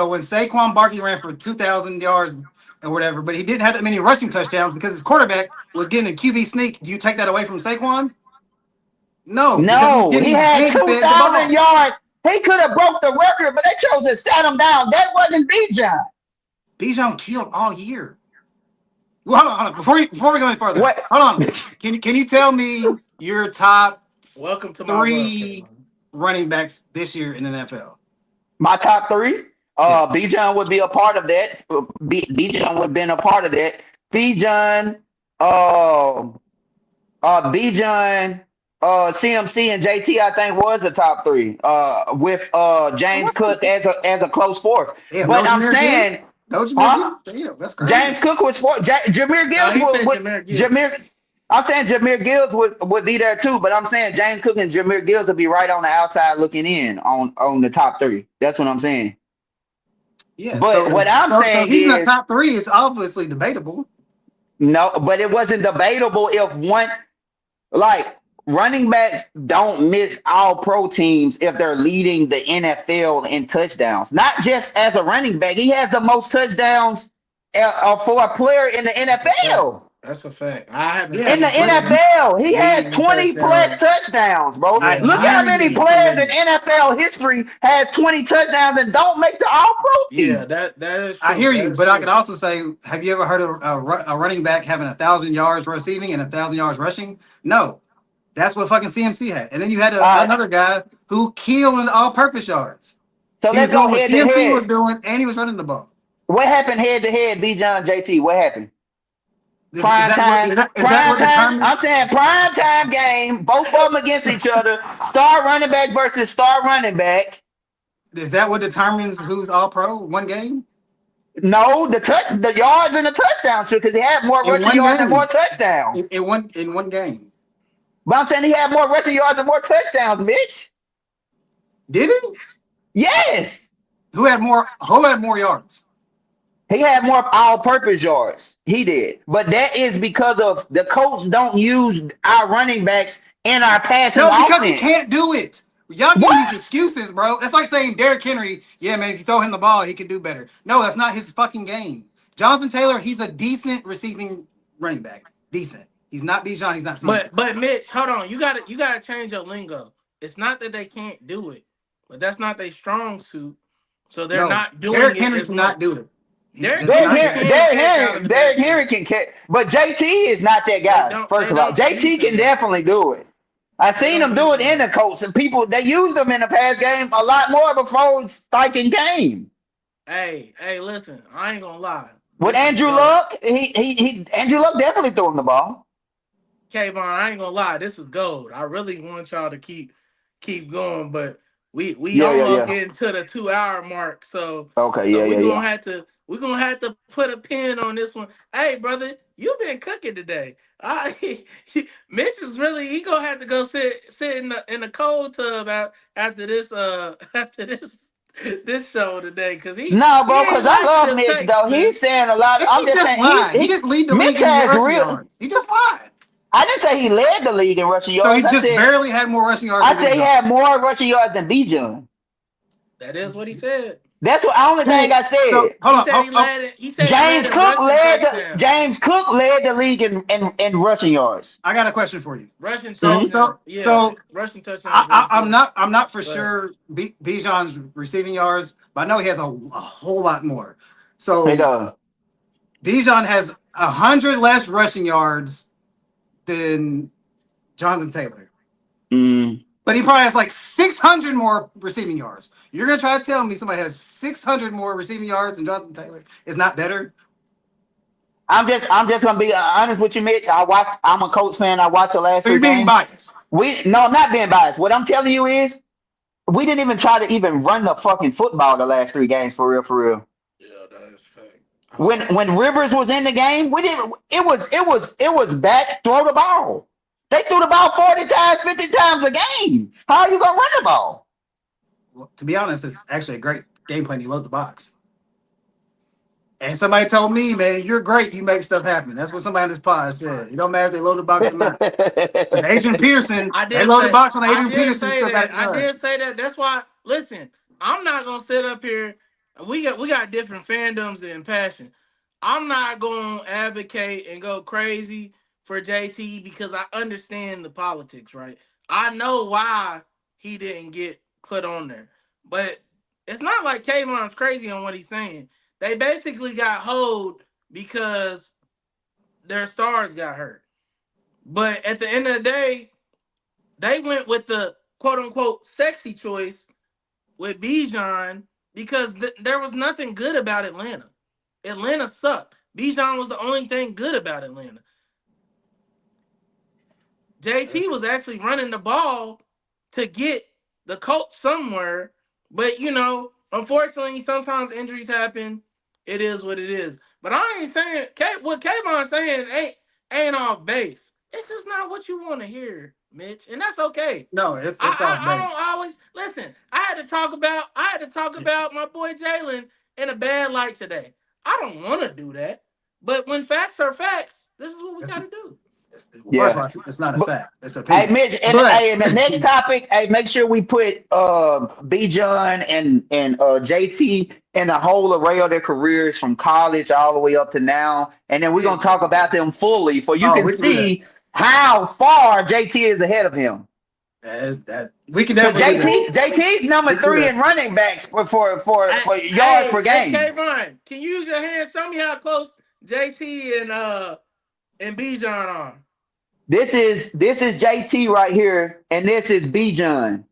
when Saquon Barkley ran for 2,000 yards or whatever, but he didn't have that many rushing touchdowns because his quarterback was getting a QB sneak. Do you take that away from Saquon? No, he had 2,000 yards. He could have broke the record, but they chose to set him down. That wasn't Bijan. Bijan killed all year. Well, hold on. Before we go any further, what? Hold on. Can you tell me your top Welcome to 3 running backs this year in the NFL? My top 3? Bijan would be a part of that. Bijan would have been a part of that. Bijan, CMC and JT, I think was the top 3. With James Cook as a close 4th. Yeah, but I'm saying, that's crazy. James Cook was 4th. Jameer Gibbs I'm saying Jameer Gibbs would be there too, but I'm saying James Cook and Jameer Gibbs would be right on the outside looking in on the top 3. That's what I'm saying. Yeah, but what I'm saying he's is in the top 3. It's obviously debatable. No, but it wasn't debatable if running backs don't miss all pro teams if they're leading the NFL in touchdowns. Not just as a running back. He has the most touchdowns for a player in the NFL. That's a fact. I haven't Yeah, In the seen Jordan NFL, he has leading 20 plus touchdowns. touchdowns, bro. I Yeah, Look I hear how haven't many seen you. too players in many. NFL history has 20 touchdowns and don't make the All Pro Yeah, team. that is I true. hear That you, is but I could true. also say, have you ever heard of a running back having 1,000 yards receiving and 1,000 yards rushing? No, that's what fucking CMC had. And then you had All right, another guy who killed in the all-purpose yards. so He was let's go doing what head to CMC head. was doing, and he was running the ball. What happened head to head, B. John JT? What happened? Is Prime that what time, is that prime what time. determines? I'm saying prime time game. Both of them against each other. Star running back versus star running back. Is that what determines who's all pro? One game No, the yards and the touchdowns too, because he had more in rushing one yards and more game touchdowns. in one game. But I'm saying he had more rushing yards and more touchdowns, Mitch. Did he? Yes. Who had more? Who had more yards? He had more all-purpose yards. He did. But that is because of the coach don't use our running backs in our passing No, because he offense. can't do it. Y'all giving these What? excuses, bro. That's like saying Derrick Henry, yeah, man, if you throw him the ball, he can do better. No, that's not his fucking game. Jonathan Taylor, he's a decent receiving running back. Decent. He's not Bijan, he's not CMC. But Mitch, hold on. You gotta change your lingo. It's not that they can't do it, but that's not their strong suit. So they're No, not doing Derrick it Henry as cannot do much. it. Derrick That's not Henry his game. can catch out of the Derrick Henry backfield. can catch, but JT is not that They guy. don't First they of all, don't use JT him can that definitely way. do it. I They seen don't him do use it him in the that way. Colts, and people they used him in the past game a lot more before Steichen game. Hey, listen, I ain't gonna lie. With This is Andrew gold. Luck, he Andrew Luck definitely threw him the ball. Kayvon, I ain't gonna lie, this is gold. I really want y'all to keep going, but we Yeah, yeah, almost yeah. getting to the 2 hour mark. So Okay, so yeah, we yeah, gonna yeah. have to put a pin on this one. Hey, brother, you been cooking today. Mitch is really he gonna have to go sit in the cold tub after this after this show today because No, he bro, ain't because I liking love them Mitch takes, though. man. He's saying a lot. And I'm he just just saying lied. He he didn't lead the Mitch league in has rushing real. yards. He just lied. I didn't say he led the league in rushing So yards. he just barely had more rushing yards I than said he Bijan. had more rushing yards than Bijan. That is what he said. That's what only thing Okay, I so said. hold He on. said Oh, he oh, led it. He said he led in rushing touchdowns. James Cook led the league in rushing yards. I got a question for you. Rushing So, Mhm. so, touchdown. Yeah, so rushing touchdowns is what I, he I, I'm said. not, I'm not for But sure Bijan's receiving yards, but I know he has a whole lot more. Hey, So dog. Bijan has 100 less rushing yards than Jonathan Taylor, Mm. but he probably has like 600 more receiving yards. You're gonna try to tell me somebody has 600 more receiving yards than Jonathan Taylor is not better? I'm just gonna be honest with you, Mitch. I'm a Colts fan. I watched the last So three you're being games. biased. No, I'm not being biased. What I'm telling you is we didn't even try to even run the fucking football the last three games for real, for real. yeah, that is a fact. I When Rivers was in the game, we didn't. It was back throw the ball. They threw the ball 40 times, 50 times a game. How are you gonna run the ball? Well, to be honest, it's actually a great game plan. You load the box. And somebody told me, man, you're great. You make stuff happen. That's what somebody in this pod said. It don't matter if they load the box or not. And Adrian Peterson, I they did load the say box on I Adrian did Peterson say stuff that. after I done. did say that. That's why. Listen, I'm not gonna sit up here. We got different fandoms and passion. I'm not gonna advocate and go crazy for JT because I understand the politics, right? I know why he didn't get put on there, but it's not like Kayvon's crazy on what he's saying. They basically got hold because their stars got hurt. But at the end of the day, they went with the quote unquote sexy choice with Bijan because there was nothing good about Atlanta. Atlanta sucked. Bijan was the only thing good about Atlanta. JT was actually running the ball to get the Colts somewhere, but unfortunately, sometimes injuries happen. It is what it is. But I ain't saying what Kayvon's saying ain't off base. It's just not what you want to hear, Mitch, and that's okay. No, it's off I don't base. always listen. I had to talk about my boy Jalen in a bad light today. I don't want to do that, but when facts are facts, this is what we It's, got to do. First of all, it's not a fact. It's Hey, opinion. Mitch, and But hey, and the next topic, hey, make sure we put B John and JT in the whole array of their careers from college all the way up to now, and then we're gonna talk about them fully, for you can we can do see how far JT is ahead of him. that we can So definitely do that. JT's number We can 3 do in running backs for yards per game. Hey, Kayvon, can you use your hand? Show me how close JT and Bijan are. This is JT right here, and this is B John.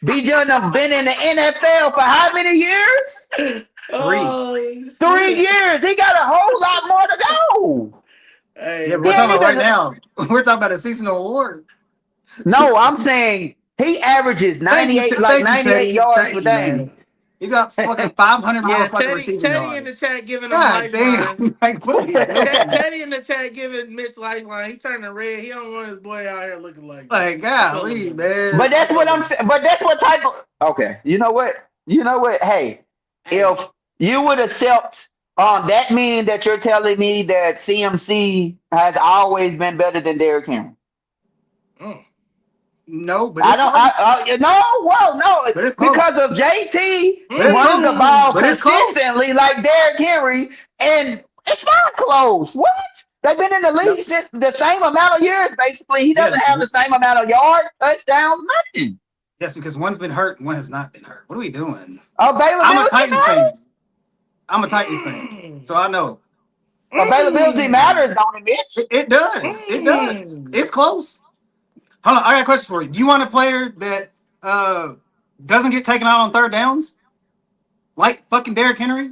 B John have been in the NFL for how many years? 3. 3 years. He got a whole lot more to go. Hey, Yeah, but we're talking about right now. We're talking about a seasonal award. No, I'm saying he averages 98 yards per game. Man. He's got fucking 500 more fucking Teddy receiving in yards. the chat giving him God lifelines. damn! Like, what are you doing? Teddy in the chat giving Mitch lifeline. He turning red. He don't want his boy out here looking like that. Like, golly, man. But that's what I'm saying. But that's what type of. Okay, you know what? Hey, if you would accept, that mean that you're telling me that CMC has always been better than Derrick Henry. No, but I don't. No, But it's close. because of JT But it's running the close. ball But it's close. consistently like Derrick Henry, and it's not close. What? They've been in the league since the same amount of years. Basically, he doesn't have the same amount of yards, touchdowns, nothing. Yes, because one's been hurt and one has not been hurt. What are we doing? Availability I'm a Titans fan. matters. I'm a Titans fan, so I know. Availability matters, don't it, Mitch? It does. It does. It's close. Hold on, I got a question for you. Do you want a player that doesn't get taken out on third downs? Like fucking Derrick Henry?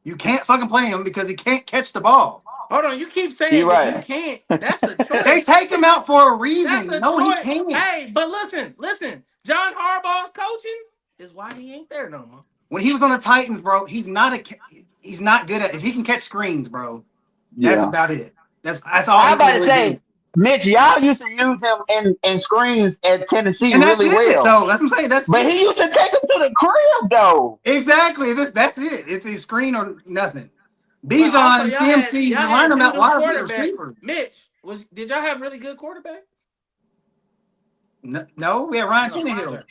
You can't fucking play him because he can't catch the ball. Hold on, you keep saying You're that right. you can't. That's a choice. They take him out for a reason. That's a No, choice. he can't. Hey, but listen. John Harbaugh's coaching is why he ain't there no more. When he was on the Titans, bro, he's not good at. If he can catch screens, bro, that's about it. That's all. I'm about to really say, do. Mitch, y'all used to use him in screens at Tennessee And that's really it, well. though. That's what I'm saying. That's But it. he used to take him to the crib, though. Exactly. That's it. It's a screen or nothing. But Bijan also, and y'all had- CMC, you y'all had learn them out doo-doo wide quarterbacks. receiver. Mitch, did y'all have really good quarterbacks? No, we had Ryan Tannehill.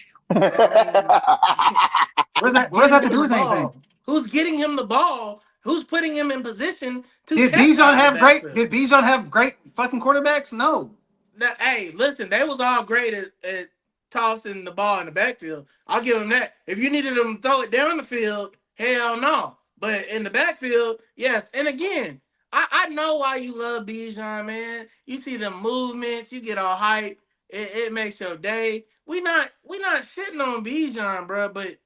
What does that Getting have to him do the with ball. anything? Who's getting him the ball? Who's putting him in position to Did catch Bijan out of have the great? backfield? Did Bijan have great fucking quarterbacks? No. Now, hey, listen, they was all great at tossing the ball in the backfield. I'll give them that. If you needed them to throw it down the field, hell no. But in the backfield, yes. And again, I know why you love Bijan, man. You see the movements, you get all hype. It makes your day. We not shitting on Bijan, bro, but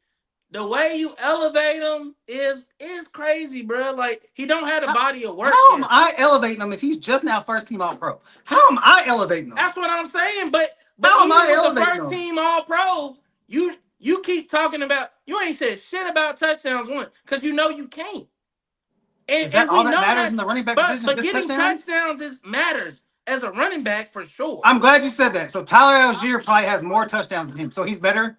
the way you elevate him is crazy, bro. Like, he don't have the body of work How am yet. I elevating him if he's just now first team All Pro? How am I elevating him? That's what I'm saying. But How am I even with the elevating first him? team All Pro, you keep talking about, you ain't said shit about touchdowns one because you know you can't. And, Is that and we all that know matters in the running back position? but Just getting touchdowns? matters as a running back for sure. I'm glad you said that. So Tyler Algier probably has more touchdowns than him, so he's better.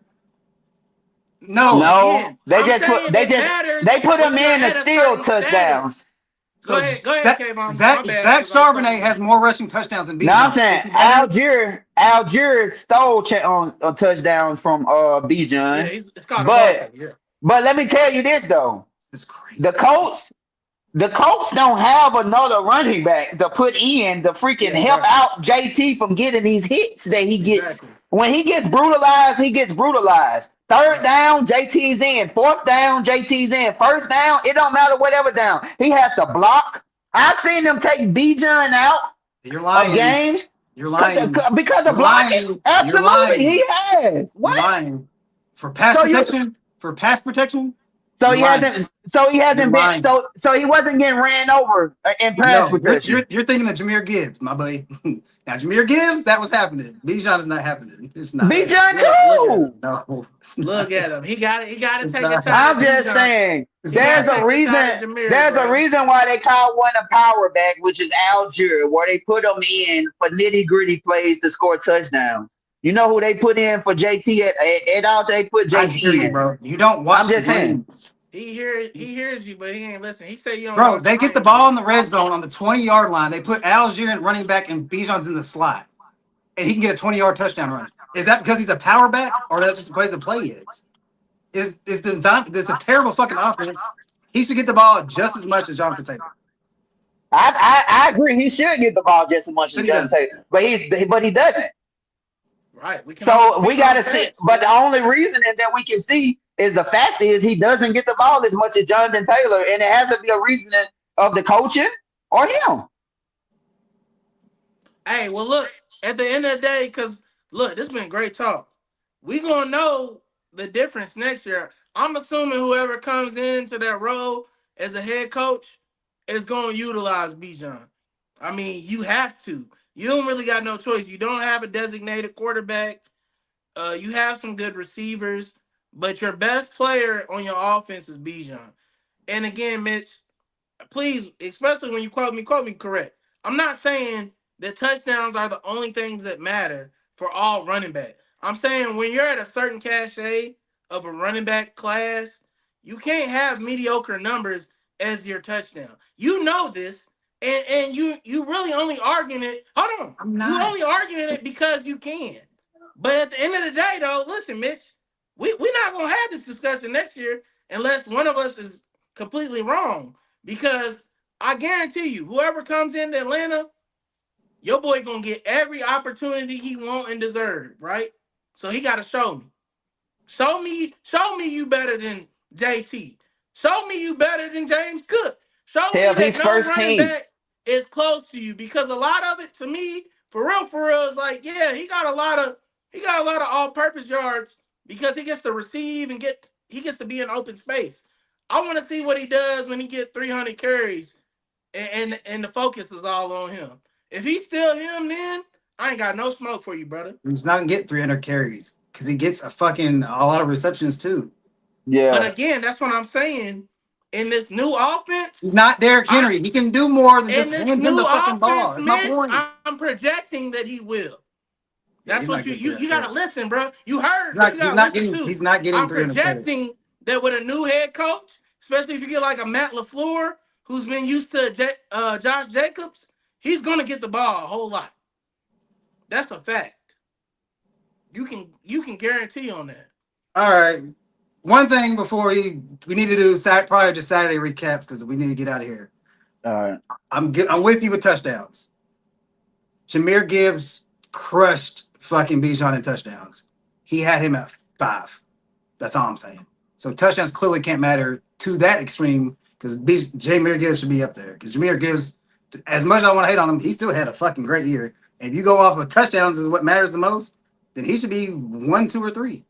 No, No, Again, they I'm just saying put it matters they put him when you're in to at a steal certain touchdowns. status. Go ahead, K-Bom. Zach My bad, 'cause I'm Charbonnet sorry. has more rushing touchdowns than Bijan. No, I'm saying Is he better? Algier stole on touchdowns from Yeah, Bijan. it's called But- a ball fake, yeah. But let me tell you this though. It's crazy. The Colts don't have another running back to put in to freaking Yeah, help right. out JT from getting these hits that he gets. Exactly. When he gets brutalized, he gets brutalized. Third Right. down, JT's in. Fourth down, JT's in. First down, it don't matter whatever down. He has to block. I've seen them take Bijan out You're of lying. games You're lying. because of You're blocking. lying. You're Absolutely, lying. he has. You're What? lying. For pass So you- protection. For pass protection. So You're he lying. hasn't. So he hasn't You're been. lying. So he wasn't getting ran over in pass No, protection. you're thinking of Jahmyr Gibbs, my buddy. Now Jahmyr Gibbs, that was happening. Bijan is not happening. It's not. Bijan Look too. No. it's Look not. at him. He got to It's take not. a shot. I'm at just Bijan. saying. It's There's not. a Take a reason. shot at Jahmyr, There's bro. a reason why they call one a power back, which is Algier, where they put him in for nitty gritty plays to score touchdowns. You know who they put in for JT at all? They put I hear JT you, in. bro. You don't watch I'm just the saying. games. He hears you, but he ain't listening. He said you don't Bro, watch they the get the game, ball man. in the red zone on the 20-yard line. They put Algier in running back and Bijan's in the slot. And he can get a 20-yard touchdown run. Is that because he's a power back or that's just the way the play is? Is design this a terrible fucking offense? He should get the ball just as much as Jonathan Taylor. I agree. He should get the ball just as much as But he Jonathan doesn't. Taylor, but he doesn't. Right. We can only So we speak on got to see. facts, But man. the only reasoning that we can see is the fact is he doesn't get the ball as much as Jonathan Taylor, and it has to be a reasoning of the coaching or him. Hey, well, look, at the end of the day, because look, this been great talk. We gonna know the difference next year. I'm assuming whoever comes into that role as a head coach is gonna utilize Bijan. I mean, you have to. You don't really got no choice. You don't have a designated quarterback. You have some good receivers, but your best player on your offense is Bijan. And again, Mitch, please, especially when you quote me correct. I'm not saying that touchdowns are the only things that matter for all running back. I'm saying when you're at a certain cachet of a running back class, you can't have mediocre numbers as your touchdown. You know this, and you really only arguing it. Hold on, I'm you not. only arguing it because you can. But at the end of the day, though, listen, Mitch, we're not gonna have this discussion next year unless one of us is completely wrong. Because I guarantee you, whoever comes into Atlanta, your boy gonna get every opportunity he want and deserve, right? So he gotta show me. Show me you better than JT. Show me you better than James Cook. Show me Hell, that he's no first running team. back is close to you. Because a lot of it, to me, for real, is like, yeah, he got a lot of all-purpose yards because he gets to receive and he gets to be in open space. I want to see what he does when he gets 300 carries and the focus is all on him. If he's still him, then I ain't got no smoke for you, brother. He's not gonna get 300 carries because he gets a lot of receptions too. But Yeah. again, that's what I'm saying. In this new offense, He's not Derrick I Henry. He can do more than in just this hand him new the fucking ball. offense, That's my Mitch, point. I'm projecting that he will. Yeah, That's he's what not getting you 300 gotta carries. listen, bro. You heard, but you He's gotta not listen getting. too. He's not getting I'm 300 carries. projecting that with a new head coach, especially if you get like a Matt LaFleur who's been used to Josh Jacobs, he's gonna get the ball a whole lot. That's a fact. You can guarantee on that. All right. One thing before we need to do probably just Saturday recaps because we need to get out of here. All right. I'm with you with touchdowns. Jahmyr Gibbs crushed fucking Bijan in touchdowns. He had him at 5. That's all I'm saying. So touchdowns clearly can't matter to that extreme because Jahmyr Gibbs should be up there. Because Jahmyr Gibbs, as much as I want to hate on him, he still had a fucking great year. And if you go off of touchdowns is what matters the most, then he should be 1, 2, or 3.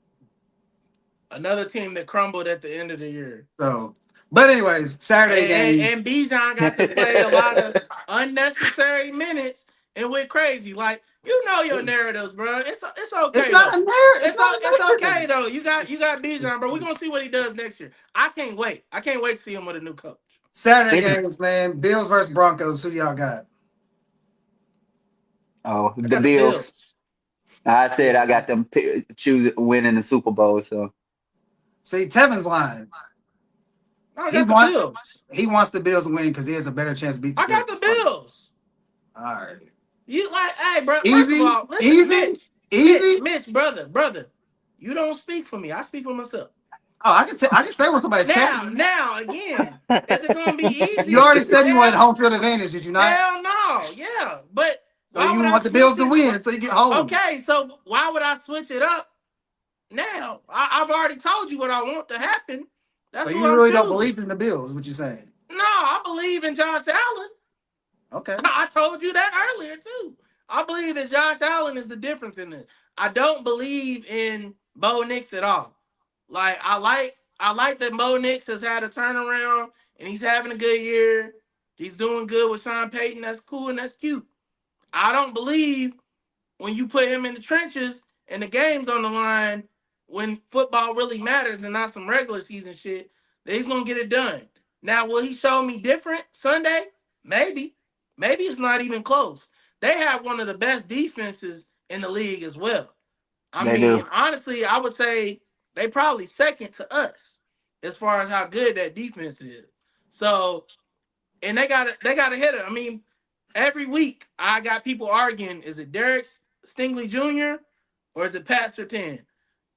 Another team that crumbled at the end of the year. So, but anyways, Saturday games. And Bijan got to play a lot of unnecessary minutes and went crazy. Like, you know your narratives, bro. It's okay. It's not though. a narrative. It's okay though. You got Bijan, bro. We're gonna see what he does next year. I can't wait. I can't wait to see him with a new coach. Saturday games, man. Bills versus Broncos. Who do y'all got? Oh, I the got Bills. I said Yeah. I got them choose winning the Super Bowl. So See, Tevin's lying. I He got the wants Bills. he wants the Bills to win because he has a better chance to beat the I got the Bills. All right. You like, hey, bro. First Easy, of all, listen, easy, easy. Mitch, brother. You don't speak for me. I speak for myself. Oh, I can say when somebody's captain. Now, again, is it gonna be easy? You already said you wanted home field advantage, did you not? Hell no. Yeah, but So why you would I want the Bills to switch win, so you get home. Okay, so why would I switch it up now? I've already told you what I want to happen. That's So what you I'm really don't choosing. believe in the Bills, what you're saying? No, I believe in Josh Allen. Okay. I told you that earlier too. I believe that Josh Allen is the difference in this. I don't believe in Bo Nix at all. Like I like that Bo Nix has had a turnaround and he's having a good year. He's doing good with Sean Payton. That's cool and that's cute. I don't believe when you put him in the trenches and the game's on the line, when football really matters and not some regular season shit, that he's gonna get it done. Now, will he show me different Sunday? Maybe. Maybe it's not even close. They have one of the best defenses in the league as well. I they mean, do. honestly, I would say they probably second to us as far as how good that defense is. So, and they got a hitter. I mean, every week I got people arguing: is it Derek Stingley Jr. or is it Pat Surtain?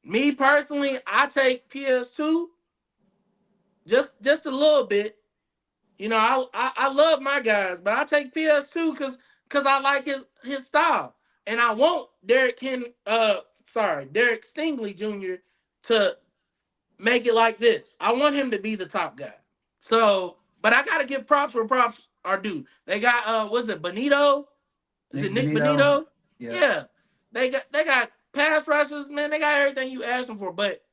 Me personally, I take PS2 just a little bit. You know, I love my guys, but I take PS2 because I like his style, and I want Derek Stingley Jr. to make it like this. I want him to be the top guy. So, but I gotta give props where props are due. They got what's it, Benito? Is it Nick Benito? Yeah. They got pass rushers, man. They got everything you asked them for, but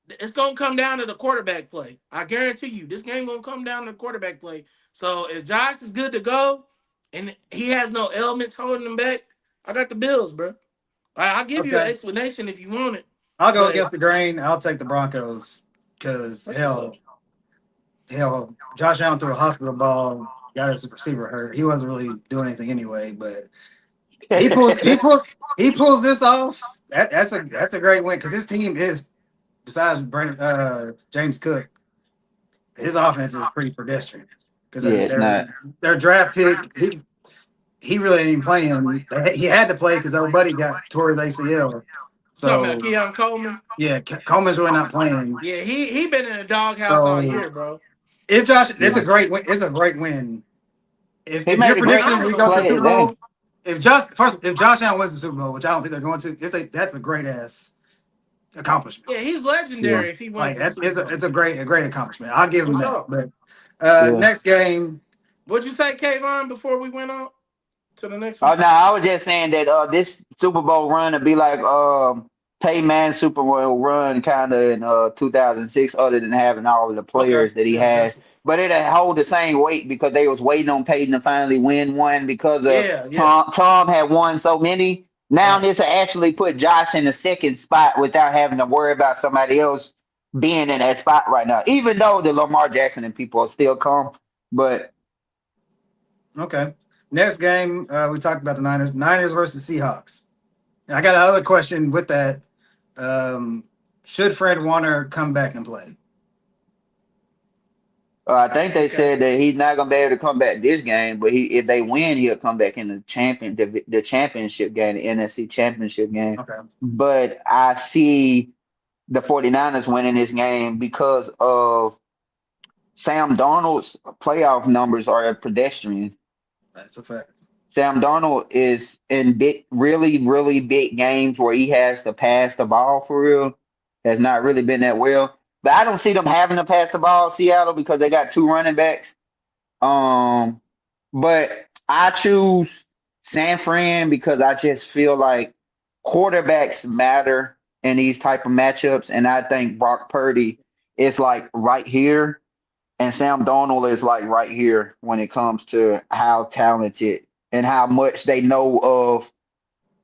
it's gonna come down to the quarterback play. I guarantee you, this game gonna come down to the quarterback play. So if Josh is good to go and he has no elements holding him back, I got the Bills, bro. I'll give you an explanation if you want it. I'll go against the grain. I'll take the Broncos because hell, Josh Allen threw a hospital ball, got his receiver hurt. He wasn't really doing anything anyway, but he pulls this off. That's a great win because his team is, besides James Cook, his offense is pretty pedestrian because their draft pick. He really ain't playing. He had to play because our buddy got tore his ACL. So talking about Keon Coleman. Yeah, Coleman's really not playing. Yeah, he been in the doghouse all year, bro. If Josh, it's a great win. It's a great win. If your prediction we go to the Super Bowl, if Josh Allen wins the Super Bowl, which I don't think they're going to, that's a great ass accomplishment. Yeah, he's legendary if he wins. It's a great accomplishment. I'll give him that. But next game. What'd you say, Kayvon, before we went on to the next one? one? Oh no, I was just saying that this Super Bowl run would be like Peyton Manning's Super Bowl run kind of in 2006, other than having all of the players that he has. But it'll hold the same weight because they was waiting on Peyton to finally win one because of Tom had won so many. Now this will actually put Josh in the second spot without having to worry about somebody else being in that spot right now. Even though the Lamar Jackson and people will still come, but okay. Next game, we talked about the Niners versus Seahawks. And I got another question with that. Should Fred Warner come back and play? I think they said that he's not gonna be able to come back this game, but if they win, he'll come back in the championship game, the NFC championship game. Okay. But I see the 49ers winning this game because of Sam Darnold's playoff numbers are pedestrian. That's a fact. Sam Darnold is in really, really big games where he has to pass the ball for real. Has not really been that well. But I don't see them having to pass the ball, Seattle, because they got 2 running backs. But I choose San Fran because I just feel like quarterbacks matter in these type of matchups. And I think Brock Purdy is like right here. And Sam Darnold is like right here when it comes to how talented and how much they know of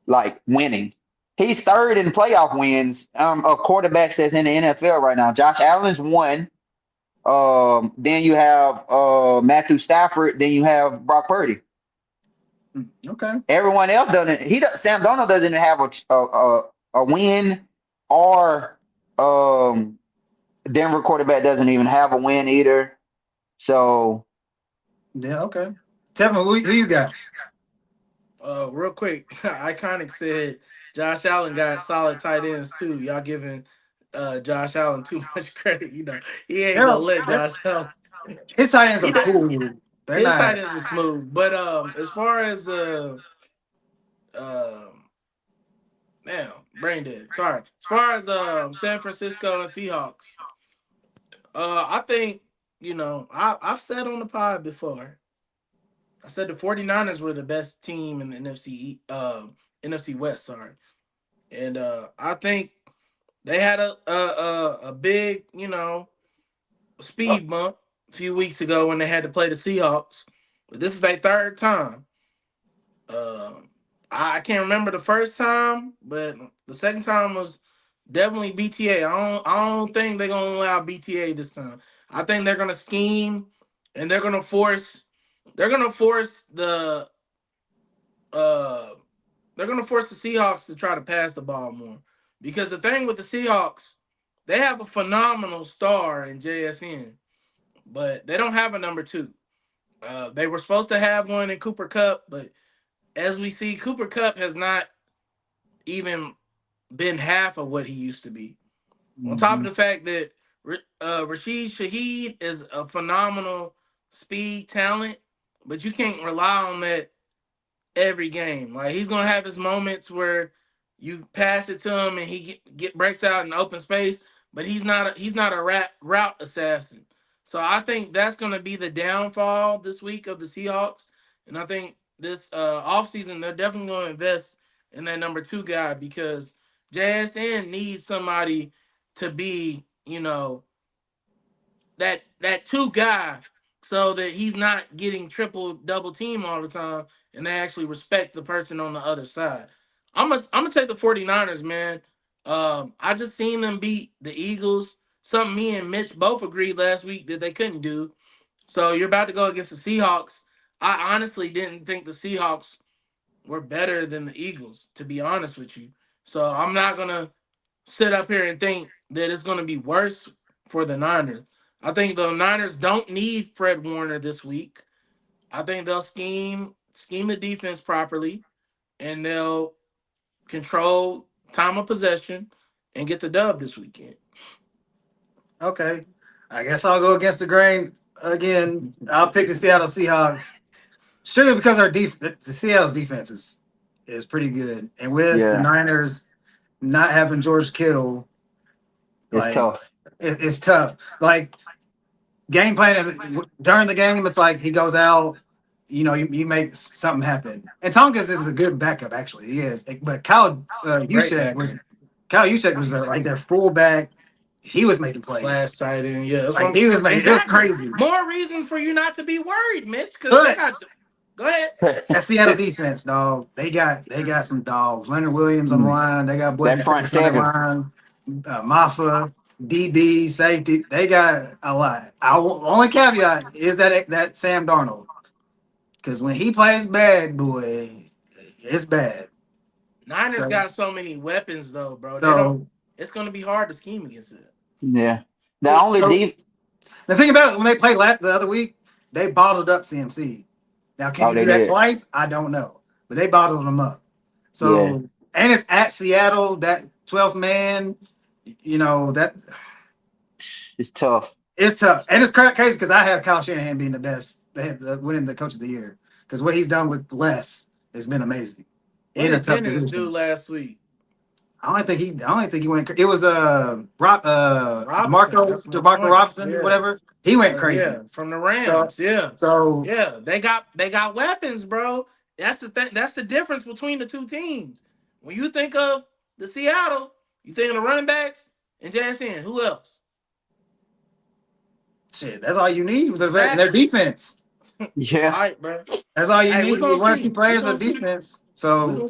like winning. He's third in playoff wins of quarterbacks that's in the NFL right now. Josh Allen's 1. Then you have Matthew Stafford. Then you have Brock Purdy. Okay. Everyone else doesn't. Sam Darnold doesn't have a win, or Denver quarterback doesn't even have a win either. So yeah, okay. Tevin, who you got? Real quick, Iconic said Josh Allen got solid tight ends too. Y'all giving Josh Allen too much credit. You know, he ain't gonna let Josh Allen. His tight ends are cool. His tight ends are smooth. But as far as damn, brain dead. Sorry. As far as San Francisco and Seahawks, I think, you know, I've said on the pod before. I said the 49ers were the best team in the NFC West, sorry. And I think they had a big, you know, speed bump a few weeks ago when they had to play the Seahawks. But this is their third time. I can't remember the first time, but the second time was definitely BTA. I don't think they're gonna allow BTA this time. I think they're gonna scheme and they're gonna force the Seahawks to try to pass the ball more. Because the thing with the Seahawks, they have a phenomenal star in JSN, but they don't have a number two. They were supposed to have one in Cooper Cup, but as we see, Cooper Cup has not even been half of what he used to be. On top of the fact that Rashid Shaheed is a phenomenal speed talent, but you can't rely on that every game. Like he's gonna have his moments where you pass it to him and he get breaks out in open space, but he's not a route assassin. So I think that's gonna be the downfall this week of the Seahawks. And I think this offseason they're definitely gonna invest in that number two guy because JSN needs somebody to be, that two guy so that he's not getting triple double team all the time and they actually respect the person on the other side. I'm gonna take the 49ers, man. I just seen them beat the Eagles, something me and Mitch both agreed last week that they couldn't do. So you're about to go against the Seahawks. I honestly didn't think the Seahawks were better than the Eagles, to be honest with you. So I'm not gonna sit up here and think that it's gonna be worse for the Niners. I think the Niners don't need Fred Warner this week. I think they'll scheme the defense properly, and they'll control time of possession and get the dub this weekend. Okay. I guess I'll go against the grain again. I'll pick the Seattle Seahawks. Strictly because the Seattle's defense is pretty good. And with the Niners not having George Kittle, It's tough. It's tough. Like game plan during the game, it's like he goes out, you make something happen. And Tompkins is a good backup, actually. He is. But Kyle Juszczyk was like their fullback. He was making plays. Last sight in, yeah. Like, he was making it was crazy. More reason for you not to be worried, Mitch. Go ahead. That Seattle defense, dog. They got some dogs. Leonard Williams on the line. They got that front seven. Line. Maffa, DB, safety. They got a lot. Only caveat is that Sam Darnold, because when he plays bad, boy, it's bad. Niners got so many weapons, though, bro. It's going to be hard to scheme against it. Yeah. The thing about it, when they played the other week, they bottled up CMC. Now, can you do that twice? I don't know. But they bottled them up. So, and it's at Seattle, that 12th man, that. It's tough. It's tough. And it's crazy because I have Kyle Shanahan being the best, winning the coach of the year. Because what he's done with less has been amazing. What did Dennis do last week? I don't think he went. It was DeMarco Robinson, whatever. He went crazy. Yeah, from the Rams. They got weapons, bro. That's the thing. That's the difference between the two teams. When you think of the Seattle, you think of the running backs and JSN. Who else? Shit, that's all you need with their defense. Yeah, all right, bro. That's all you need. One or two players of defense. So,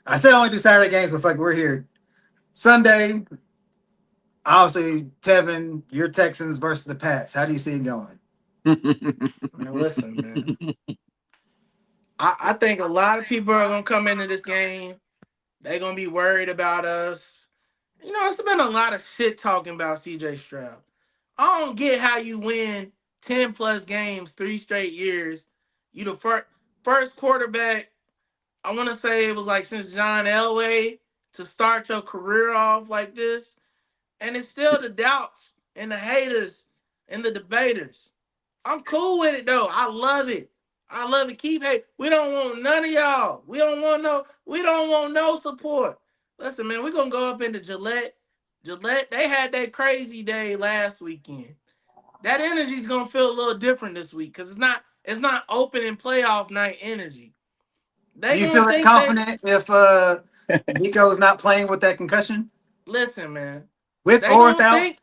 I said I only do Saturday games, but fuck, we're here. Sunday, obviously, Tevin, your Texans versus the Pats. How do you see it going? Man, listen, man. I think a lot of people are going to come into this game. They're going to be worried about us. It's been a lot of shit talking about CJ Stroud. I don't get how you win 10-plus games 3 straight years. You the first quarterback, I want to say it was like since John Elway to start your career off like this. And it's still the doubts and the haters and the debaters. I'm cool with it, though. I love it. Keep hate. We don't want none of y'all. We don't want no support. Listen, man, we're going to go up into Gillette. They had that crazy day last weekend. That energy is going to feel a little different this week because it's not open and playoff night energy. Do you feel confident if Nico's not playing with that concussion? Listen, man. With or without? He's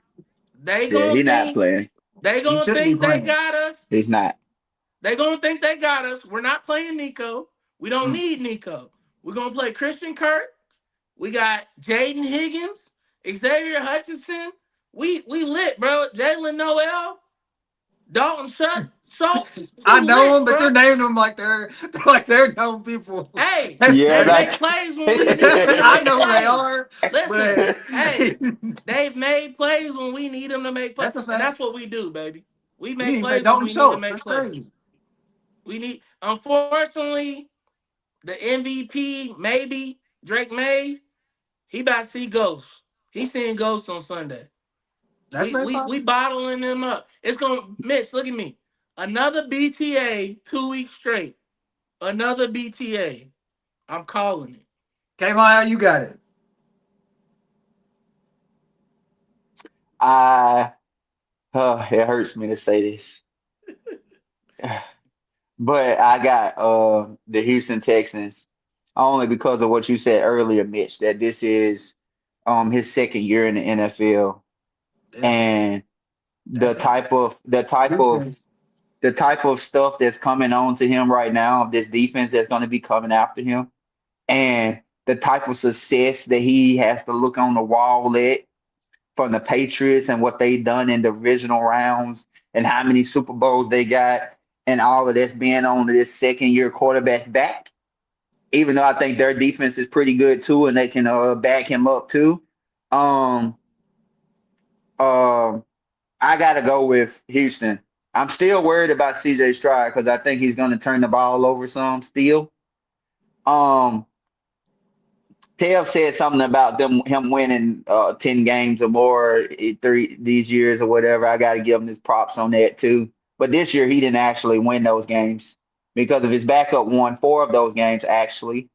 not playing. They gonna think they got us. He's not. They gonna think they got us. We're not playing Nico. We don't need Nico. We're gonna play Christian Kirk. We got Jaden Higgins, Xavier Hutchinson. We lit, bro. Jalen Noel. Dalton Schultz. I He know lit, them, but bro. you're naming them like they're known people. Hey, That's Yeah, they that. make plays when we need them to I make know who they plays. are, Listen, but hey, they've made plays when we need them to make plays, that's a and that's fact. what we do, baby. We You make didn't say plays when Dalton we need to Schultz. make That's plays. crazy. We need, unfortunately, the MVP, maybe Drake May, he about to see ghosts. He's seeing ghosts on Sunday. That's very We possible. bottling them up. It's gonna Mitch, look at me. Another BTA 2 weeks straight. Another BTA. I'm calling it. Kayvon, you got it. I. It hurts me to say this, but I got the Houston Texans only because of what you said earlier, Mitch. That this is his second year in the NFL, Yeah. and the That type of the type of defense. the type of stuff that's coming on to him right now, this defense that's going to be coming after him, and the type of success that he has to look on the wall at from the Patriots and what they've done in the divisional rounds and how many Super Bowls they got and all of this being on this second year quarterback back. Even though I think their defense is pretty good too and they can back him up too. Um, um, I got to go with Houston. I'm still worried about CJ Stroud because I think he's going to turn the ball over some still. Um, Tev said something about him winning 10 games or more these years or whatever. I got to give him his props on that too. But this year he didn't actually win those games because of his backup won 4 of those games actually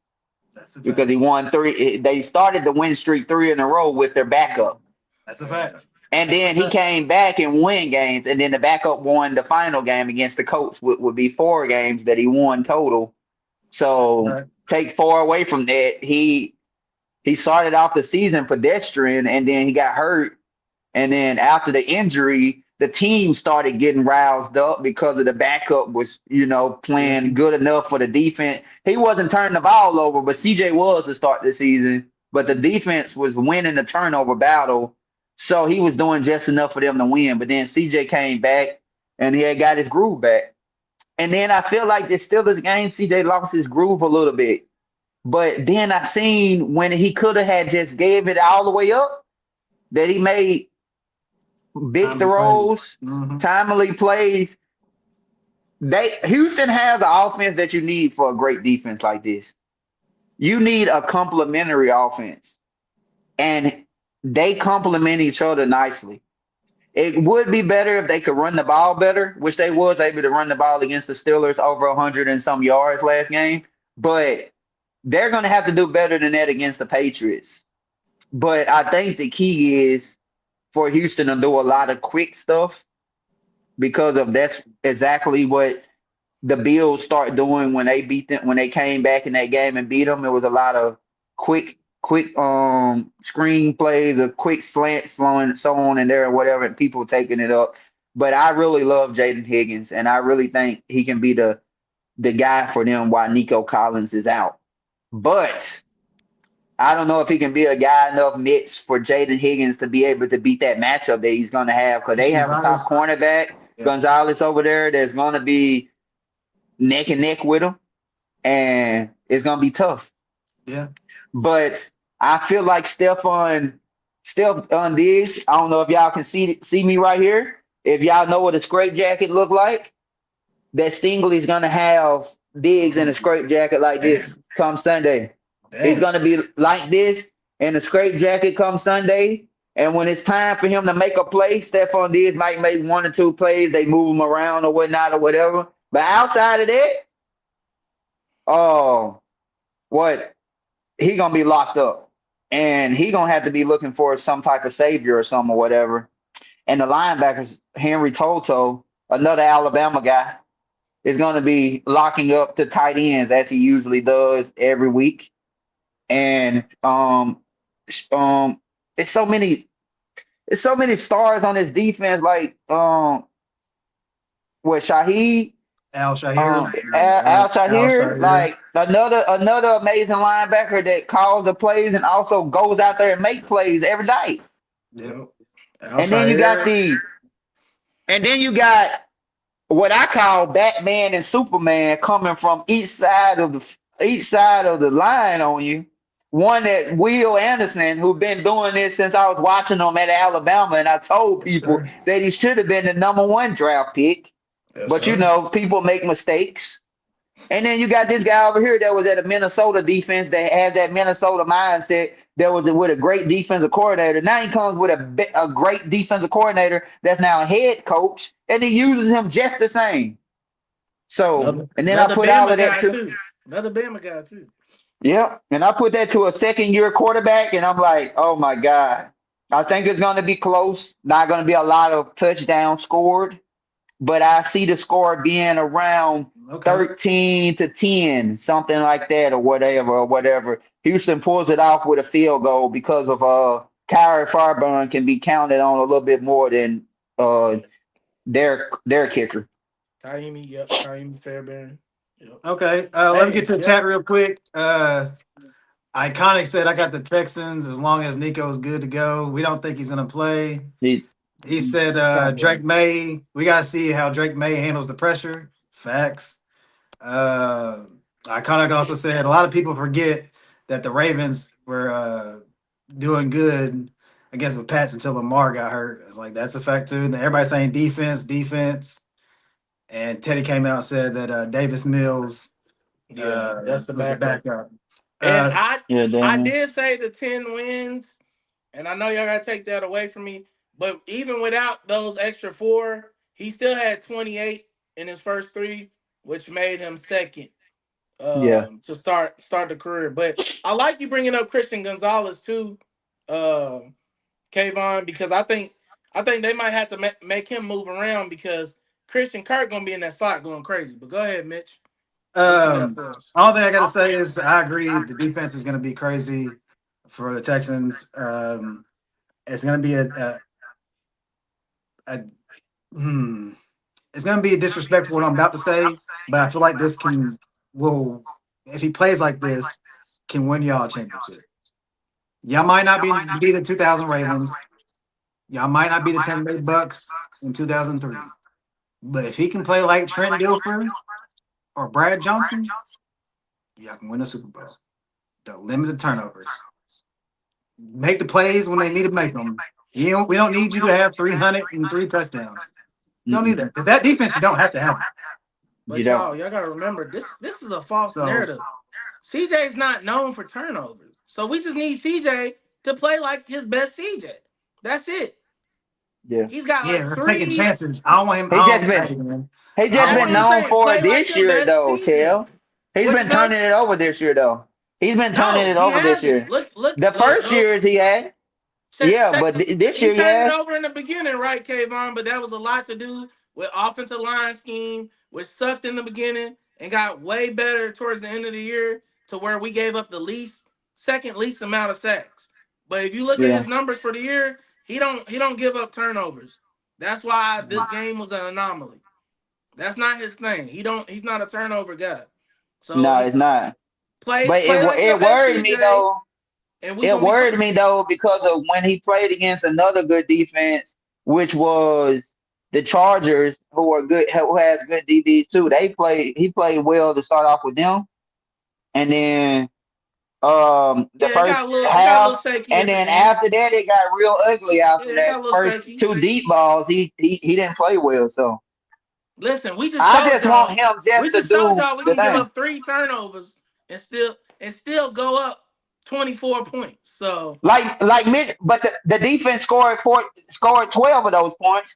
That's a because fact. he won 3. They started the win streak 3 in a row with their backup. That's a fact. And That's a then he fact. came back and win games, and then the backup won the final game against the Colts, would be 4 games that he won total. So Right. take 4 away from that. He started off the season pedestrian, and then he got hurt. And then after the injury, the team started getting roused up because of the backup was, Yeah. playing good enough for the defense. He wasn't turning the ball over, but CJ was to start the season. But the defense was winning the turnover battle. So he was doing just enough for them to win. But then CJ came back and he had got his groove back. And then I feel like the Steelers game, CJ lost his groove a little bit. But then I seen when he could have had just gave it all the way up, that he made big Timely plays. throws, Mm-hmm. timely plays. Houston has the offense that you need for a great defense like this. You need a complementary offense, and they complement each other nicely. It would be better if they could run the ball better, which they was able to run the ball against the Steelers over 100 and some yards last game. But they're going to have to do better than that against the Patriots. But I think the key is for Houston to do a lot of quick stuff because of that's exactly what the Bills start doing when they beat them when they came back in that game and beat them. It was a lot of quick screen plays, a quick slant, slowing so on and there and whatever, and people taking it up. But I really love Jaden Higgins, and I really think he can be the guy for them while Nico Collins is out. But I don't know if he can be a guy enough Mitch for Jaden Higgins to be able to beat that matchup that he's going to have because they have a top Gonzalez. cornerback, Yeah. Gonzalez over there, that's going to be neck and neck with him, and it's going to be tough. Yeah. But I feel like Stephon Diggs, I don't know if y'all can see me right here. If y'all know what a straight jacket look like, that Stingley's going to have Diggs in a straight jacket like this come Sunday. He's going to be like this in a straight jacket come Sunday. And when it's time for him to make a play, Stephon Diggs might make 1 or 2 plays. They move him around or whatnot or whatever. But outside of that, he going to be locked up. And he going to have to be looking for some type of savior or something or whatever. And the linebackers, Henry Toto, another Alabama guy, is going to be locking up the tight ends as he usually does every week. And it's so many stars on this defense, like Shaheed, Al Shahir. Al Shahir, Shahir. like another amazing linebacker that calls the plays and also goes out there and make plays every night. Yep. And then you got what I call Batman and Superman coming from each side of the line on you. One that Will Anderson, who's been doing this since I was watching him at Alabama, and I told Yes, people sir. that he should have been the #1 draft pick. Yes, But you sir. know, people make mistakes. And then you got this guy over here that was at a Minnesota defense that had that Minnesota mindset that was with a great defensive coordinator. Now he comes with a great defensive coordinator that's now a head coach, and he uses him just the same. So, and then I Another put all Bama of that guy to, too. Another Bama guy too. yeah, and I put that to a second year quarterback, and I'm like, oh my God. I think it's going to be close. Not going to be a lot of touchdowns scored, but I see the score being around Okay. 13-10, something like that, or whatever. Houston pulls it off with a field goal because of Kyrie Farburn can be counted on a little bit more than uh Yeah. their kicker. Kaimi Fairbairn. Yep. Okay. Let me get Hey, to the yep. chat real quick. Iconic said I got the Texans as long as Nico's good to go. We don't think he's gonna play. He, He said Cowboy. Drake May. We gotta see how Drake May handles the pressure. Facts. Uh, Iconic also said a lot of people forget that the Ravens were doing good against the Pats until Lamar got hurt. It's like that's a fact too. And everybody's saying defense, defense. And Teddy came out and said that Davis Mills Yeah, that's the was the backup. backup. And Uh, yeah, I damn. did say the 10 wins, and I know y'all gotta take that away from me. But even without those extra 4, he still had 28 in his first 3, which made him second Yeah, to start the career. But I like you bringing up Christian Gonzalez too, Kayvon, because I think they might have to make him move around because Christian Kirk gonna be in that slot going crazy. But go ahead, Mitch. What you got for us? all thing I gotta say is I agree the defense is gonna be crazy for the Texans. It's gonna be a hmm, it's gonna be disrespectful what I'm about to say, but I feel like this will if he plays like this can win y'all a championship. Y'all might not be the 2000 Ravens. Y'all might not be the Tampa Bay Bucks in 2003. But if he can play like Trent Dilfer or Brad Johnson, y'all can win a Super Bowl. Don't limit the turnovers. Make the plays when they need to make them. We don't need you to have 303 touchdowns. Don't need that. If that defense, you don't have to have it. you But don't. y'all gotta remember this is a false So narrative. CJ's not known for turnovers. So we just need CJ to play like his best CJ. That's it. Yeah, He's got yeah, like let's taking 3. chances. I don't want him. he just Hey, been man, he I just don't That's been want what I'm him. known saying. for it Play like this your year best though, CJ. Kel. He's What been you say? turning it over this year though. He's been turning No, it he over this hasn't. year. Look, The first go years he had, yeah, check. but this He year he turned it has. over in the beginning, right, Kayvon? But that was a lot to do with offensive line scheme, which sucked in the beginning and got way better towards the end of the year to where we gave up the second least amount of sacks. But if you look at Yeah, his numbers for the year, he don't give up turnovers. That's why this game was an anomaly. That's not his thing. He's not a turnover guy. So no, he it's not. But play like your it best worried me CJ, though. and we It gonna be worried fine. me though because of when he played against another good defense, which was the Chargers, who has good DBs too. He played well to start off with them, and then the Yeah, first it got a half, little shaky and at the then end. after that it got real ugly after Yeah, it got that. a little First shaky. 2 deep balls, he didn't play well. So Listen, I just want him we just to just told do y'all we the can give thing. up 3 turnovers and still go up 24 points. So Like mid, but the defense scored 12 of those points.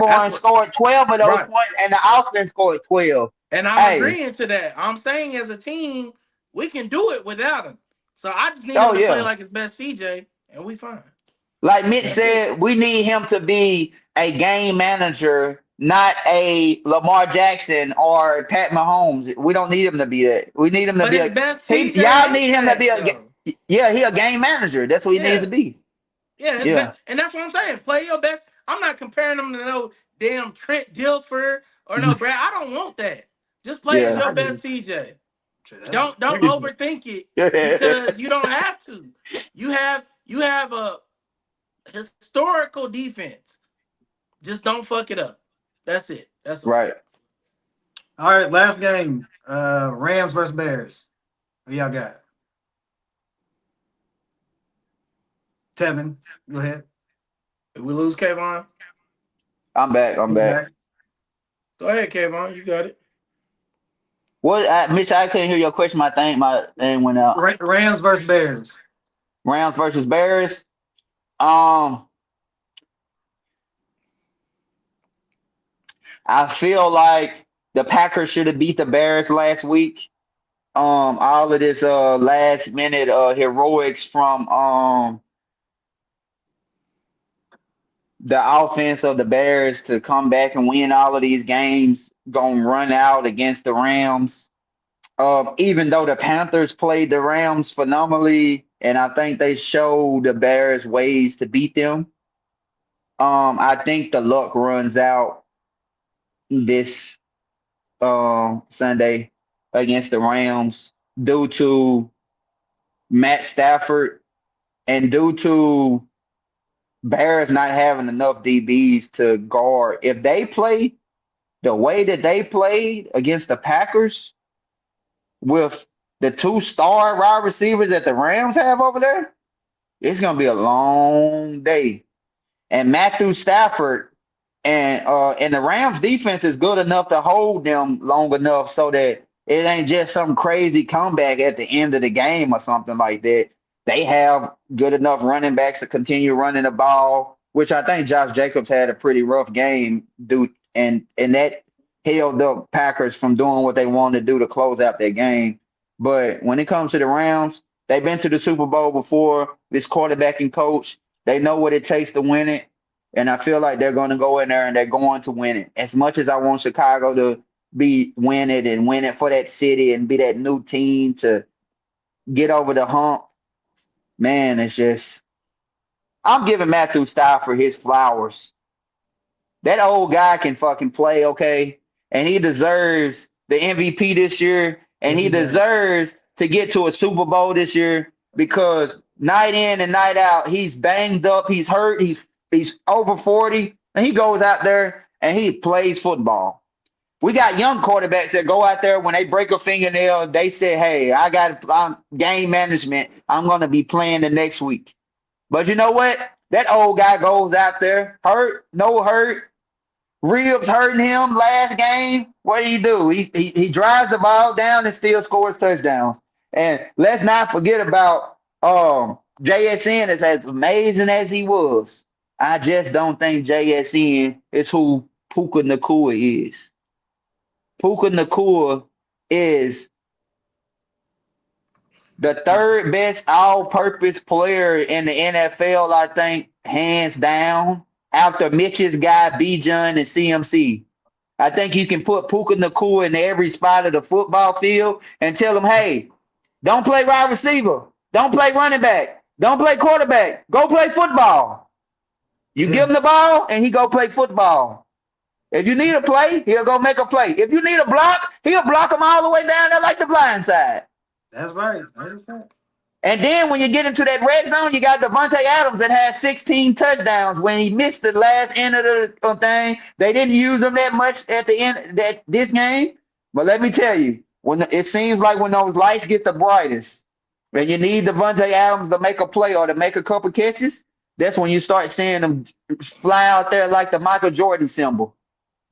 that's Fairborn what scored 12 of those right. points, and the offense scored 12. And I'm Hey, agreeing to that. I'm saying as a team, we can do it without him. So I just need oh him to play yeah. like his best CJ, and we fine. Like Mitch That's it. said, we need him to be a game manager, not a Lamar Jackson or Pat Mahomes. We don't need him to be that. We need him to But be his a best he. CJ Y'all ain't need him to be that a though. yeah. He a game manager. That's what he needs Yeah. to be. Yeah, his Yeah. best, and that's what I'm saying. Play your best. I'm not comparing him to no damn Trent Dilfer or no Brad. I don't want that. Just play as Yeah. your I best do. CJ. That's Don't crazy. overthink it because you don't have to. You have a historical defense. Just don't fuck it up. That's it. That's all. Right. All right, last game. Rams versus Bears. Who y'all got? Tevin, go ahead. If we lose Kayvon, I'm back. I'm Who's back. back? go ahead, Kayvon. You got it. What, Mitch? I couldn't hear your question. My thing went out. Rams versus Bears. Rams versus Bears. Um, I feel like the Packers should have beat the Bears last week. All of this last minute heroics from the offense of the Bears to come back and win all of these games gonna run out against the Rams. Even though the Panthers played the Rams phenomenally, and I think they showed the Bears ways to beat them. I think the luck runs out this Sunday against the Rams due to Matt Stafford and due to Bears not having enough DBs to guard. If they play the way that they played against the Packers with the two star wide receivers that the Rams have over there, it's gonna be a long day. And Matthew Stafford and the Rams defense is good enough to hold them long enough so that it ain't just some crazy comeback at the end of the game or something like that. They have good enough running backs to continue running the ball, which I think Josh Jacobs had a pretty rough game, dude, and that held up Packers from doing what they wanted to do to close out their game. But when it comes to the Rams, they've been to the Super Bowl before. This quarterbacking coach, they know what it takes to win it. And I feel like they're going to go in there and they're going to win it. As much as I want Chicago to win it and win it for that city and be that new team to get over the hump, man, it's just I'm giving Matthew Stafford his flowers. That old guy can fucking play, okay? And he deserves the MVP this year, and Yes, he he does. deserves to get to a Super Bowl this year because night in and night out, he's banged up, he's hurt, he's over 40, and he goes out there and he plays football. We got young quarterbacks that go out there when they break a fingernail, they say, "Hey, I got game management. I'm going to be playing the next week." But you know what? That old guy goes out there, hurt, no hurt, ribs hurting him last game. What do? He drives the ball down and still scores touchdowns. And let's not forget about JSN. As amazing as he was, I just don't think JSN is who Puka Nakua is. Puka Nakua is the third best all-purpose player in the NFL, I think, hands down, after Mitch's guy Bijan and CMC. I think you can put Puka Nakua in every spot of the football field and tell him, hey, don't play wide receiver. Don't play running back. Don't play quarterback. Go play football. You Yeah, give him the ball and he go play football. If you need a play, he'll go make a play. If you need a block, he'll block them all the way down there like the blind side. that's right. That's a fact. And then when you get into that red zone, you got Devontae Adams that has 16 touchdowns. When he missed the last end of the thing, they didn't use him that much at the end that this game. But let me tell you, it seems like when those lights get the brightest, and you need Devontae Adams to make a play or to make a couple catches, that's when you start seeing them fly out there like the Michael Jordan symbol.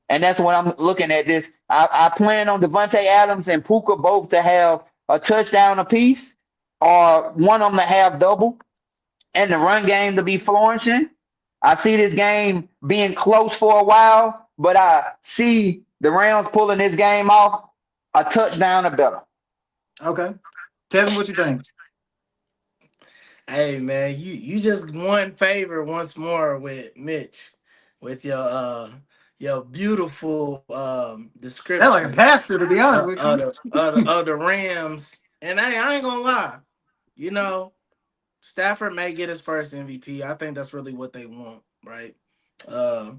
And that's when I'm looking at this. I plan on Devontae Adams and Puka both to have a touchdown apiece or one of them to have double and the run game to be flourishing. I see this game being close for a while, but I see the Rams pulling this game off a touchdown or better. Okay. Tevin, what you think? Hey man, you just won favor once more with Mitch with your beautiful That like a description pastor, to be honest with you. of the Rams. And hey, I ain't gonna lie, you know, Stafford may get his first MVP. I think that's really what they want, right? Uh,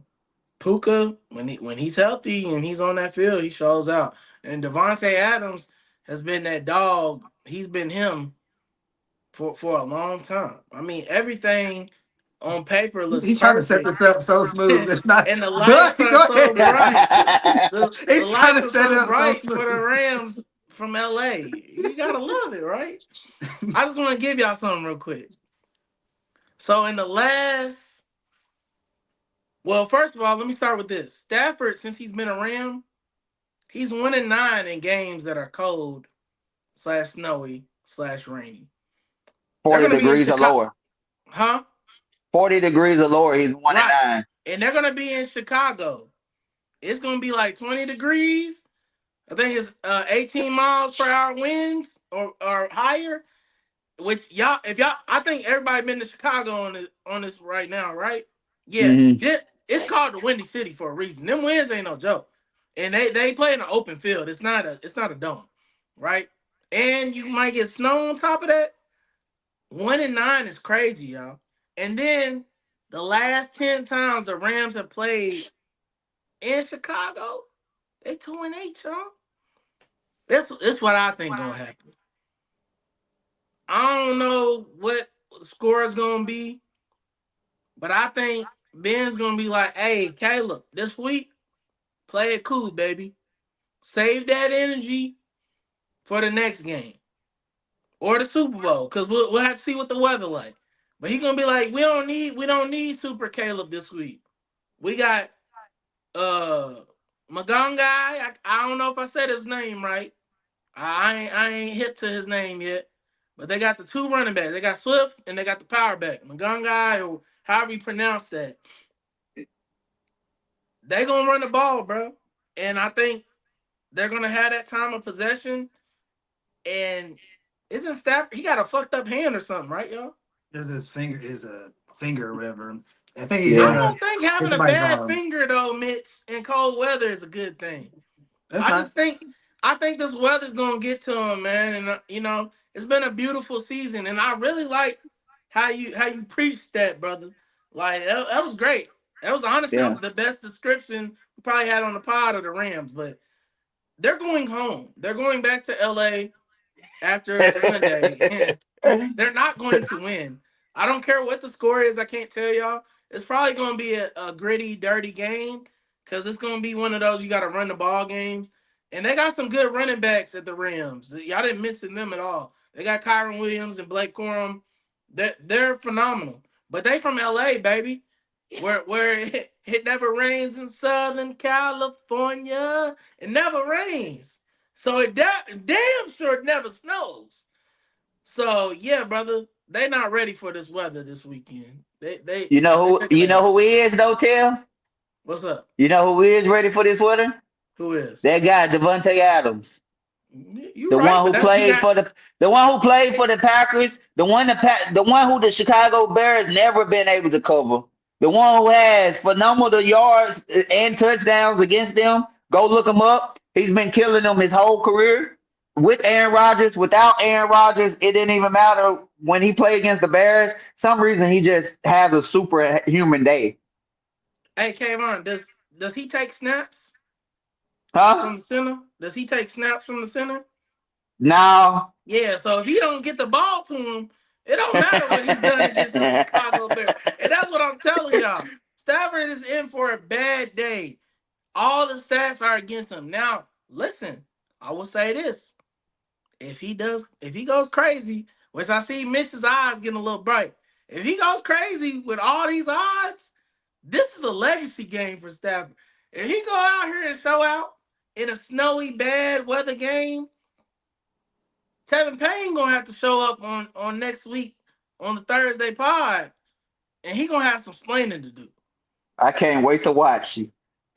Puka, when he's healthy and he's on that field, he shows out. And Devontae Adams has been that dog. He's been him for a long time. I mean, everything on paper looks He's trying to set perfect. this up so smooth. It's not. And the lights are Go so bright. ahead. The He's trying lights to are set it so up so bright for the smooth. Rams from LA. You gotta love it, right? I just want to give y'all something real quick. So in the last, well, first of all, let me start with this. Stafford, since he's been a Ram, he's 1-9 in games that are cold / snowy / rainy. 40 degrees or lower. Huh? 40 degrees or lower. He's 1-9. Right. And they're gonna be in Chicago. It's gonna be like 20 degrees. I think it's 18 miles per hour winds or higher. Which y'all, if y'all, I think everybody been to Chicago on this right now, right? Yeah, it's called the Windy City for a reason. Them winds ain't no joke, and they play in an open field. It's not a dome, right? And you might get snow on top of that. 1-9 is crazy, y'all. And then the last 10 times the Rams have played in Chicago, they 2-8, y'all. That's what I think gonna happen. I don't know what the score is gonna be, but I think Ben's gonna be like, "Hey, Caleb, this week, play it cool, baby. Save that energy for the next game or the Super Bowl, because we'll have to see what the weather like." But he's gonna be like, "We don't need Super Caleb this week. We got Magongai. I don't know if I said his name right. I ain't hit to his name yet." But they got the two running backs. They got Swift and they got the power back. Magongai, or however you pronounce that. They going to run the ball, bro. And I think they're going to have that time of possession. And isn't Stafford, he got a fucked up hand or something, right, y'all? There's his finger, a finger or whatever. I think I don't think having a bad arm. finger, though, Mitch, in cold weather is a good thing. I think this weather's going to get to him, man. And, it's been a beautiful season, and I really like how you preached that, brother. Like that was great. That was honestly the best description we probably had on the pod of the Rams. But they're going home. They're going back to LA after Sunday. They're not going to win. I don't care what the score is. I can't tell y'all. It's probably going to be a gritty, dirty game because it's going to be one of those you got to run the ball games. And they got some good running backs at the Rams. Y'all didn't mention them at all. They got Kyron Williams and Blake Corum. They're phenomenal. But they from LA, baby, where it never rains in Southern California. It never rains. So it damn sure it never snows. So yeah, brother, they not ready for this weather this weekend. They You know who is though, Tim? What's up? You know who is ready for this weather? Who is? That guy, Devontae Adams. The one who played for the Packers, the one who the Chicago Bears never been able to cover, the one who has phenomenal yards and touchdowns against them. Go look him up. He's been killing them his whole career with Aaron Rodgers. Without Aaron Rodgers, it didn't even matter when he played against the Bears. Some reason he just has a superhuman day. Hey, Kayvon, does he take snaps? Huh? From the center? Does he take snaps from the center? No. Yeah, so if he don't get the ball to him, it don't matter what he's done against the Chicago Bears. And that's what I'm telling y'all. Stafford is in for a bad day. All the stats are against him. Now, listen, I will say this. If he goes crazy, which I see Mitch's eyes getting a little bright. If he goes crazy with all these odds, this is a legacy game for Stafford. If he go out here and show out in a snowy, bad weather game, Tevin Payne gonna have to show up on next week on the Thursday pod, and he gonna have some explaining to do. I can't wait to watch you.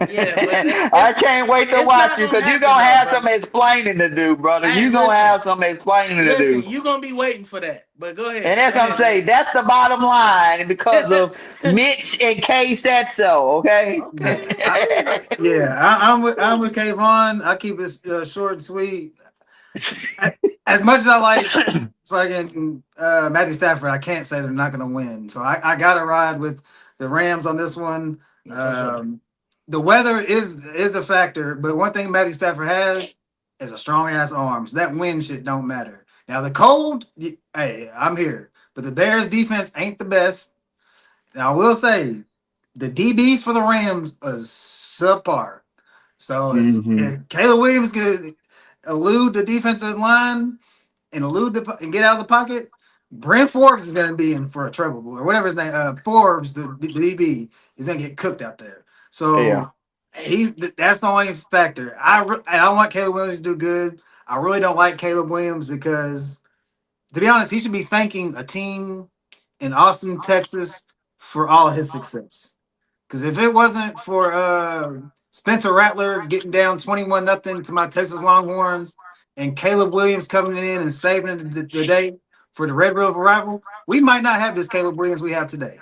Yeah, but I can't wait to watch you because you're gonna have some explaining to do, brother. You're gonna have some explaining to do. You're gonna be waiting for that. But go ahead. And that's what I'm saying. That's the bottom line because of Mitch and Kay said so. Okay. I'm with Kayvon. I keep it short and sweet. As much as I like fucking Matthew Stafford, I can't say they're not going to win. So I got to ride with the Rams on this one. The weather is a factor, but one thing Matthew Stafford has is a strong ass arm. So that wind shit don't matter. Now the cold, hey, I'm here. But the Bears defense ain't the best. Now I will say the DBs for the Rams are subpar. So Hmm. if Caleb Williams could elude the defensive line and and get out of the pocket, Brent Forbes is going to be in for a trouble, or whatever his name. Forbes, the DB, is going to get cooked out there. Yeah. So that's the only factor. And I want Caleb Williams to do good. I really don't like Caleb Williams because, to be honest, he should be thanking a team in Austin, Texas, for all his success. Because if it wasn't for Spencer Rattler getting down 21-0 to my Texas Longhorns and Caleb Williams coming in and saving the day for the Red River rival, we might not have this Caleb Williams we have today.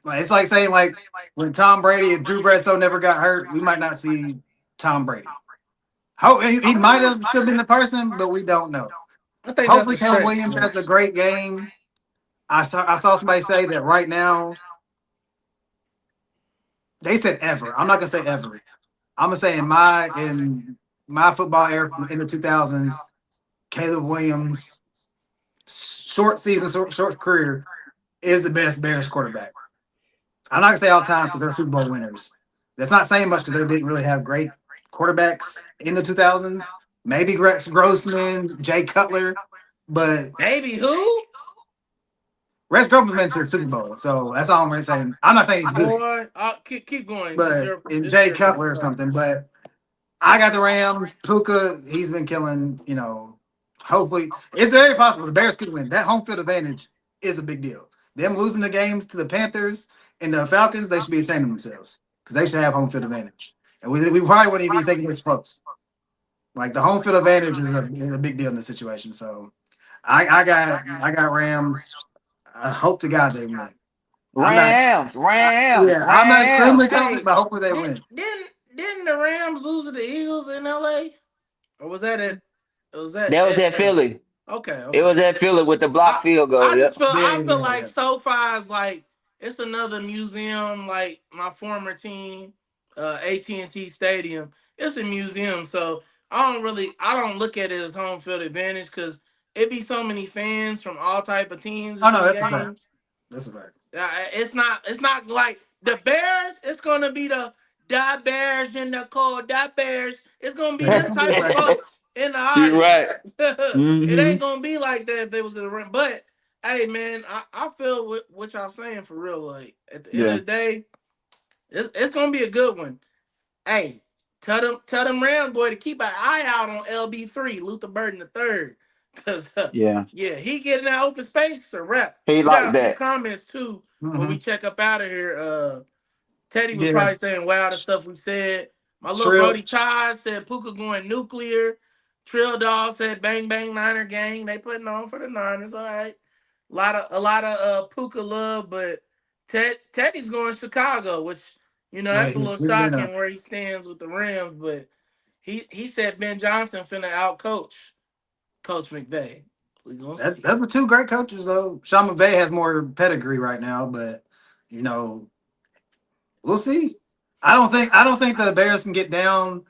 Like it's like saying like when Tom Brady and Drew Bledsoe never got hurt, we might not see Tom Brady. He might have still been the person, but we don't know. I think that's Hopefully, a Caleb stretch. Williams has a great game. I saw somebody say that right now. They said ever. I'm not gonna say ever. I'm gonna say in my football era in the 2000s, Caleb Williams, short season, short career, is the best Bears quarterback. I'm not gonna say all time because they're Super Bowl winners. That's not saying much because they didn't really have great quarterbacks in the 2000s. Maybe Rex Grossman, Jay Cutler, but Maybe who? Rex Grossman been to the Super Bowl, so that's all I'm really saying. I'm not saying he's good, Boy, keep going. but in Jay Cutler or something. But I got the Rams. Puka, he's been killing. Hopefully, it's very possible the Bears could win. That home field advantage is a big deal. Them losing the games to the Panthers and the Falcons, they should be ashamed of themselves because they should have home field advantage. And we probably wouldn't even be thinking this close. Like the home field advantage is a big deal in this situation. So I got Rams. I hope to God they win. Rams. I'm not extremely confident, but hopefully they win. Didn't the Rams lose to the Eagles in LA? Or was that it? That was at Philly. Okay. It was at Philly with the block field goal. Yep. I feel like SoFi's like it's another museum, like my former team, AT&T Stadium. It's a museum, so I don't look at it as home field advantage because it be so many fans from all type of teams. Oh no, that's a fact. That's a fact. It's not like the Bears. It's gonna be the Bears in the cold. The Bears. It's gonna be this type of folk in the audience. You're right. It ain't gonna be like that if they was in the ring. But hey, man, I feel what y'all saying for real. Like at the end of the day, it's gonna be a good one. Hey, tell them Rams boy to keep an eye out on LB3 Luther Burden III. Cause he getting that open space. It's a wrap. He like that. Comments too when we check up out of here. Teddy was probably saying wow the stuff we said. My little Brody Taj said Puka going nuclear. Trill Dog said bang bang Niner gang. They putting on for the Niners. All right. A lot of Puka love, but Teddy's going to Chicago, which that's a little shocking where he stands with the Rams. But he said Ben Johnson finna out coach Coach McVay. That's what two great coaches though. Sean McVay has more pedigree right now, but we'll see. I don't think the Bears can get down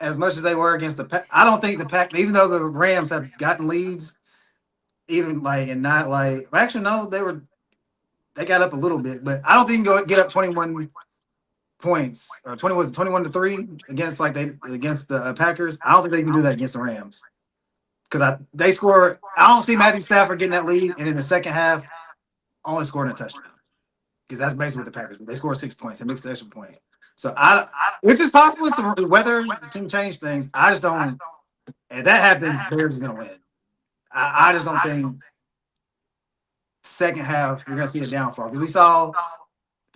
as much as they were against the Pack. I don't think the Pack, even though the Rams have gotten leads, even like and not like actually no, they got up a little bit, but I don't think you can get up 21 points or 21-3 against the Packers. I don't think they can do that against the Rams. Because they score. I don't see Matthew Stafford getting that lead, and in the second half, only scoring a touchdown. Because that's basically what the Packers did. They scored 6 points. They mixed the extra point. So which is possible. Some weather can change things. I just don't. If that happens, Bears is gonna win. I just don't think second half you're gonna see a downfall. Because we saw,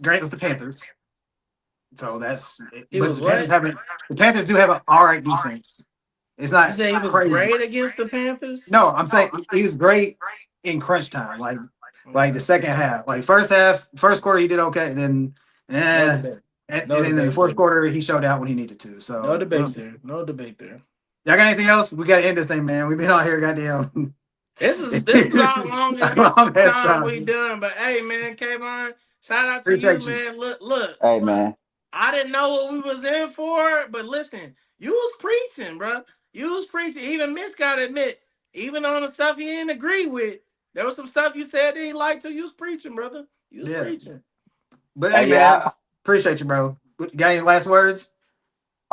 great was the Panthers. So that's. The Panthers do have an all right defense. It's not. You say he was crazy. Great against the Panthers? No, I'm saying he was great in crunch time, like the second half. Like first quarter he did okay, and then then in the fourth quarter he showed out when he needed to. So no debate there. No debate there. Y'all got anything else? We gotta end this thing, man. We've been out here, goddamn. This is our longest time we done. But hey, man, Kayvon, shout out to you, man. Look. Hey, man. I didn't know what we was in for, but listen, you was preaching, bro. You was preaching. Even Mitch got to admit, even on the stuff he didn't agree with, there was some stuff you said that he liked to. You was preaching, brother. You was Yeah. preaching. But hey, man, Yeah. appreciate you, bro. Got any last words?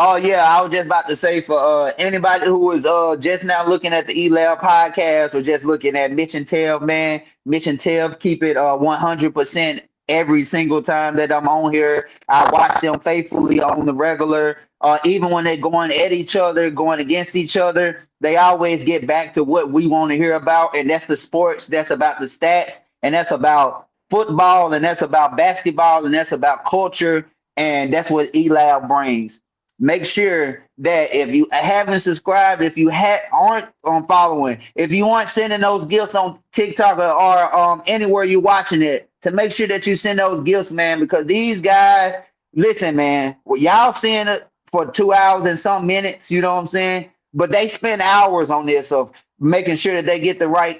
Oh yeah, I was just about to say for anybody who is just now looking at the ELAB podcast or just looking at Mitch and Tev, man, Mitch and Tev keep it 100% every single time that I'm on here. I watch them faithfully on the regular. Even when they're going at each other, going against each other, they always get back to what we want to hear about, and that's the sports. That's about the stats, and that's about football, and that's about basketball, and that's about culture, and that's what ELAB brings. Make sure that if you haven't subscribed, if you aren't following, if you aren't sending those gifts on TikTok or anywhere you're watching it, to make sure that you send those gifts, man, because these guys, listen, man, well, y'all seeing it for 2 hours and some minutes, you know what I'm saying? But they spend hours on this of making sure that they get the right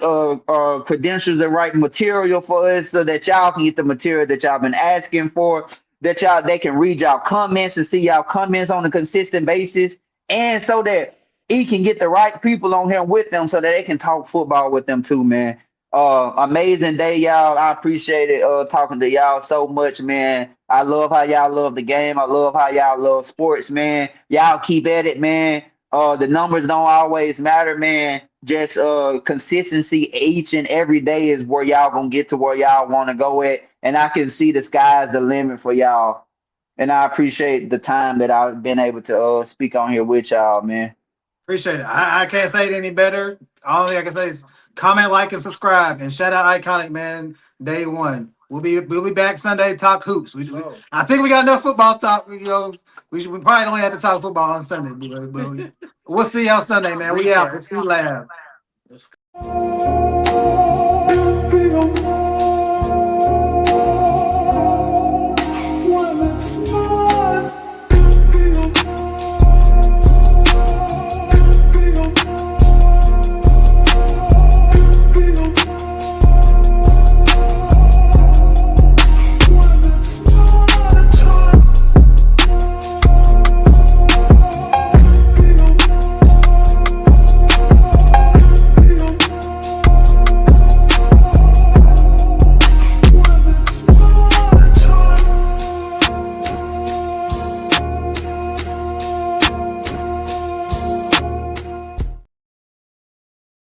credentials, the right material for us, so that y'all can get the material that y'all been asking for, that they can read y'all comments and see y'all comments on a consistent basis, and so that he can get the right people on here with them so that they can talk football with them too, man. Amazing day, y'all. I appreciate it talking to y'all so much, man. I love how y'all love the game. I love how y'all love sports, man. Y'all keep at it, man. The numbers don't always matter, man. Just consistency each and every day is where y'all gonna get to where y'all want to go at. And I can see the sky's the limit for y'all. And I appreciate the time that I've been able to speak on here with y'all, man. Appreciate it. I can't say it any better. All I can say is comment, like, and subscribe. And shout out Iconic, man. Day one. We'll be back Sunday to talk hoops. I think we got enough football talk. You know, we probably don't have to talk football on Sunday, but we'll see y'all Sunday, man. We out. It's ELAB. Let's go.